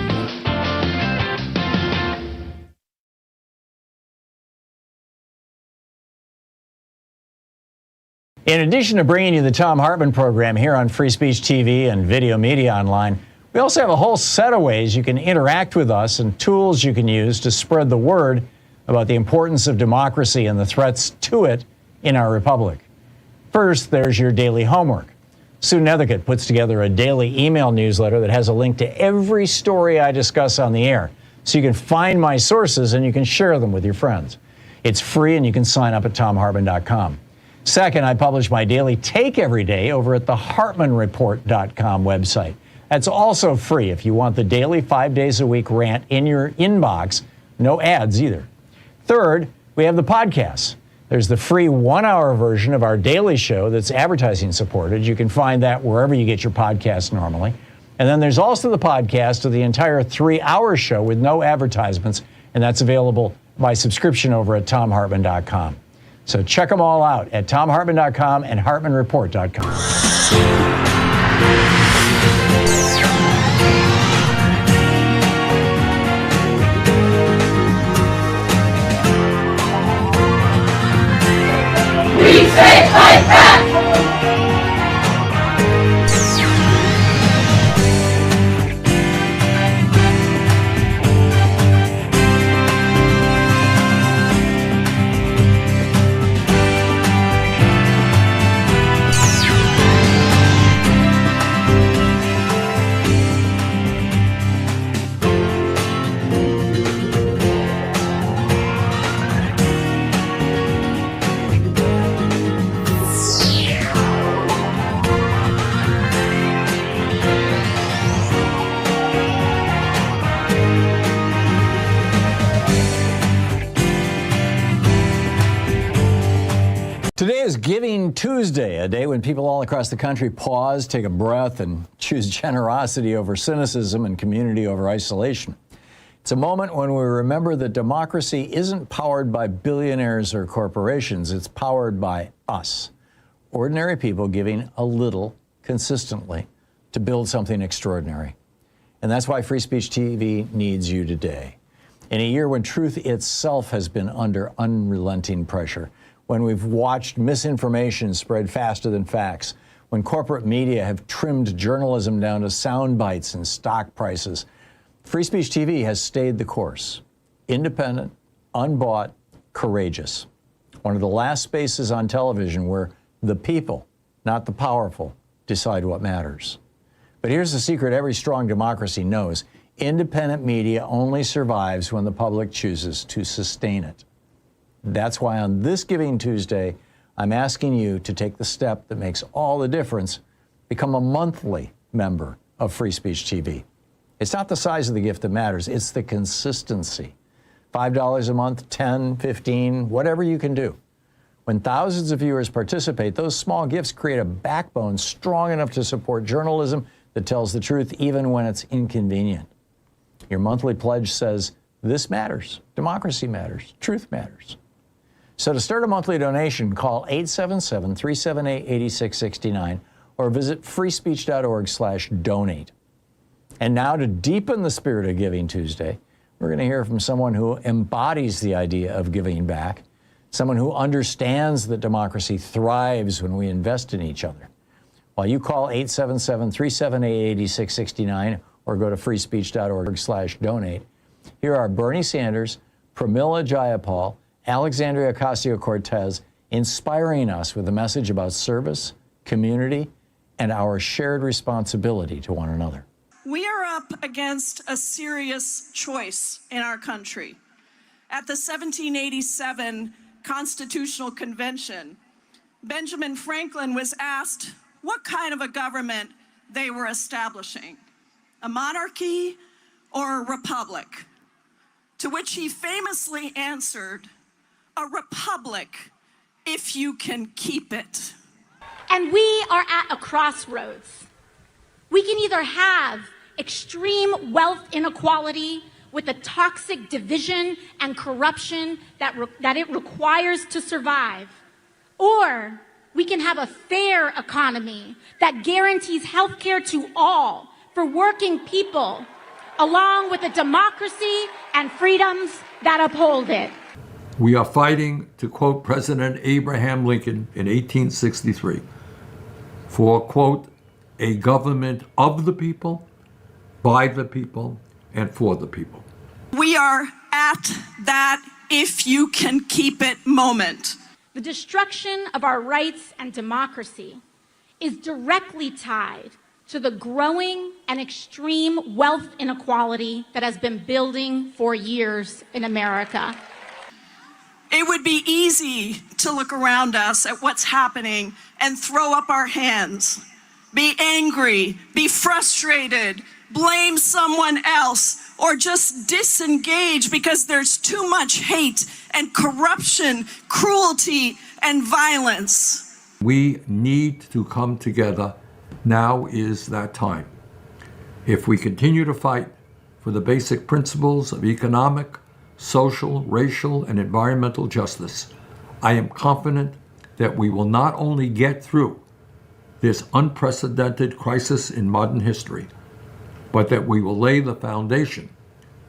In addition to bringing you the Thom Hartmann program here on Free Speech TV and Video Media Online, we also have a whole set of ways you can interact with us and tools you can use to spread the word about the importance of democracy and the threats to it in our republic. First, there's your daily homework. Sue Nethercutt puts together a daily email newsletter that has a link to every story I discuss on the air, so you can find my sources and you can share them with your friends. It's free and you can sign up at thomhartmann.com. Second, I publish my daily take every day over at the hartmannreport.com website. That's also free if you want the daily 5 days a week rant in your inbox. No ads either. Third, we have the podcasts. There's the free 1-hour version of our daily show that's advertising supported. You can find that wherever you get your podcasts normally. And then there's also the podcast of the entire 3-hour show with no advertisements, and that's available by subscription over at thomhartmann.com. So check them all out at thomhartmann.com and hartmannreport.com. We say fight back! is Giving Tuesday, a day when people all across the country pause, take a breath, and choose generosity over cynicism and community over isolation. It's a moment when we remember that democracy isn't powered by billionaires or corporations. It's powered by us, ordinary people giving a little consistently to build something extraordinary. And that's why Free Speech TV needs you today. In a year when truth itself has been under unrelenting pressure, when we've watched misinformation spread faster than facts, when corporate media have trimmed journalism down to sound bites and stock prices, Free Speech TV has stayed the course. Independent, unbought, courageous. One of the last spaces on television where the people, not the powerful, decide what matters. But here's the secret every strong democracy knows. Independent media only survives when the public chooses to sustain it. That's why on this Giving Tuesday, I'm asking you to take the step that makes all the difference. Become a monthly member of Free Speech TV. It's not the size of the gift that matters, it's the consistency. $5 a month, 10, 15, whatever you can do. When thousands of viewers participate, those small gifts create a backbone strong enough to support journalism that tells the truth even when it's inconvenient. Your monthly pledge says, this matters, democracy matters, truth matters. So to start a monthly donation, call 877-378-8669 or visit freespeech.org/donate. And now to deepen the spirit of Giving Tuesday, we're going to hear from someone who embodies the idea of giving back, someone who understands that democracy thrives when we invest in each other. While you call 877-378-8669 or go to freespeech.org/donate, here are Bernie Sanders, Pramila Jayapal, Alexandria Ocasio-Cortez, inspiring us with a message about service, community, and our shared responsibility to one another. We are up against a serious choice in our country. At the 1787 Constitutional Convention, Benjamin Franklin was asked what kind of a government they were establishing, a monarchy or a republic, to which he famously answered, a republic if you can keep it. And we are at a crossroads. We can either have extreme wealth inequality with the toxic division and corruption that it requires to survive, or we can have a fair economy that guarantees health care to all for working people, along with a democracy and freedoms that uphold it. We are fighting, to quote President Abraham Lincoln in 1863, for, quote, a government of the people, by the people, and for the people. We are at that if you can keep it moment. The destruction of our rights and democracy is directly tied to the growing and extreme wealth inequality that has been building for years in America. It would be easy to look around us at what's happening and throw up our hands, be angry, be frustrated, blame someone else, or just disengage because there's too much hate and corruption, cruelty, and violence. We need to come together. Now is that time. If we continue to fight for the basic principles of economic, social, racial, and environmental justice, I am confident that we will not only get through this unprecedented crisis in modern history, but that we will lay the foundation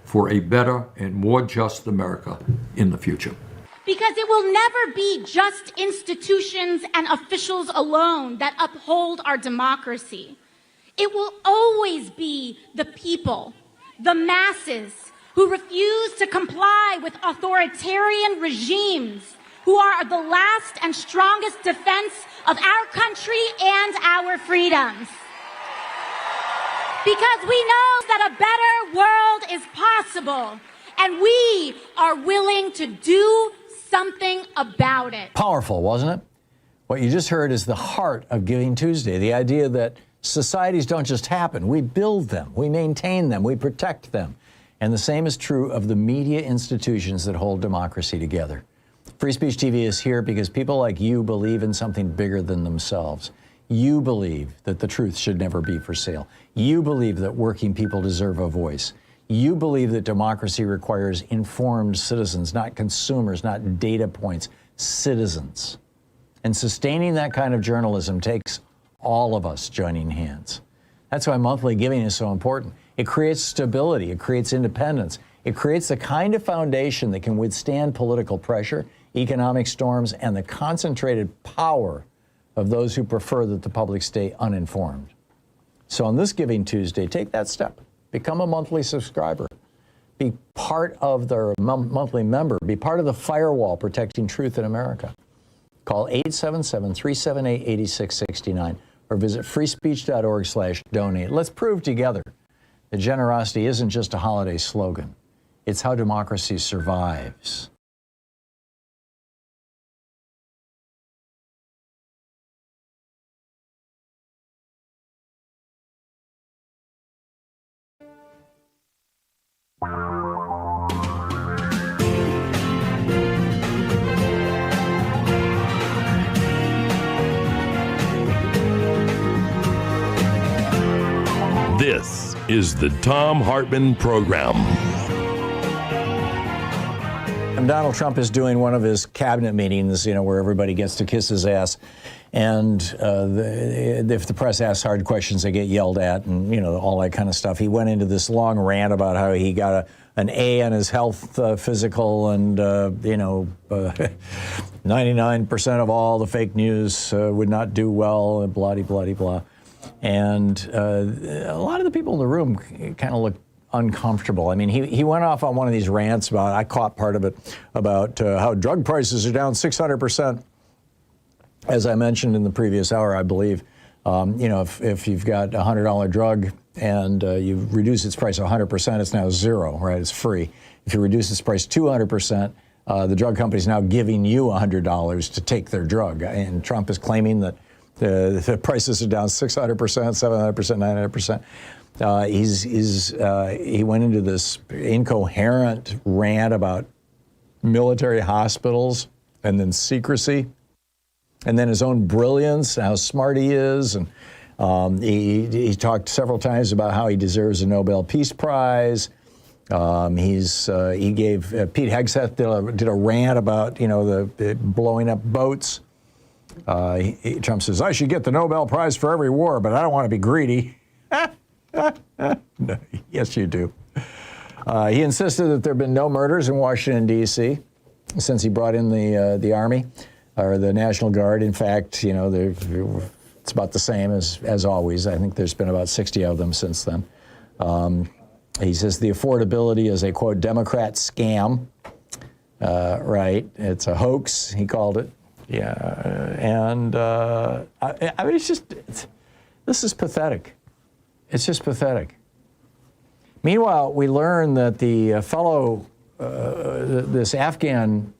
for a better and more just America in the future. Because it will never be just institutions and officials alone that uphold our democracy. It will always be the people, the masses, who refuse to comply with authoritarian regimes, who are the last and strongest defense of our country and our freedoms. Because we know that a better world is possible, and we are willing to do something about it. Powerful, wasn't it? What you just heard is the heart of Giving Tuesday, the idea that societies don't just happen. We build them, we maintain them, we protect them. And the same is true of the media institutions that hold democracy together. Free Speech TV is here because people like you believe in something bigger than themselves. You believe that the truth should never be for sale. You believe that working people deserve a voice. You believe that democracy requires informed citizens, not consumers, not data points, citizens. And sustaining that kind of journalism takes all of us joining hands. That's why monthly giving is so important. It creates stability, it creates independence, it creates the kind of foundation that can withstand political pressure, economic storms, and the concentrated power of those who prefer that the public stay uninformed. So on this Giving Tuesday, take that step. Become a monthly subscriber. Be part of the monthly member. Be part of the firewall protecting truth in America. Call 877-378-8669 or visit freespeech.org/donate. Let's prove together that generosity isn't just a holiday slogan. It's how democracy survives. This is the Thom Hartmann Program. And Donald Trump is doing one of his cabinet meetings, where everybody gets to kiss his ass. And if the press asks hard questions, they get yelled at and, all that kind of stuff. He went into this long rant about how he got an A on his health physical and, 99% of all the fake news would not do well, and blah. And a lot of the people in the room kind of looked uncomfortable. I mean, he went off on one of these rants about, I caught part of it, about how drug prices are down 600%. As I mentioned in the previous hour, I believe, if you've got a $100 drug and you reduce its price 100%, it's now zero, right? It's free. If you reduce its price 200%, the drug company's now giving you $100 to take their drug. And Trump is claiming that the prices are down 600%, 700%, 900%. He went into this incoherent rant about military hospitals and then secrecy, and then his own brilliance, how smart he is, and he talked several times about how he deserves a Nobel Peace Prize. He gave Pete Hegseth did a rant about the blowing up boats. Trump says, I should get the Nobel Prize for every war, but I don't want to be greedy. No, yes, you do. He insisted that there have been no murders in Washington, D.C. since he brought in the Army or the National Guard. In fact, it's about the same as always. I think there's been about 60 of them since then. He says the affordability is a, quote, Democrat scam. Right. It's a hoax, he called it. Yeah, and I mean, this is pathetic. It's just pathetic. Meanwhile, we learn that the this Afghan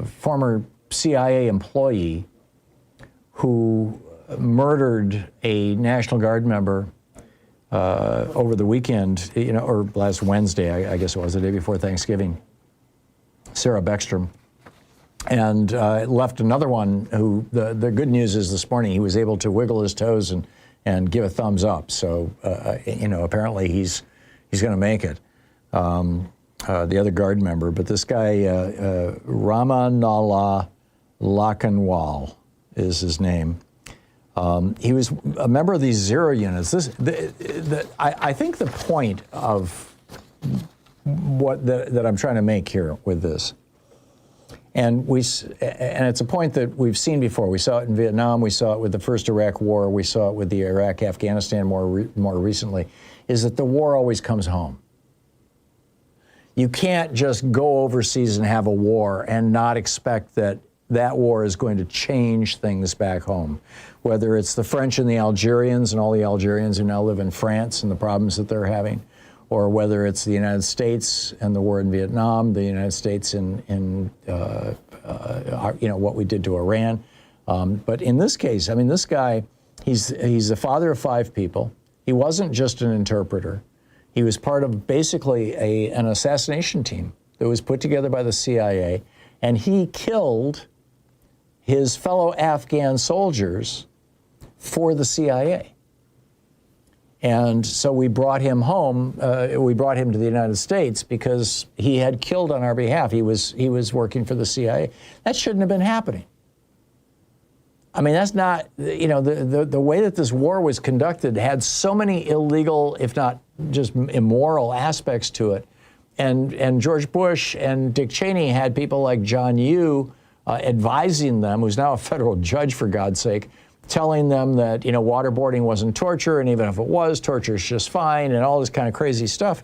former CIA employee who murdered a National Guard member over the weekend, or last Wednesday, I guess it was, the day before Thanksgiving, Sarah Beckstrom, and left another one who, the good news is this morning he was able to wiggle his toes and give a thumbs up. So, apparently he's going to make it, the other Guard member. But this guy, Ramanullah Lakhanwal is his name. He was a member of these zero units. I think the point of that I'm trying to make here with this, and it's a point that we've seen before. We saw it in Vietnam. We saw it with the first Iraq War. We saw it with the Iraq-Afghanistan more recently, is that the war always comes home. You can't just go overseas and have a war and not expect that war is going to change things back home. Whether it's the French and the Algerians and all the Algerians who now live in France and the problems that they're having, or whether it's the United States and the war in Vietnam, the United States in what we did to Iran. But in this case, I mean, this guy, he's the father of 5 people. He wasn't just an interpreter. He was part of basically an assassination team that was put together by the CIA and he killed his fellow Afghan soldiers for the CIA. And so we brought him home. We brought him to the United States because he had killed on our behalf. He was working for the CIA. That shouldn't have been happening. I mean, that's not, you know, the way that this war was conducted had so many illegal, if not just immoral aspects to it. And George Bush and Dick Cheney had people like John Yoo advising them, who's now a federal judge, for God's sake, telling them that, you know, waterboarding wasn't torture, and even if it was, torture is just fine, and all this kind of crazy stuff.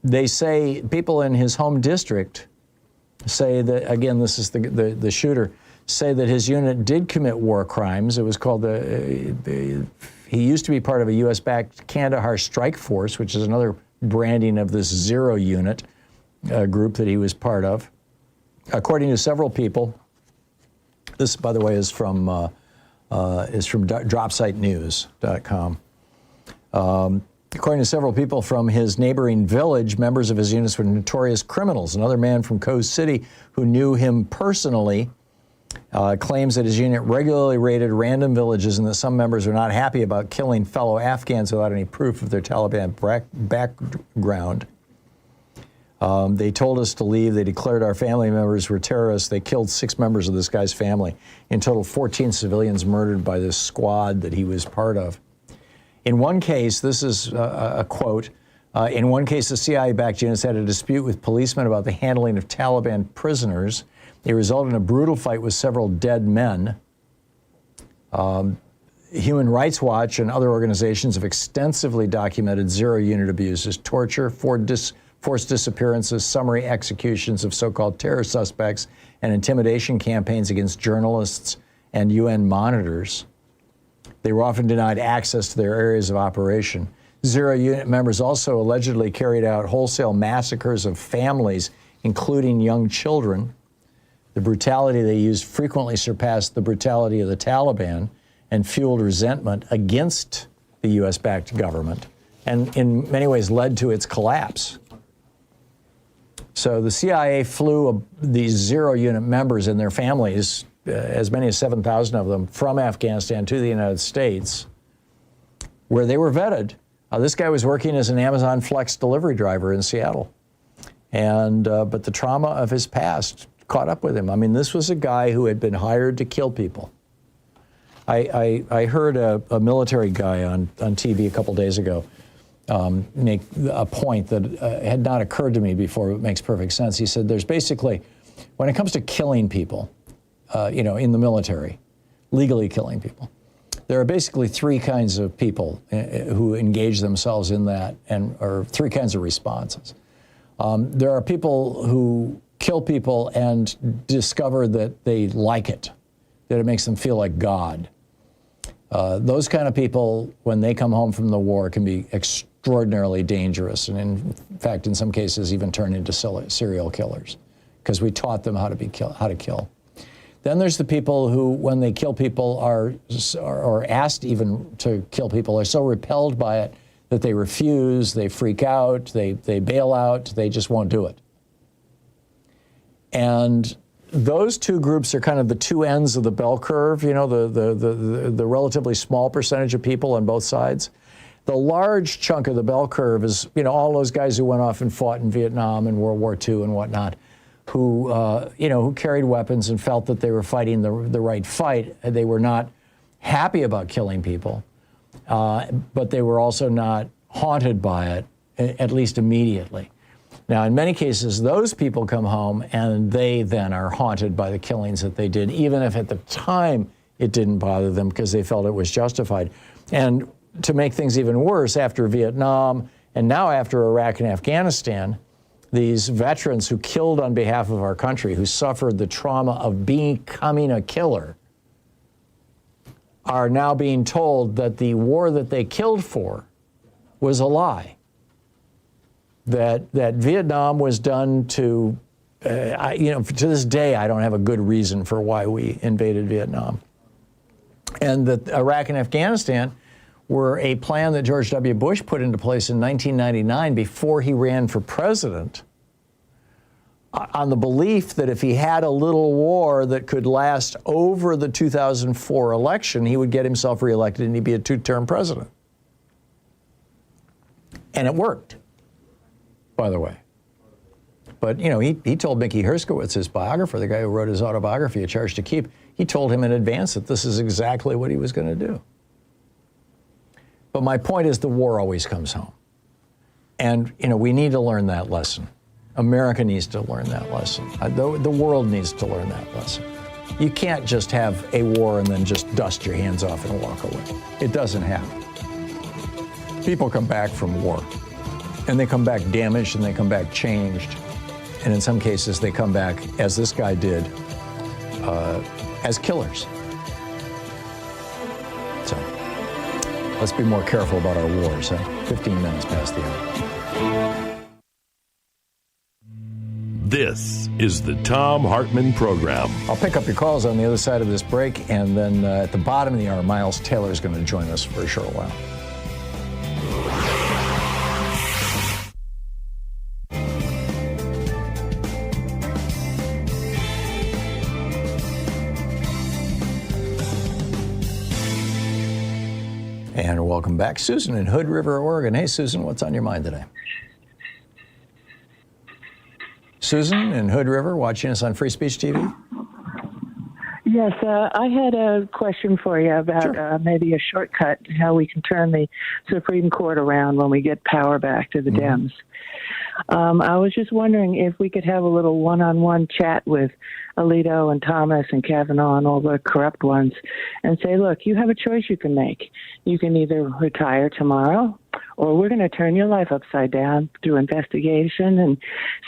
They say, people in his home district say that, again, this is the shooter, say that his unit did commit war crimes. It was called he used to be part of a U.S.-backed Kandahar Strike Force, which is another branding of this Zero Unit group that he was part of. According to several people, this, by the way, is from dropsitenews.com. According to several people from his neighboring village, members of his units were notorious criminals. Another man from Coast City who knew him personally claims that his unit regularly raided random villages and that some members are not happy about killing fellow Afghans without any proof of their Taliban background. They told us to leave. They declared our family members were terrorists. They killed 6 members of this guy's family. In total, 14 civilians murdered by this squad that he was part of. In one case, this is a quote, in one case, the CIA-backed units had a dispute with policemen about the handling of Taliban prisoners. It resulted in a brutal fight with several dead men. Human Rights Watch and other organizations have extensively documented zero-unit abuses, torture, forced disappearances, summary executions of so-called terror suspects, and intimidation campaigns against journalists and UN monitors. They were often denied access to their areas of operation. Zero-unit members also allegedly carried out wholesale massacres of families, including young children. The brutality they used frequently surpassed the brutality of the Taliban and fueled resentment against the U.S.-backed government, and in many ways led to its collapse. So the CIA flew these zero-unit members and their families, as many as 7,000 of them, from Afghanistan to the United States, where they were vetted. This guy was working as an Amazon Flex delivery driver in Seattle, and but the trauma of his past caught up with him. I mean, this was a guy who had been hired to kill people. I heard a military guy on TV a couple days ago make a point that had not occurred to me before. It makes perfect sense. He said there's basically, when it comes to killing people, you know, in the military, legally killing people, there are basically 3 kinds of people who engage themselves in that, or 3 kinds of responses. There are people who kill people and discover that they like it, that it makes them feel like God. Those kind of people, when they come home from the war, can be extraordinarily dangerous, and in fact, in some cases, even turn into serial killers, because we taught them how to kill. Then there's the people who, when they kill people, are asked even to kill people, are so repelled by it that they refuse, they freak out, they bail out, they just won't do it. And those 2 groups are kind of the 2 ends of the bell curve, you know, the relatively small percentage of people on both sides. The large chunk of the bell curve is, you know, all those guys who went off and fought in Vietnam and World War II and whatnot, who, you know, who carried weapons and felt that they were fighting the right fight. They were not happy about killing people, but they were also not haunted by it, at least immediately. Now, in many cases, those people come home and they then are haunted by the killings that they did, even if at the time it didn't bother them because they felt it was justified. And to make things even worse, after Vietnam and now after Iraq and Afghanistan, these veterans who killed on behalf of our country, who suffered the trauma of becoming a killer, are now being told that the war that they killed for was a lie. That Vietnam was done to, you know, to this day, I don't have a good reason for why we invaded Vietnam. And that Iraq and Afghanistan were a plan that George W. Bush put into place in 1999 before he ran for president, on the belief that if he had a little war that could last over the 2004 election, he would get himself reelected and he'd be a two-term president. And it worked, by the way. But, you know, he told Mickey Herskowitz, his biographer, the guy who wrote his autobiography, A Charge to Keep, he told him in advance that this is exactly what he was going to do. But my point is the war always comes home. And, you know, we need to learn that lesson. America needs to learn that lesson. The world needs to learn that lesson. You can't just have a war and then just dust your hands off and walk away. It doesn't happen. People come back from war, and they come back damaged, and they come back changed. And in some cases, they come back, as this guy did, as killers. So let's be more careful about our wars. 15 minutes past the hour. This is the Thom Hartmann Program. I'll pick up your calls on the other side of this break, and then at the bottom of the hour, Miles Taylor is going to join us for a short while. And welcome back. Susan in Hood River, Oregon. Hey, Susan, what's on your mind today? Susan in Hood River, watching us on Free Speech TV. Yes, I had a question for you about maybe a shortcut, how we can turn the Supreme Court around when we get power back to the Dems. I was just wondering if we could have a little one-on-one chat with Alito and Thomas and Kavanaugh and all the corrupt ones and say, look, you have a choice you can make. You can either retire tomorrow, or we're going to turn your life upside down through investigation and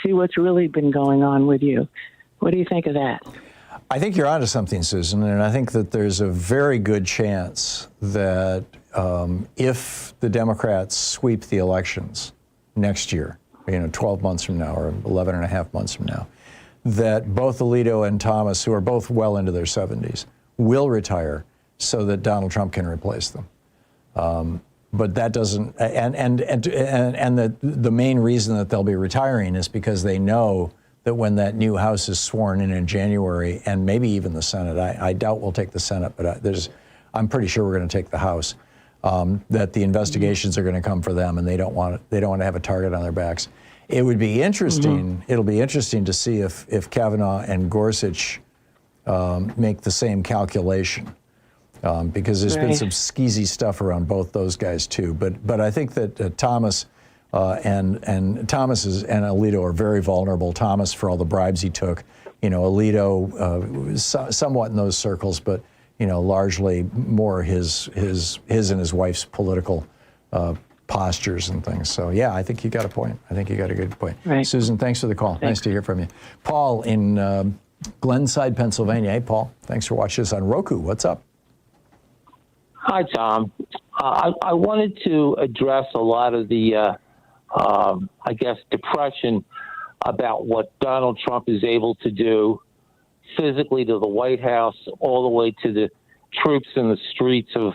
see what's really been going on with you. What do you think of that? I think you're onto something, Susan, and I think that there's a very good chance that if the Democrats sweep the elections next year, 12 months from now or 11 and a half months from now, that both Alito and Thomas, who are both well into their 70s, will retire so that Donald Trump can replace them. But that doesn't, and the main reason that they'll be retiring is because they know that when that new House is sworn in January, and maybe even the Senate, I doubt we'll take the Senate, but I'm pretty sure we're going to take the House, that the investigations are going to come for them, and they don't want to have a target on their backs. It would be interesting. It'll be interesting to see if Kavanaugh and Gorsuch make the same calculation. Because there's been some skeezy stuff around both those guys too, but I think that Thomas and Thomas and Alito are very vulnerable. Thomas for all the bribes he took, Alito somewhat in those circles, but largely more his and his wife's political postures and things. So yeah, I think you got a point. I think you got a good point. Right. Susan, thanks for the call. Nice to hear from you. Paul in Glenside, Pennsylvania. Hey, Paul. Thanks for watching us on Roku. What's up? Hi, Tom. I wanted to address a lot of the, depression about what Donald Trump is able to do physically to the White House, all the way to the troops in the streets of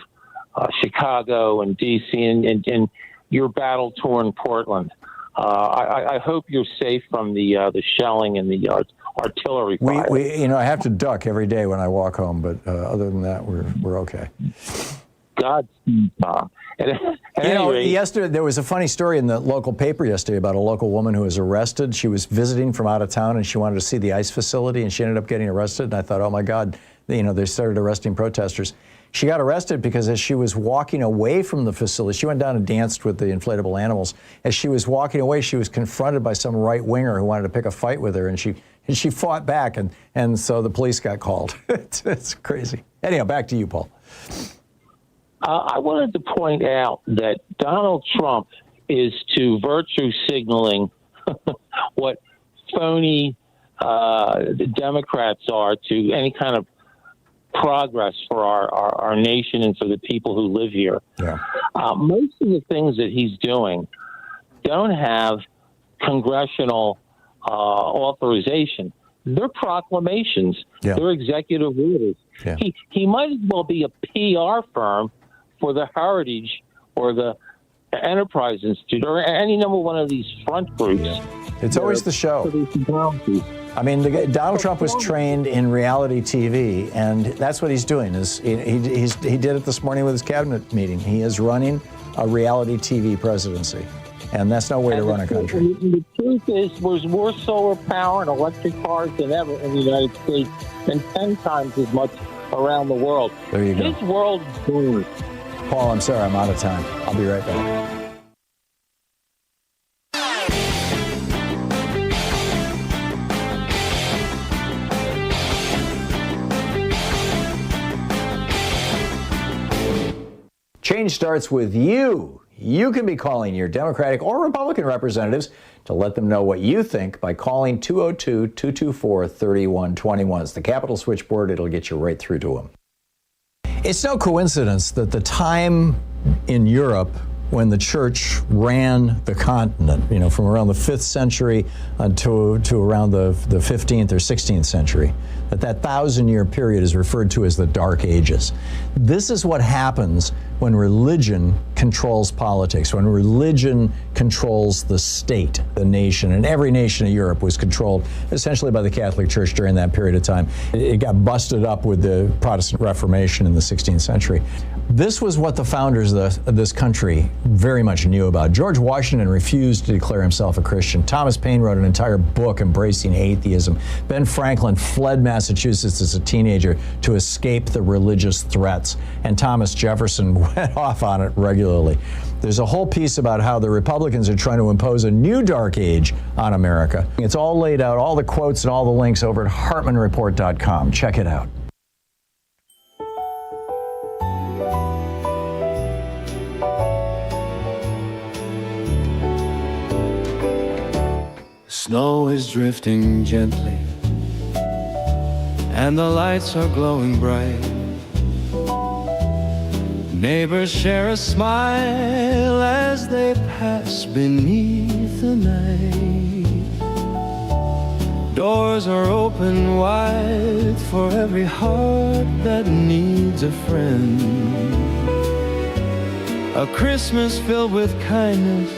Chicago and D.C. and your battle-torn Portland. I hope you're safe from the shelling and the artillery fire. I have to duck every day when I walk home, but other than that, we're okay. Godspeed, Tom. Yesterday there was a funny story in the local paper yesterday about a local woman who was arrested. She was visiting from out of town, and she wanted to see the ICE facility, and she ended up getting arrested. And I thought, oh my God, they started arresting protesters. She got arrested because as she was walking away from the facility, she went down and danced with the inflatable animals. As she was walking away, she was confronted by some right-winger who wanted to pick a fight with her, and she fought back, and so the police got called. It's crazy. Anyhow, back to you, Paul. I wanted to point out that Donald Trump is to virtue signaling what phony Democrats are to any kind of progress for our nation and for the people who live here. Yeah. Most of the things that he's doing don't have congressional authorization. They're proclamations. Yeah. They're executive orders. Yeah. He might as well be a PR firm for the Heritage or the Enterprise Institute or any number one of these front groups It's always the show. I mean, Donald Trump was trained in reality TV, and that's what he's doing. He did it this morning with his cabinet meeting. He is running a reality TV presidency, and that's no way to run a country. The truth is, there's more solar power and electric cars than ever in the United States, and 10 times as much around the world. There you go. This world is doomed. Paul, I'm sorry, I'm out of time. I'll be right back. Change starts with you. You can be calling your Democratic or Republican representatives to let them know what you think by calling 202-224-3121. It's the Capitol switchboard. It'll get you right through to them. It's no coincidence that the time in Europe when the church ran the continent, from around the 5th century to around the 15th or 16th century, that 1,000-year period is referred to as the Dark Ages. This is what happens when religion controls politics, when religion controls the state, the nation. And every nation of Europe was controlled essentially by the Catholic Church during that period of time. It got busted up with the Protestant Reformation in the 16th century. This was what the founders of this country very much knew about. George Washington refused to declare himself a Christian. Thomas Paine wrote an entire book embracing atheism. Ben Franklin fled Massachusetts as a teenager to escape the religious threats. And Thomas Jefferson went off on it regularly. There's a whole piece about how the Republicans are trying to impose a new dark age on America. It's all laid out, all the quotes and all the links over at HartmannReport.com. Check it out. Snow is drifting gently, and the lights are glowing bright. Neighbors share a smile as they pass beneath the night. Doors are open wide for every heart that needs a friend. A Christmas filled with kindness,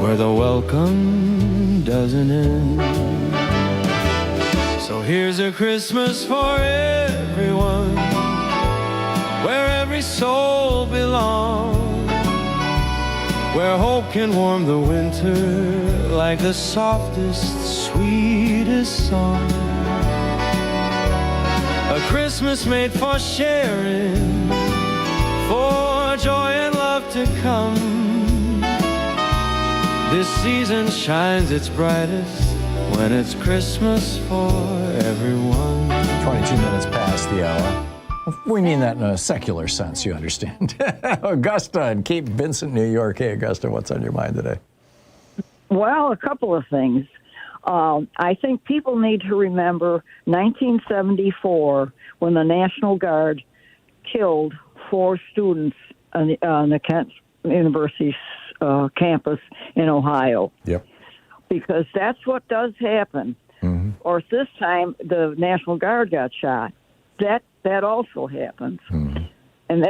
where the welcome doesn't end. So here's a Christmas for everyone, where every soul belongs, where hope can warm the winter like the softest, sweetest song. A Christmas made for sharing, for joy and love to come. This season shines its brightest when it's Christmas for everyone. 22 minutes past the hour. We mean that in a secular sense, you understand. Augusta in Cape Vincent, New York. Hey, Augusta, what's on your mind today? Well, a couple of things. I think people need to remember 1974 when the National Guard killed 4 students on the Kent University campus in Ohio. Yep. Because that's what does happen. Mm-hmm. Or this time the National Guard got shot. That also happens. Mm-hmm. And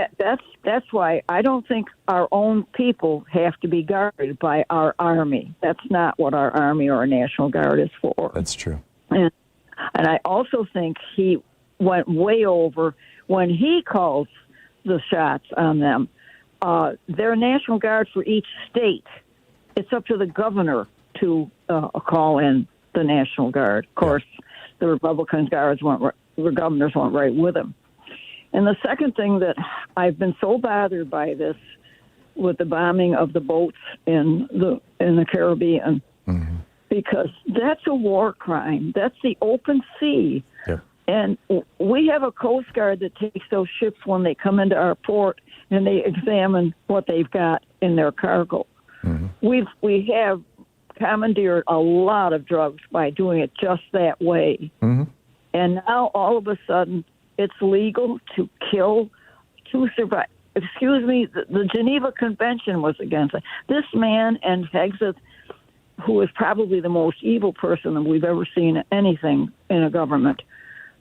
that's why I don't think our own people have to be guarded by our army. That's not what our army or our National Guard is for. That's true. And I also think he went way over when he calls the shots on them. They're National Guard for each state. It's up to the governor to call in the National Guard. Of course, the Republican the governors went right with him. And the second thing that I've been so bothered by this with the bombing of the boats in the Caribbean, mm-hmm. because that's a war crime. That's the open sea. Yep. And we have a Coast Guard that takes those ships when they come into our port and they examine what they've got in their cargo. Mm-hmm. We have commandeered a lot of drugs by doing it just that way. Mm-hmm. And now all of a sudden it's legal to kill, to survive. Excuse me, the Geneva Convention was against it. This man and Hegseth, who is probably the most evil person that we've ever seen anything in a government,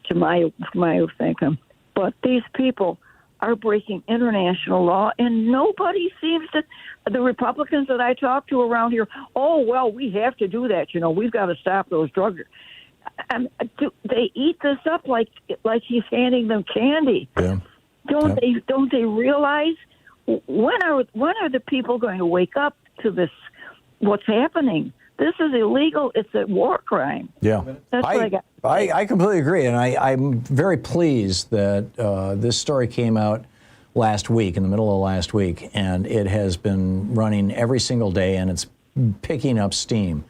to my thinking. But these people are breaking international law, and nobody seems to. The Republicans that I talk to around here, oh well, we have to do that. We've got to stop those drugs. And they eat this up like he's handing them candy. Yeah. Don't they realize when are the people going to wake up to this? What's happening? This is illegal. It's a war crime. Yeah, That's what I got. I completely agree, and I'm very pleased that this story came out last week, in the middle of last week, and it has been running every single day, and it's picking up steam.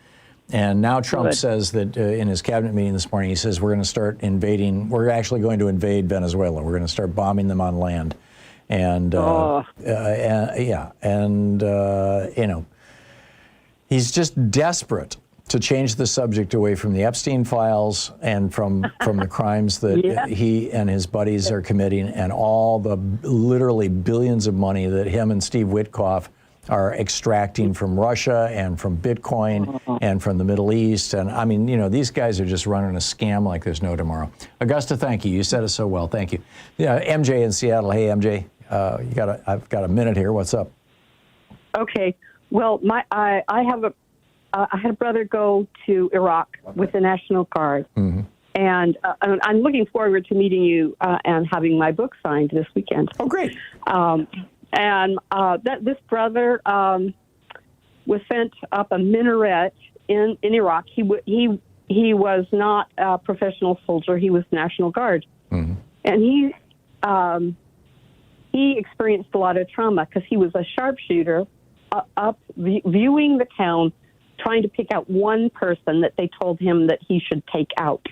And now Trump says that in his cabinet meeting this morning, he says we're actually going to invade Venezuela. We're going to start bombing them on land. And, he's just desperate to change the subject away from the Epstein files and from the crimes that he and his buddies are committing, and all the literally billions of money that him and Steve Witkoff are extracting from Russia and from Bitcoin and from the Middle East. And I mean, these guys are just running a scam like there's no tomorrow. Augusta, thank you. You said it so well. Thank you. Yeah, MJ in Seattle. Hey, MJ, I've got a minute here. What's up? Okay. Well, I had a brother go to Iraq with the National Guard, and I'm looking forward to meeting you and having my book signed this weekend. Oh, great! This brother was sent up a minaret in Iraq. He was not a professional soldier. He was National Guard, and he experienced a lot of trauma because he was a sharpshooter up viewing the town, trying to pick out one person that they told him that he should take out.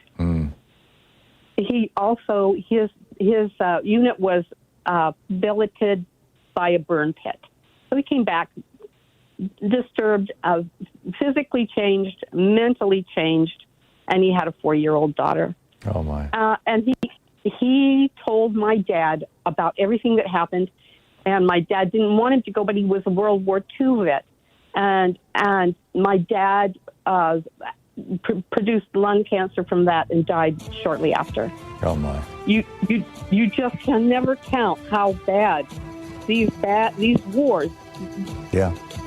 He also, his unit was billeted by a burn pit. So he came back disturbed, physically changed, mentally changed, and he had a 4-year-old daughter. Oh, my. And he told my dad about everything that happened, and my dad didn't want him to go, but he was a World War II vet. And my dad produced lung cancer from that and died shortly after. Oh, my. You just can never count how bad these wars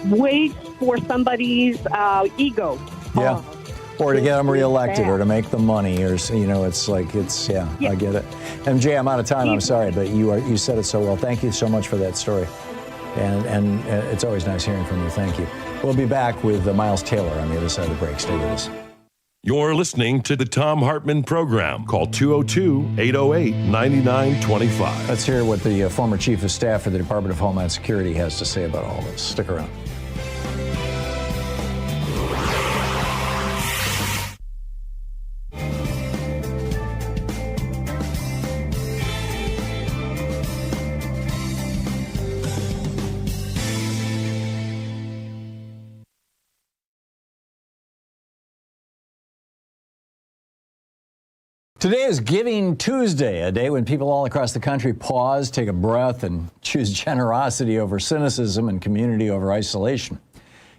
wage for somebody's ego. Yeah. Or to get them reelected, or to make them money, or it's like I get it. MJ, I'm out of time. I'm sorry, but you said it so well. Thank you so much for that story, and it's always nice hearing from you. Thank you. We'll be back with Miles Taylor on the other side of the break. Stay with us. You're listening to the Thom Hartmann Program. Call 202-808-9925. Let's hear what the former Chief of Staff for the Department of Homeland Security has to say about all this. Stick around. Today is Giving Tuesday, a day when people all across the country pause, take a breath, and choose generosity over cynicism and community over isolation.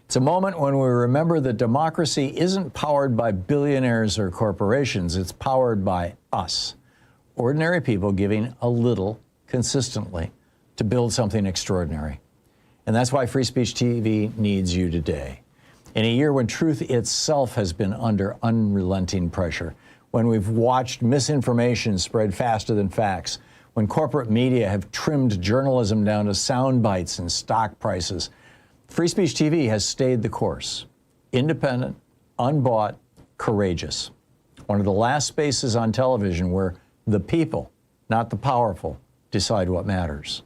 It's a moment when we remember that democracy isn't powered by billionaires or corporations. It's powered by us, ordinary people giving a little consistently to build something extraordinary. And that's why Free Speech TV needs you today. In a year when truth itself has been under unrelenting pressure, when we've watched misinformation spread faster than facts, when corporate media have trimmed journalism down to sound bites and stock prices, Free Speech TV has stayed the course. Independent, unbought, courageous. One of the last spaces on television where the people, not the powerful, decide what matters.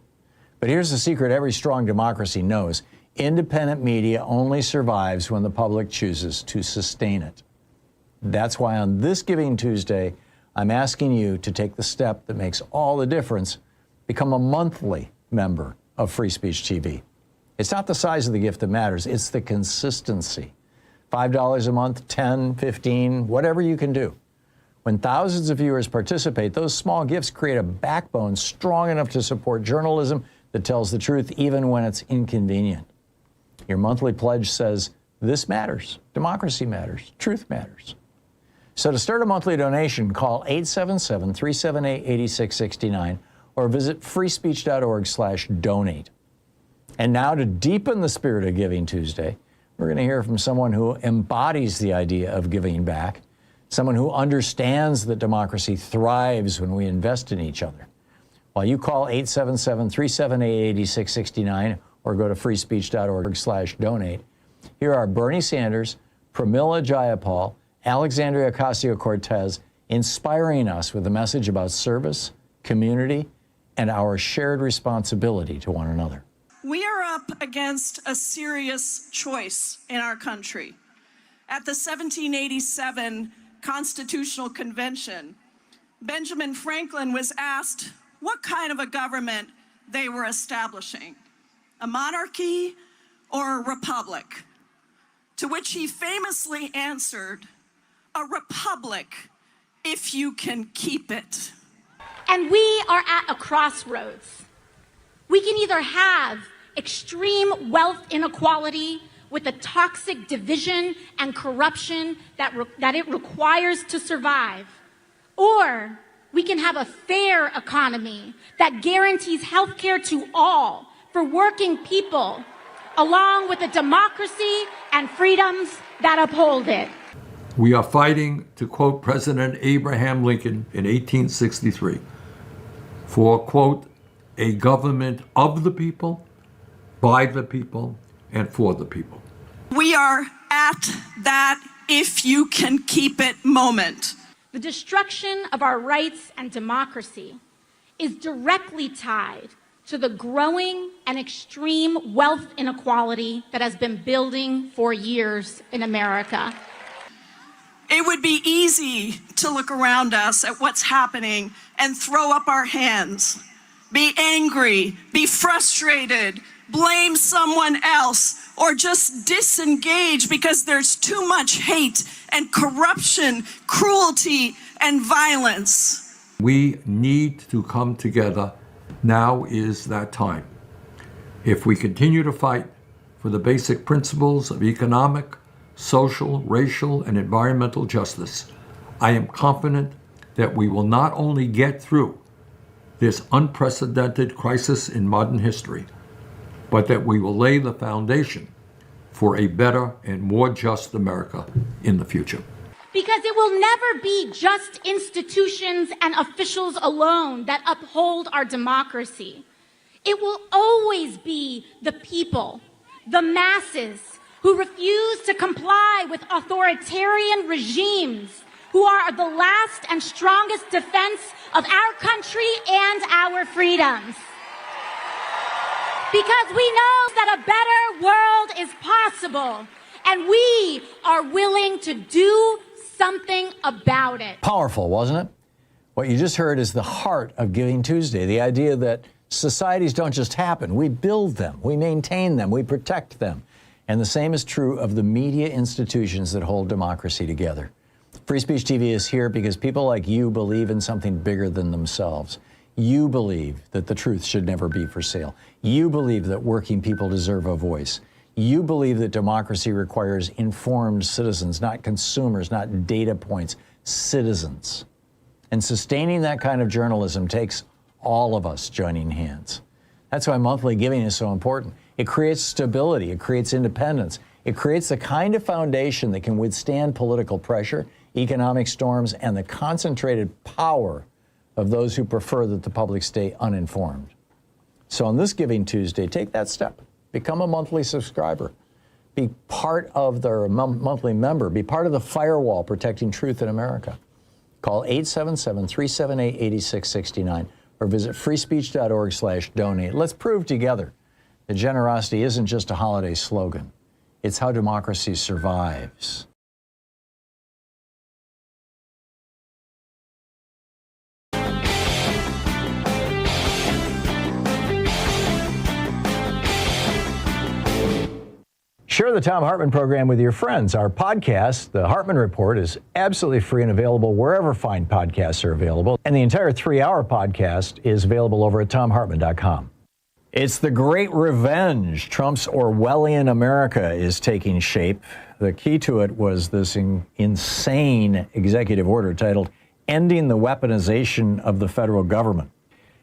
But here's the secret every strong democracy knows. Independent media only survives when the public chooses to sustain it. That's why on this Giving Tuesday, I'm asking you to take the step that makes all the difference. Become a monthly member of Free Speech TV. It's not the size of the gift that matters, it's the consistency. $5 a month, 10, 15, whatever you can do. When thousands of viewers participate, those small gifts create a backbone strong enough to support journalism that tells the truth even when it's inconvenient. Your monthly pledge says, this matters, democracy matters, truth matters. So to start a monthly donation, call 877-378-8669 or visit freespeech.org/donate. And now, to deepen the spirit of Giving Tuesday, we're going to hear from someone who embodies the idea of giving back, someone who understands that democracy thrives when we invest in each other. While you call 877-378-8669 or go to freespeech.org/donate, here are Bernie Sanders, Pramila Jayapal, Alexandria Ocasio-Cortez, inspiring us with a message about service, community, and our shared responsibility to one another. We are up against a serious choice in our country. At the 1787 Constitutional Convention, Benjamin Franklin was asked what kind of a government they were establishing, a monarchy or a republic, to which he famously answered, a republic, if you can keep it. And we are at a crossroads. We can either have extreme wealth inequality with the toxic division and corruption that it requires to survive, or we can have a fair economy that guarantees health care to all for working people, along with a democracy and freedoms that uphold it. We are fighting, to quote President Abraham Lincoln in 1863, for, quote, a government of the people, by the people, and for the people. We are at that if you can keep it moment. The destruction of our rights and democracy is directly tied to the growing and extreme wealth inequality that has been building for years in America. It would be easy to look around us at what's happening and throw up our hands, be angry, be frustrated, blame someone else, or just disengage because there's too much hate and corruption, cruelty, and violence. We need to come together. Now is that time. If we continue to fight for the basic principles of economic, social, racial, and environmental justice, I am confident that we will not only get through this unprecedented crisis in modern history, but that we will lay the foundation for a better and more just America in the future. Because it will never be just institutions and officials alone that uphold our democracy. It will always be the people, the masses, who refuse to comply with authoritarian regimes, who are the last and strongest defense of our country and our freedoms. Because we know that a better world is possible, and we are willing to do something about it. Powerful, wasn't it? What you just heard is the heart of Giving Tuesday, the idea that societies don't just happen. We build them, we maintain them, we protect them. And the same is true of the media institutions that hold democracy together. Free Speech TV is here because people like you believe in something bigger than themselves. You believe that the truth should never be for sale. You believe that working people deserve a voice. You believe that democracy requires informed citizens, not consumers, not data points, citizens. And sustaining that kind of journalism takes all of us joining hands. That's why monthly giving is so important. It creates stability, it creates independence, it creates the kind of foundation that can withstand political pressure, economic storms, and the concentrated power of those who prefer that the public stay uninformed. So on this Giving Tuesday, take that step. Become a monthly subscriber. Be part of their monthly member. Be part of the firewall protecting truth in America. Call 877-378-8669 or visit freespeech.org/donate. Let's prove together that generosity isn't just a holiday slogan. It's how democracy survives. Share the Thom Hartmann program with your friends. Our podcast, The Hartmann Report, is absolutely free and available wherever fine podcasts are available. And the entire 3-hour podcast is available over at thomhartmann.com. It's the great revenge. Trump's Orwellian America is taking shape. The key to it was this insane executive order titled Ending the Weaponization of the Federal Government.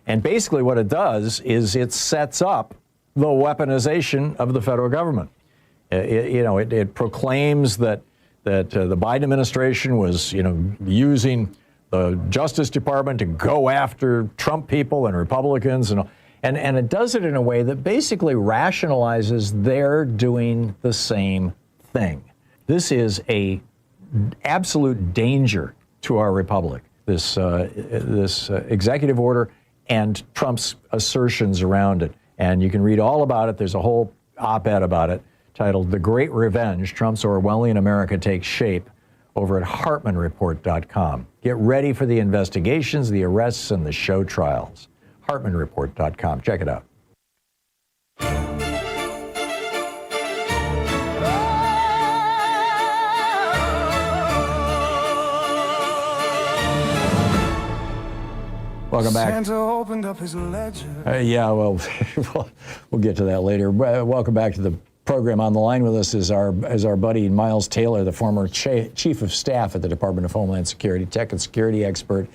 And basically what it does is it sets up the weaponization of the federal government. It proclaims that the Biden administration was, using the Justice Department to go after Trump people and Republicans, and it does it in a way that basically rationalizes they're doing the same thing. This is a absolute danger to our republic. This executive order and Trump's assertions around it. And you can read all about it. There's a whole op-ed about it titled "The Great Revenge: Trump's Orwellian America Takes Shape" over at HartmannReport.com. Get ready for the investigations, the arrests, and the show trials. HartmannReport.com. Check it out. Welcome back. Santa opened up his ledger. We'll get to that later. Welcome back to the program. On the line with us is our buddy Miles Taylor, the former chief of staff at the Department of Homeland Security, tech and security expert,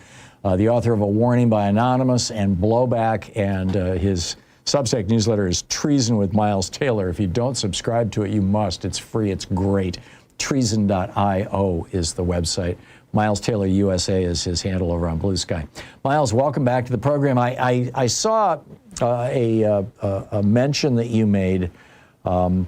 the author of A Warning by Anonymous and Blowback, and his Substack newsletter is Treason with Miles Taylor. If you don't subscribe to it, you must. It's free. It's great. Treason.io is the website. Miles Taylor USA is his handle over on Blue Sky. Miles, welcome back to the program. I saw a mention that you made. I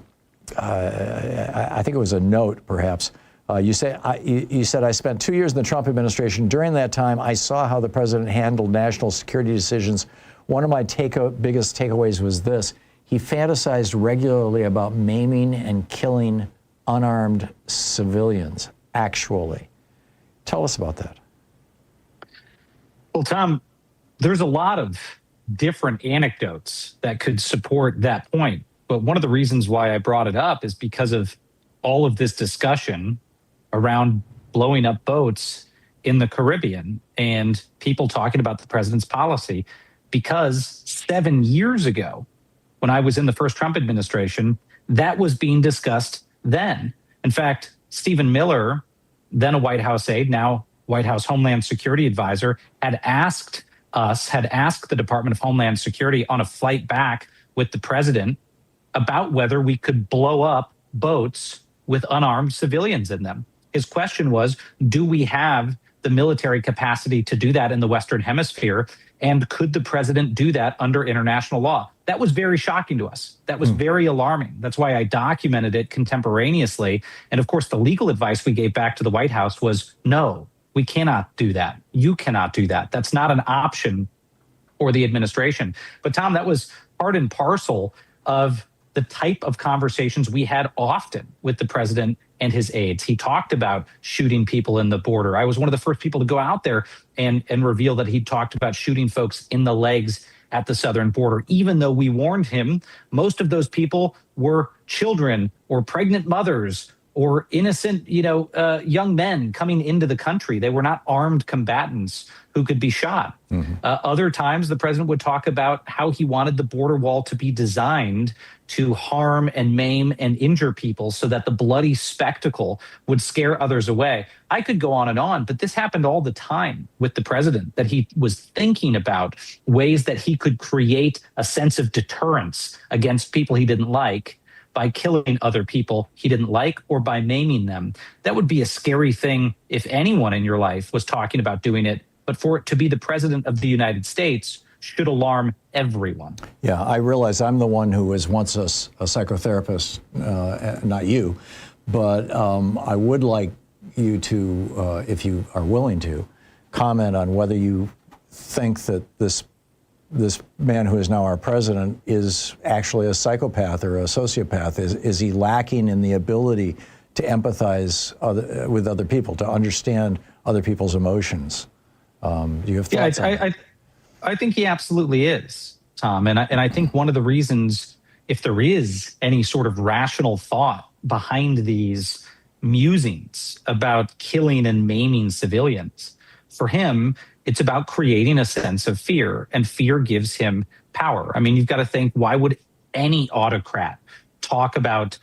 think it was a note, perhaps. You said I spent 2 years in the Trump administration. During that time, I saw how the president handled national security decisions. One of my biggest takeaways was this: he fantasized regularly about maiming and killing unarmed civilians. Actually. Tell us about that. Well, Tom, there's a lot of different anecdotes that could support that point. But one of the reasons why I brought it up is because of all of this discussion around blowing up boats in the Caribbean and people talking about the president's policy. Because 7 years ago, when I was in the first Trump administration, that was being discussed then. In fact, Stephen Miller, then a White House aide, now White House Homeland Security advisor, had asked the Department of Homeland Security on a flight back with the president about whether we could blow up boats with unarmed civilians in them. His question was, do we have the military capacity to do that in the Western Hemisphere? And could the president do that under international law? That was very shocking to us. That was very alarming. That's why I documented it contemporaneously. And of course, the legal advice we gave back to the White House was, no, we cannot do that. You cannot do that. That's not an option for the administration. But Tom, that was part and parcel of the type of conversations we had often with the president and his aides. He talked about shooting people in the border. I was one of the first people to go out there and reveal that he talked about shooting folks in the legs at the southern border, even though we warned him most of those people were children or pregnant mothers or innocent, young men coming into the country. They were not armed combatants who could be shot. Other times, the president would talk about how he wanted the border wall to be designed to harm and maim and injure people so that the bloody spectacle would scare others away. I could go on, but this happened all the time with the president, that he was thinking about ways that he could create a sense of deterrence against people he didn't like by killing other people he didn't like or by maiming them. That would be a scary thing if anyone in your life was talking about doing it. But for it to be the president of the United States should alarm everyone. Yeah, I realize I'm the one who was once a psychotherapist, not you, but I would like you to, if you are willing to, comment on whether you think that this man who is now our president is actually a psychopath or a sociopath. Is he lacking in the ability to empathize with other people, to understand other people's emotions? Do you have thoughts on that? I think he absolutely is, Tom. And I think one of the reasons, if there is any sort of rational thought behind these musings about killing and maiming civilians, for him, it's about creating a sense of fear, and fear gives him power. I mean, you've got to think, why would any autocrat talk about,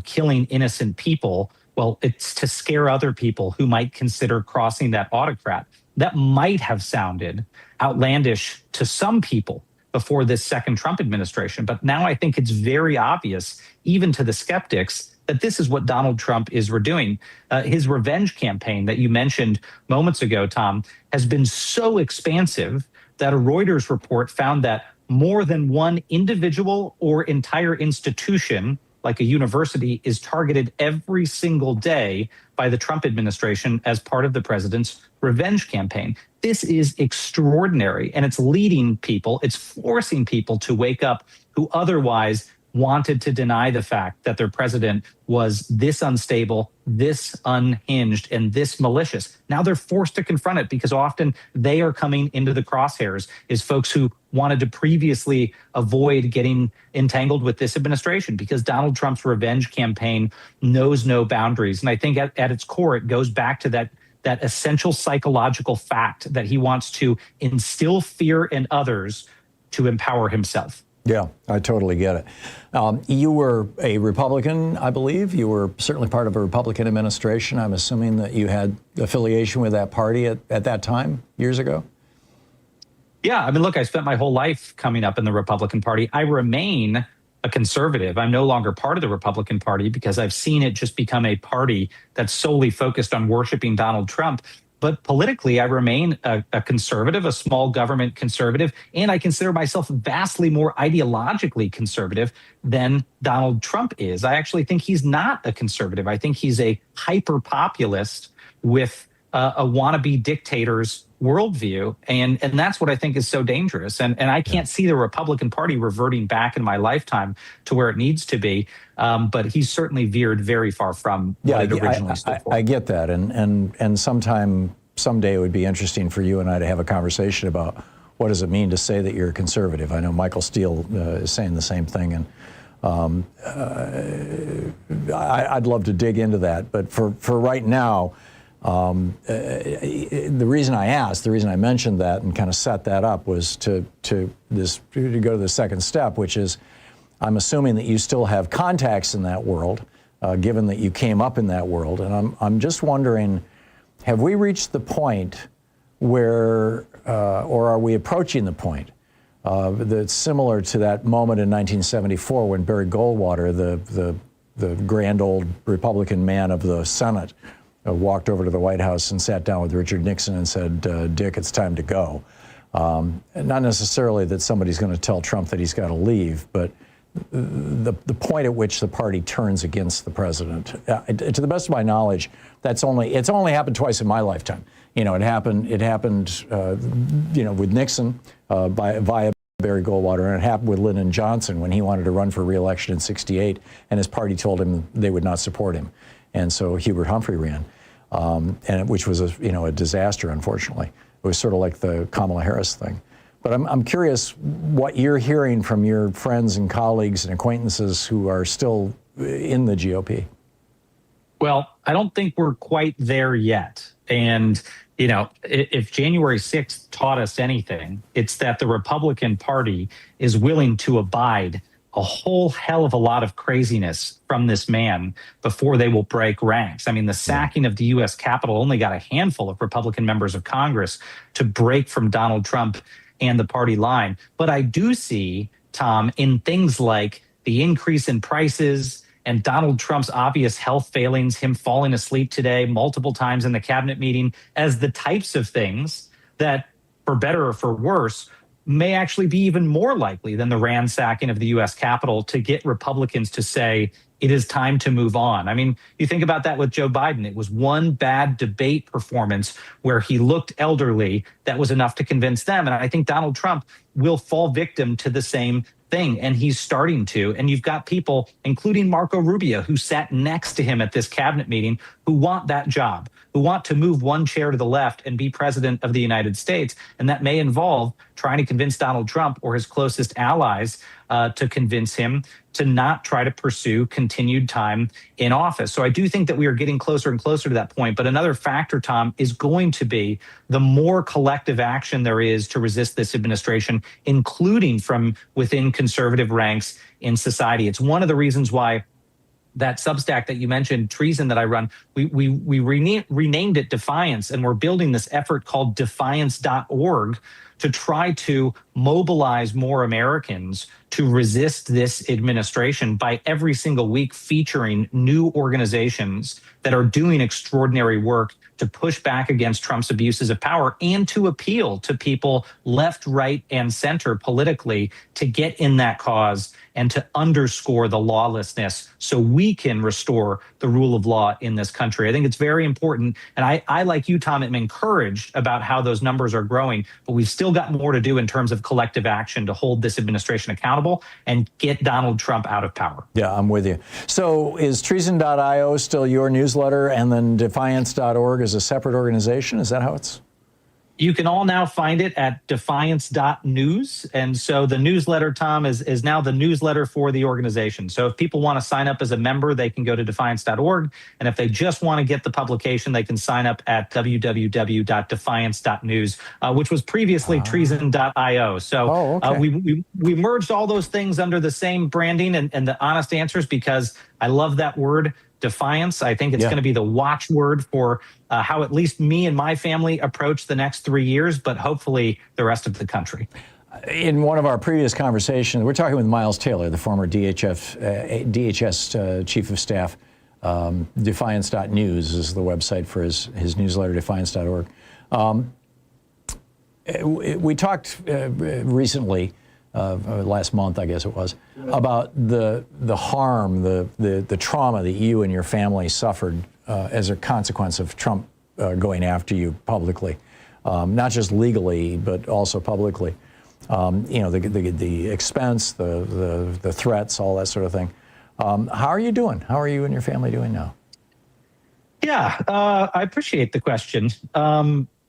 killing innocent people Well, it's to scare other people who might consider crossing that autocrat. That might have sounded outlandish to some people before this second Trump administration. But now I think it's very obvious, even to the skeptics, that this is what Donald Trump is doing. His revenge campaign that you mentioned moments ago, Tom, has been so expansive that a Reuters report found that more than one individual or entire institution, like a university, is targeted every single day by the Trump administration as part of the president's revenge campaign. This is extraordinary, and it's leading people, it's forcing people to wake up who otherwise wanted to deny the fact that their president was this unstable, this unhinged, and this malicious. Now they're forced to confront it because often they are coming into the crosshairs is folks who wanted to previously avoid getting entangled with this administration because Donald Trump's revenge campaign knows no boundaries. And I think at its core, it goes back to that essential psychological fact that he wants to instill fear in others to empower himself. Yeah, I totally get it. You were a Republican, I believe. You were certainly part of a Republican administration. I'm assuming that you had affiliation with that party at that time, years ago? Yeah, I mean, look, I spent my whole life coming up in the Republican Party. I remain a conservative. I'm no longer part of the Republican Party because I've seen it just become a party that's solely focused on worshiping Donald Trump. But politically, I remain a conservative, a small government conservative, and I consider myself vastly more ideologically conservative than Donald Trump is. I actually think he's not a conservative. I think he's a hyper-populist with a wannabe dictator's worldview, and that's what I think is so dangerous. And I can't see the Republican Party reverting back in my lifetime to where it needs to be. But he's certainly veered very far from what it originally stood for. I get that, and someday it would be interesting for you and I to have a conversation about what does it mean to say that you're a conservative. I know Michael Steele is saying the same thing, and I'd love to dig into that. But for right now, the reason I mentioned that and kind of set that up was to go to the second step, which is I'm assuming that you still have contacts in that world, given that you came up in that world. And I'm just wondering, have we reached the point where, or are we approaching the point that's similar to that moment in 1974 when Barry Goldwater, the grand old Republican man of the Senate, walked over to the White House and sat down with Richard Nixon and said, Dick, it's time to go. Not necessarily that somebody's going to tell Trump that he's got to leave, but the point at which the party turns against the president. To the best of my knowledge, it's only happened twice in my lifetime. It happened with Nixon via Barry Goldwater, and it happened with Lyndon Johnson when he wanted to run for re-election in '68, and his party told him they would not support him. And so Hubert Humphrey ran, which was a disaster, unfortunately. It was sort of like the Kamala Harris thing. But I'm curious what you're hearing from your friends and colleagues and acquaintances who are still in the GOP. Well, I don't think we're quite there yet. And, if January 6th taught us anything, it's that the Republican Party is willing to abide a whole hell of a lot of craziness from this man before they will break ranks. I mean, the sacking of the U.S. Capitol only got a handful of Republican members of Congress to break from Donald Trump and the party line. But I do see, Tom, in things like the increase in prices and Donald Trump's obvious health failings, him falling asleep today multiple times in the cabinet meeting, as the types of things that, for better or for worse, may actually be even more likely than the ransacking of the U.S. Capitol to get Republicans to say it is time to move on. I mean, you think about that with Joe Biden. It was one bad debate performance where he looked elderly that was enough to convince them. And I think Donald Trump will fall victim to the same thing, and he's starting to. And you've got people, including Marco Rubio, who sat next to him at this cabinet meeting, who want that job, who want to move one chair to the left and be president of the United States. And that may involve trying to convince Donald Trump or his closest allies to convince him to not try to pursue continued time in office. So I do think that we are getting closer and closer to that point. But another factor, Tom, is going to be the more collective action there is to resist this administration, including from within conservative ranks in society. It's one of the reasons why that Substack that you mentioned, Treason, that I run, we renamed it Defiance, and we're building this effort called defiance.org to try to mobilize more Americans to resist this administration by every single week featuring new organizations that are doing extraordinary work to push back against Trump's abuses of power and to appeal to people left, right, and center politically to get in that cause and to underscore the lawlessness so we can restore the rule of law in this country. I think it's very important. And I like you, Tom, am encouraged about how those numbers are growing, but we've still got more to do in terms of collective action to hold this administration accountable and get Donald Trump out of power. Yeah, I'm with you. So is treason.io still your newsletter, and then defiance.org is a separate organization? Is that how it's? You can all now find it at defiance.news. And so the newsletter, Tom, is now the newsletter for the organization. So if people want to sign up as a member, they can go to defiance.org. And if they just want to get the publication, they can sign up at www.defiance.news, which was previously treason.io. So we merged all those things under the same branding, and the honest answer is because I love that word, defiance. I think it's going to be the watchword for how at least me and my family approach the next 3 years, but hopefully the rest of the country. In one of our previous conversations, we're talking with Miles Taylor, the former DHS Chief of Staff. Defiance.news is the website for his newsletter, defiance.org. We talked recently, last month, I guess it was, about the harm, the trauma that you and your family suffered as a consequence of Trump going after you publicly, not just legally, but also publicly. The expense, the threats, all that sort of thing. How are you doing? How are you and your family doing now? Yeah, I appreciate the question.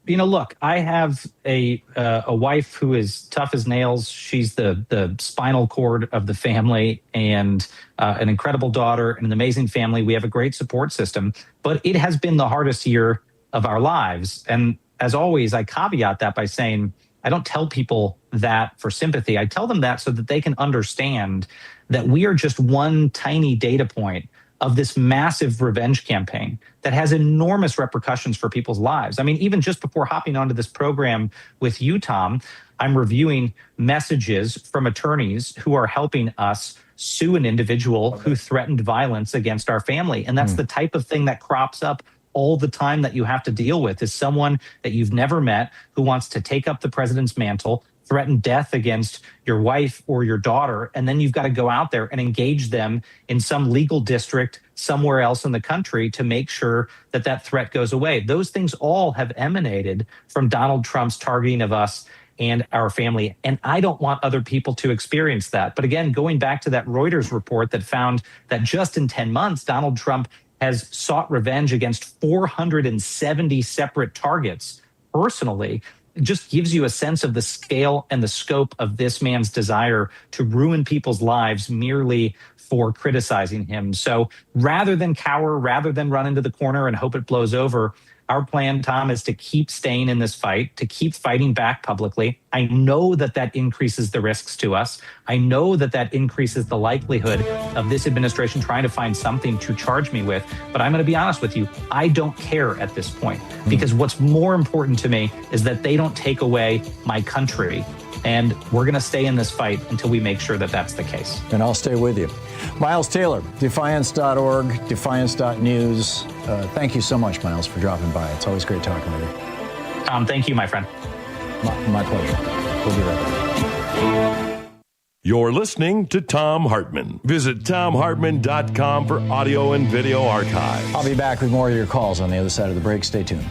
Look, I have a wife who is tough as nails. She's the spinal cord of the family, and an incredible daughter and an amazing family. We have a great support system, but it has been the hardest year of our lives. And as always, I caveat that by saying, I don't tell people that for sympathy. I tell them that so that they can understand that we are just one tiny data point of this massive revenge campaign that has enormous repercussions for people's lives. I mean, even just before hopping onto this program with you, Tom, I'm reviewing messages from attorneys who are helping us sue an individual who threatened violence against our family. And that's the type of thing that crops up all the time that you have to deal with, is someone that you've never met who wants to take up the president's mantle, threaten death against your wife or your daughter, and then you've got to go out there and engage them in some legal district somewhere else in the country to make sure that that threat goes away. Those things all have emanated from Donald Trump's targeting of us and our family, and I don't want other people to experience that. But again, going back to that Reuters report that found that just in 10 months, Donald Trump has sought revenge against 470 separate targets personally, it just gives you a sense of the scale and the scope of this man's desire to ruin people's lives merely for criticizing him. So rather than cower, rather than run into the corner and hope it blows over, our plan, Tom, is to keep staying in this fight, to keep fighting back publicly. I know that that increases the risks to us. I know that that increases the likelihood of this administration trying to find something to charge me with. But I'm going to be honest with you, I don't care at this point, because what's more important to me is that they don't take away my country. And we're going to stay in this fight until we make sure that that's the case. And I'll stay with you. Miles Taylor, defiance.org, defiance.news. Thank you so much, Miles, for dropping by. It's always great talking with you. Tom, thank you, my friend. My pleasure. We'll be right back. You're listening to Thom Hartmann. Visit thomhartmann.com for audio and video archives. I'll be back with more of your calls on the other side of the break. Stay tuned.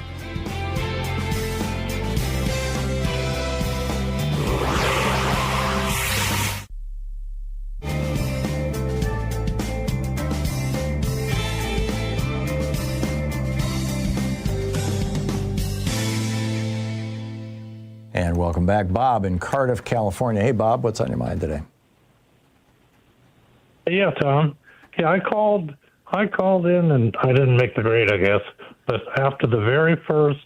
And welcome back. Bob in Cardiff, California. Hey, Bob, what's on your mind today? Yeah, Tom. Yeah, I called in, and I didn't make the grade, I guess. But after the very first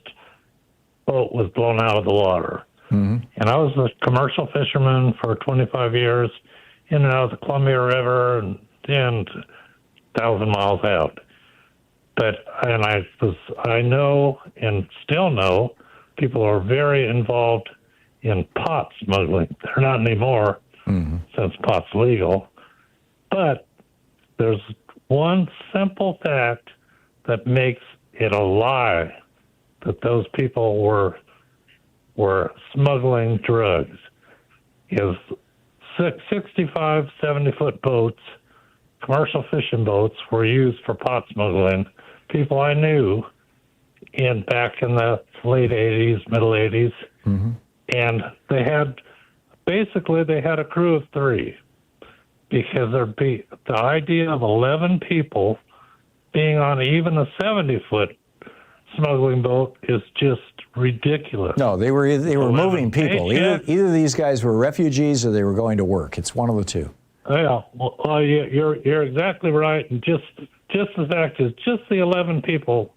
boat was blown out of the water, and I was a commercial fisherman for 25 years, in and out of the Columbia River, and 1,000 miles out. And I know and still know people are very involved in pot smuggling. They're not anymore since pot's legal. But there's one simple fact that makes it a lie that those people were smuggling drugs. Is 65, 70-foot boats, commercial fishing boats, were used for pot smuggling. People I knew back in the late 80s, middle 80s, and they had a crew of 3 because the idea of 11 people being on even a 70-foot smuggling boat is just ridiculous. No, they were moving people. Either these guys were refugees or they were going to work. It's one of the two. Yeah, well, you're exactly right, and just the fact is, just the 11 people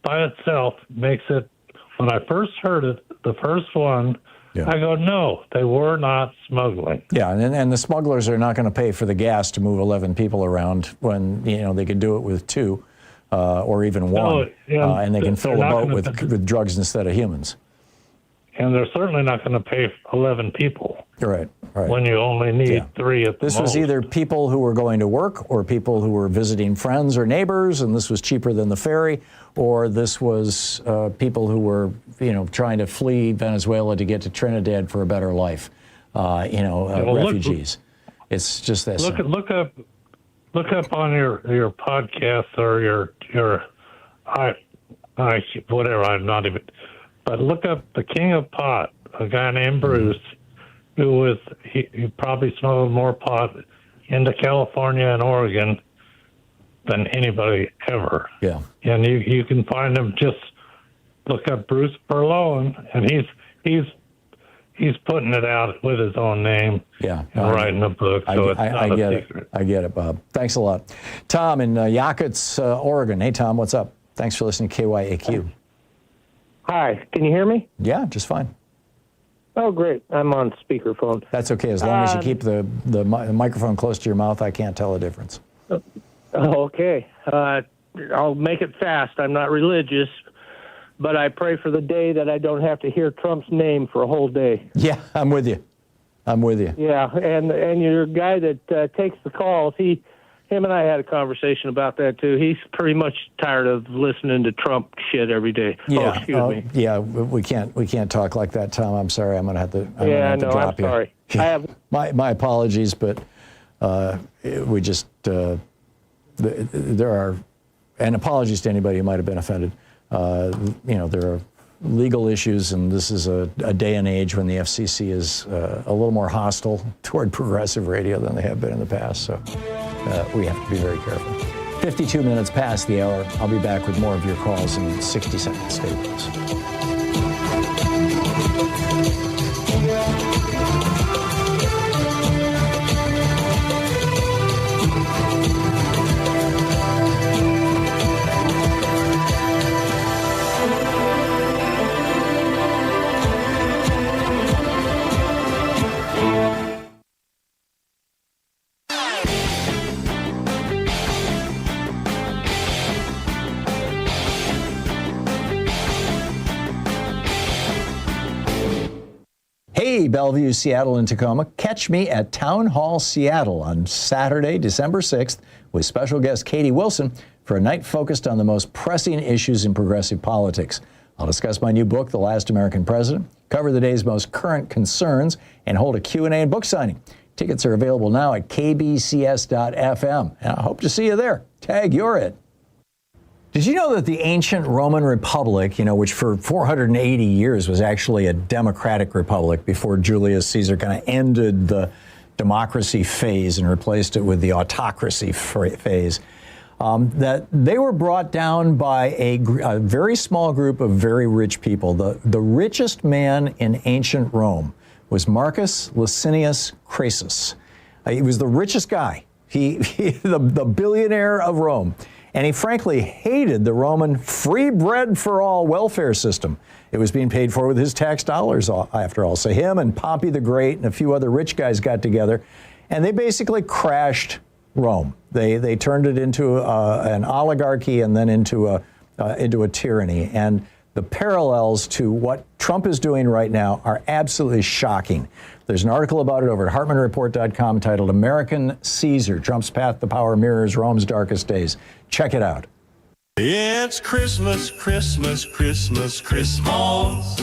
by itself makes it. When I first heard it, the first one, I go, no, they were not smuggling. Yeah, and the smugglers are not going to pay for the gas to move 11 people around when they could do it with 2 or even 1, and they can fill the boat with drugs instead of humans. And they're certainly not going to pay 11 people. Right. When you only need 3 at the most. This was either people who were going to work or people who were visiting friends or neighbors, and this was cheaper than the ferry, or this was people who were, trying to flee Venezuela to get to Trinidad for a better life, refugees. It's just that simple. Look up on your podcast or your whatever. I'm not even. But look up the King of Pot, a guy named Bruce, who he probably smuggled more pot into California and Oregon than anybody ever. Yeah. And you can find him, just look up Bruce Berlone, and he's putting it out with his own name. Yeah. And writing a book, so it's not a secret. I get it, Bob. Thanks a lot. Tom in Yakuts, Oregon. Hey, Tom, what's up? Thanks for listening to KYAQ. Hi, can you hear me? Yeah, just fine. Oh, great. I'm on speakerphone. That's okay. As long as you keep the microphone close to your mouth, I can't tell a difference. Okay. I'll make it fast. I'm not religious, but I pray for the day that I don't have to hear Trump's name for a whole day. Yeah, I'm with you. Yeah, and your guy that takes the calls, him and I had a conversation about that too. He's pretty much tired of listening to Trump shit every day. Yeah, excuse me. Yeah, we can't talk like that, Tom. I'm sorry. I'm gonna have to. I'm sorry. Yeah. I have my apologies, but we just there are, and apologies to anybody who might have been offended. There are legal issues, and this is a day and age when the FCC is a little more hostile toward progressive radio than they have been in the past. So we have to be very careful. 52 minutes past the hour. I'll be back with more of your calls in 60 seconds. Stay with us. Hey, Bellevue, Seattle, and Tacoma. Catch me at Town Hall Seattle on Saturday, December 6th, with special guest Katie Wilson for a night focused on the most pressing issues in progressive politics. I'll discuss my new book, The Last American President, cover the day's most current concerns, and hold a Q&A and book signing. Tickets are available now at kbcs.fm, and I hope to see you there. Tag, you're it. Did you know that the ancient Roman Republic, which for 480 years was actually a democratic republic before Julius Caesar kind of ended the democracy phase and replaced it with the autocracy phase, that they were brought down by a very small group of very rich people. The richest man in ancient Rome was Marcus Licinius Crassus. He was the richest guy, the billionaire of Rome. And he frankly hated the Roman free bread for all welfare system. It was being paid for with his tax dollars, after all. So him and Pompey the Great and a few other rich guys got together, and they basically crashed Rome. They turned it into an oligarchy and then into a tyranny. And the parallels to what Trump is doing right now are absolutely shocking. There's an article about it over at HartmannReport.com titled "American Caesar: Trump's Path to Power Mirrors Rome's Darkest Days." Check it out. It's Christmas, Christmas, Christmas, Christmas.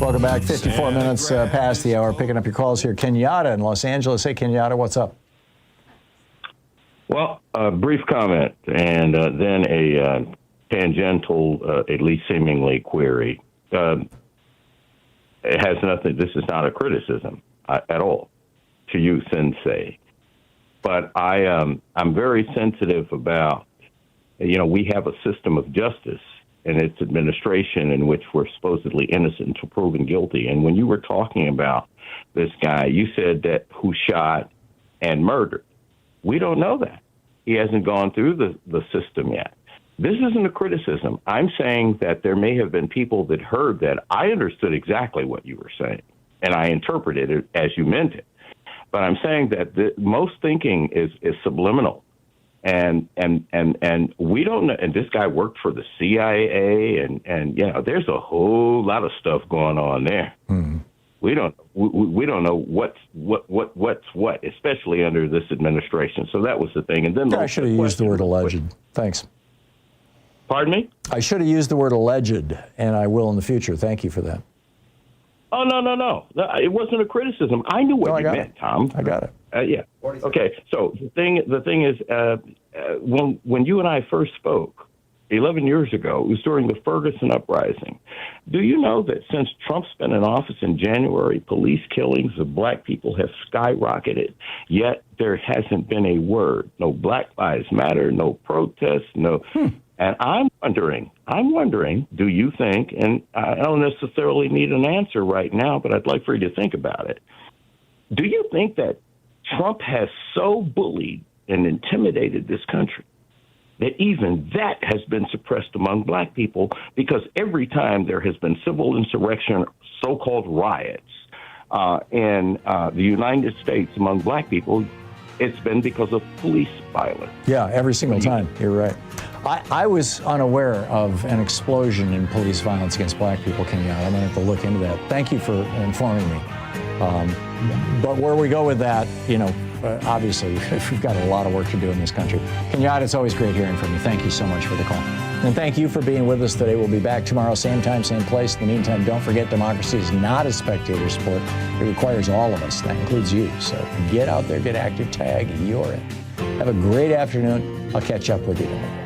Welcome back. 54 minutes past the hour. Picking up your calls here. Kenyatta in Los Angeles. Hey, Kenyatta, what's up? Well, a brief comment and then a tangential, at least seemingly, query. It has nothing, this is not a criticism at all to you, Sensei. But I'm very sensitive about, we have a system of justice and its administration in which we're supposedly innocent until proven guilty. And when you were talking about this guy, you said that who shot and murdered. We don't know that. He hasn't gone through the system yet. This isn't a criticism. I'm saying that there may have been people that heard that. I understood exactly what you were saying, and I interpreted it as you meant it. But I'm saying that most thinking is subliminal. And we don't know. And this guy worked for the CIA, and there's a whole lot of stuff going on there. Mm-hmm. We don't know what's what, especially under this administration. So that was the thing. And then I should have used the word alleged. Thanks. Pardon me? I should have used the word alleged, and I will in the future. Thank you for that. Oh, no. It wasn't a criticism. I knew what you meant, Tom. I got it. Yeah. Okay. So the thing is, when you and I first spoke 11 years ago, it was during the Ferguson uprising. Do you know that since Trump's been in office in January, police killings of black people have skyrocketed, yet there hasn't been a word, no Black Lives Matter, no protests, no. And I'm wondering, do you think, and I don't necessarily need an answer right now, but I'd like for you to think about it. Do you think that Trump has so bullied and intimidated this country that even that has been suppressed among black people? Because every time there has been civil insurrection, so-called riots in the United States among black people, it's been because of police violence. Yeah, every single time. You're right. I was unaware of an explosion in police violence against black people, Kenyatta. I'm going to have to look into that. Thank you for informing me. But where we go with that, obviously, we've got a lot of work to do in this country. Kenyatta, it's always great hearing from you. Thank you so much for the call. And thank you for being with us today. We'll be back tomorrow, same time, same place. In the meantime, don't forget, democracy is not a spectator sport. It requires all of us. That includes you. So get out there, get active, tag, you're in. Have a great afternoon. I'll catch up with you tomorrow.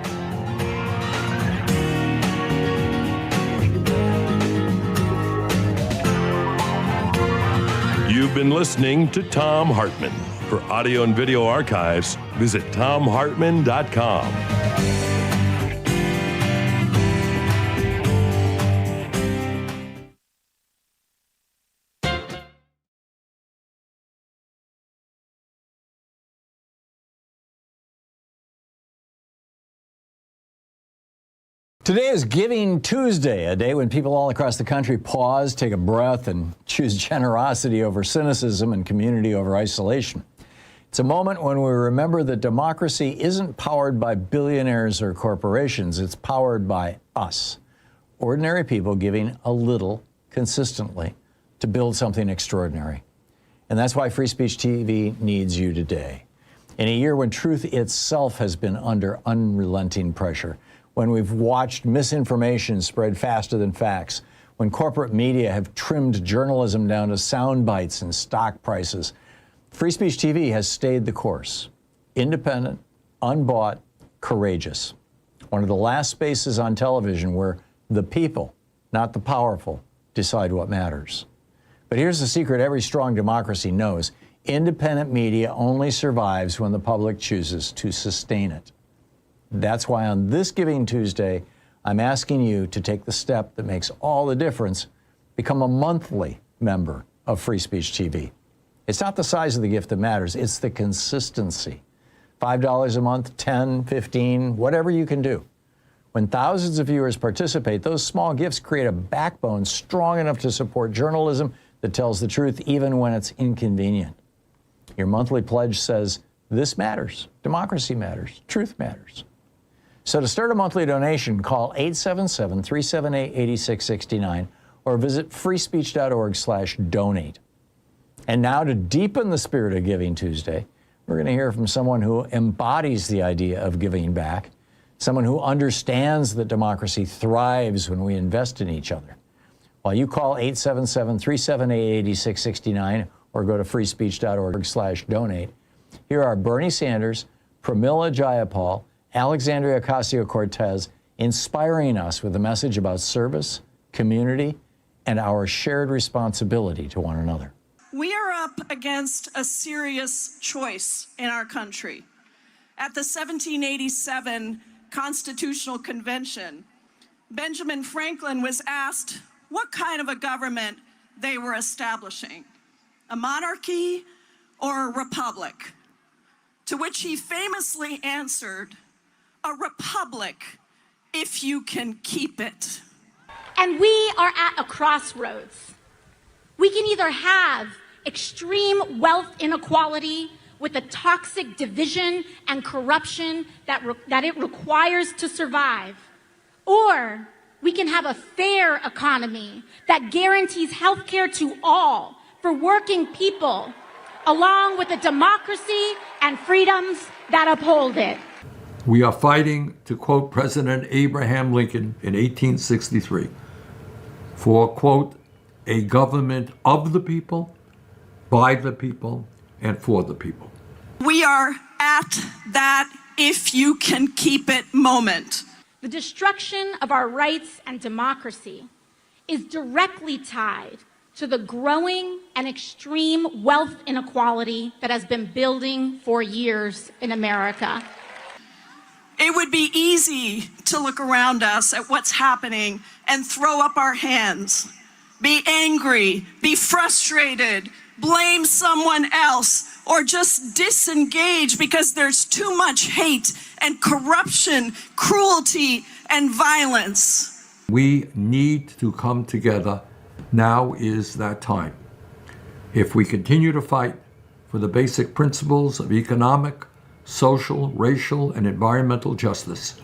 You've been listening to Thom Hartmann. For audio and video archives, visit thomhartmann.com. Today is Giving Tuesday, a day when people all across the country pause, take a breath, and choose generosity over cynicism and community over isolation. It's a moment when we remember that democracy isn't powered by billionaires or corporations. It's powered by us, ordinary people giving a little consistently to build something extraordinary. And that's why Free Speech TV needs you today. In a year when truth itself has been under unrelenting pressure, when we've watched misinformation spread faster than facts, when corporate media have trimmed journalism down to sound bites and stock prices, Free Speech TV has stayed the course. Independent, unbought, courageous. One of the last spaces on television where the people, not the powerful, decide what matters. But here's the secret every strong democracy knows. Independent media only survives when the public chooses to sustain it. That's why on this Giving Tuesday, I'm asking you to take the step that makes all the difference. Become a monthly member of Free Speech TV. It's not the size of the gift that matters, it's the consistency. $5 a month, 10, 15, whatever you can do. When thousands of viewers participate, those small gifts create a backbone strong enough to support journalism that tells the truth even when it's inconvenient. Your monthly pledge says, this matters. Democracy matters. Truth matters. So to start a monthly donation, call 877-378-8669 or visit freespeech.org/donate. And now to deepen the spirit of Giving Tuesday, we're going to hear from someone who embodies the idea of giving back, someone who understands that democracy thrives when we invest in each other. While you call 877-378-8669 or go to freespeech.org/donate, here are Bernie Sanders, Pramila Jayapal, Alexandria Ocasio-Cortez, inspiring us with a message about service, community, and our shared responsibility to one another. We are up against a serious choice in our country. At the 1787 Constitutional Convention, Benjamin Franklin was asked what kind of a government they were establishing, a monarchy or a republic, to which he famously answered, a republic, if you can keep it. And we are at a crossroads. We can either have extreme wealth inequality with the toxic division and corruption that it requires to survive, or we can have a fair economy that guarantees health care to all for working people, along with a democracy and freedoms that uphold it. We are fighting, to quote President Abraham Lincoln in 1863, for, quote, a government of the people, by the people, and for the people. We are at that if you can keep it moment. The destruction of our rights and democracy is directly tied to the growing and extreme wealth inequality that has been building for years in America. It would be easy to look around us at what's happening and throw up our hands, be angry, be frustrated, blame someone else, or just disengage because there's too much hate and corruption, cruelty, and violence. We need to come together. Now is that time. If we continue to fight for the basic principles of economic, social, racial, and environmental justice,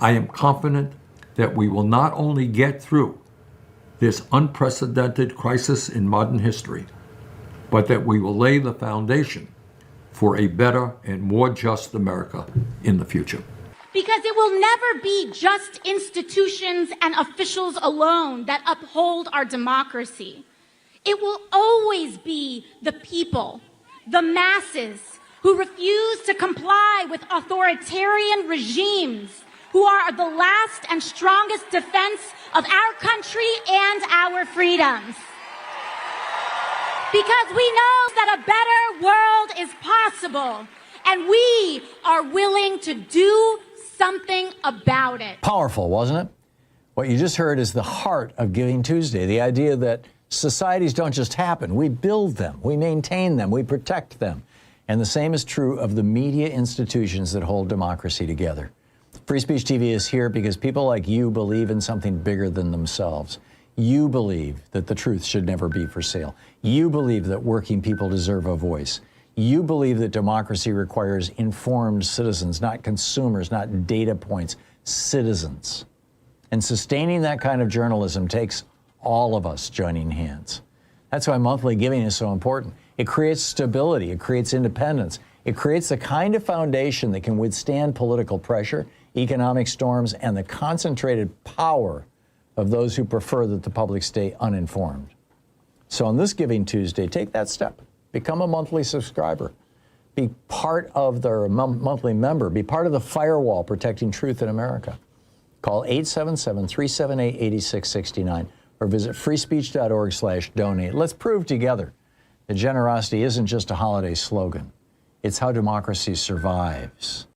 I am confident that we will not only get through this unprecedented crisis in modern history, but that we will lay the foundation for a better and more just America in the future. Because it will never be just institutions and officials alone that uphold our democracy. It will always be the people, the masses, who refuse to comply with authoritarian regimes, who are the last and strongest defense of our country and our freedoms. Because we know that a better world is possible, and we are willing to do something about it. Powerful, wasn't it? What you just heard is the heart of Giving Tuesday, the idea that societies don't just happen. We build them, we maintain them, we protect them. And the same is true of the media institutions that hold democracy together. Free Speech TV is here because people like you believe in something bigger than themselves. You believe that the truth should never be for sale. You believe that working people deserve a voice. You believe that democracy requires informed citizens, not consumers, not data points, citizens. And sustaining that kind of journalism takes all of us joining hands. That's why monthly giving is so important. It creates stability, it creates independence, it creates the kind of foundation that can withstand political pressure, economic storms, and the concentrated power of those who prefer that the public stay uninformed. So on this Giving Tuesday, take that step. Become a monthly subscriber. Be part of the monthly member. Be part of the firewall protecting truth in America. Call 877-378-8669 or visit freespeech.org/donate. Let's prove together that generosity isn't just a holiday slogan. It's how democracy survives.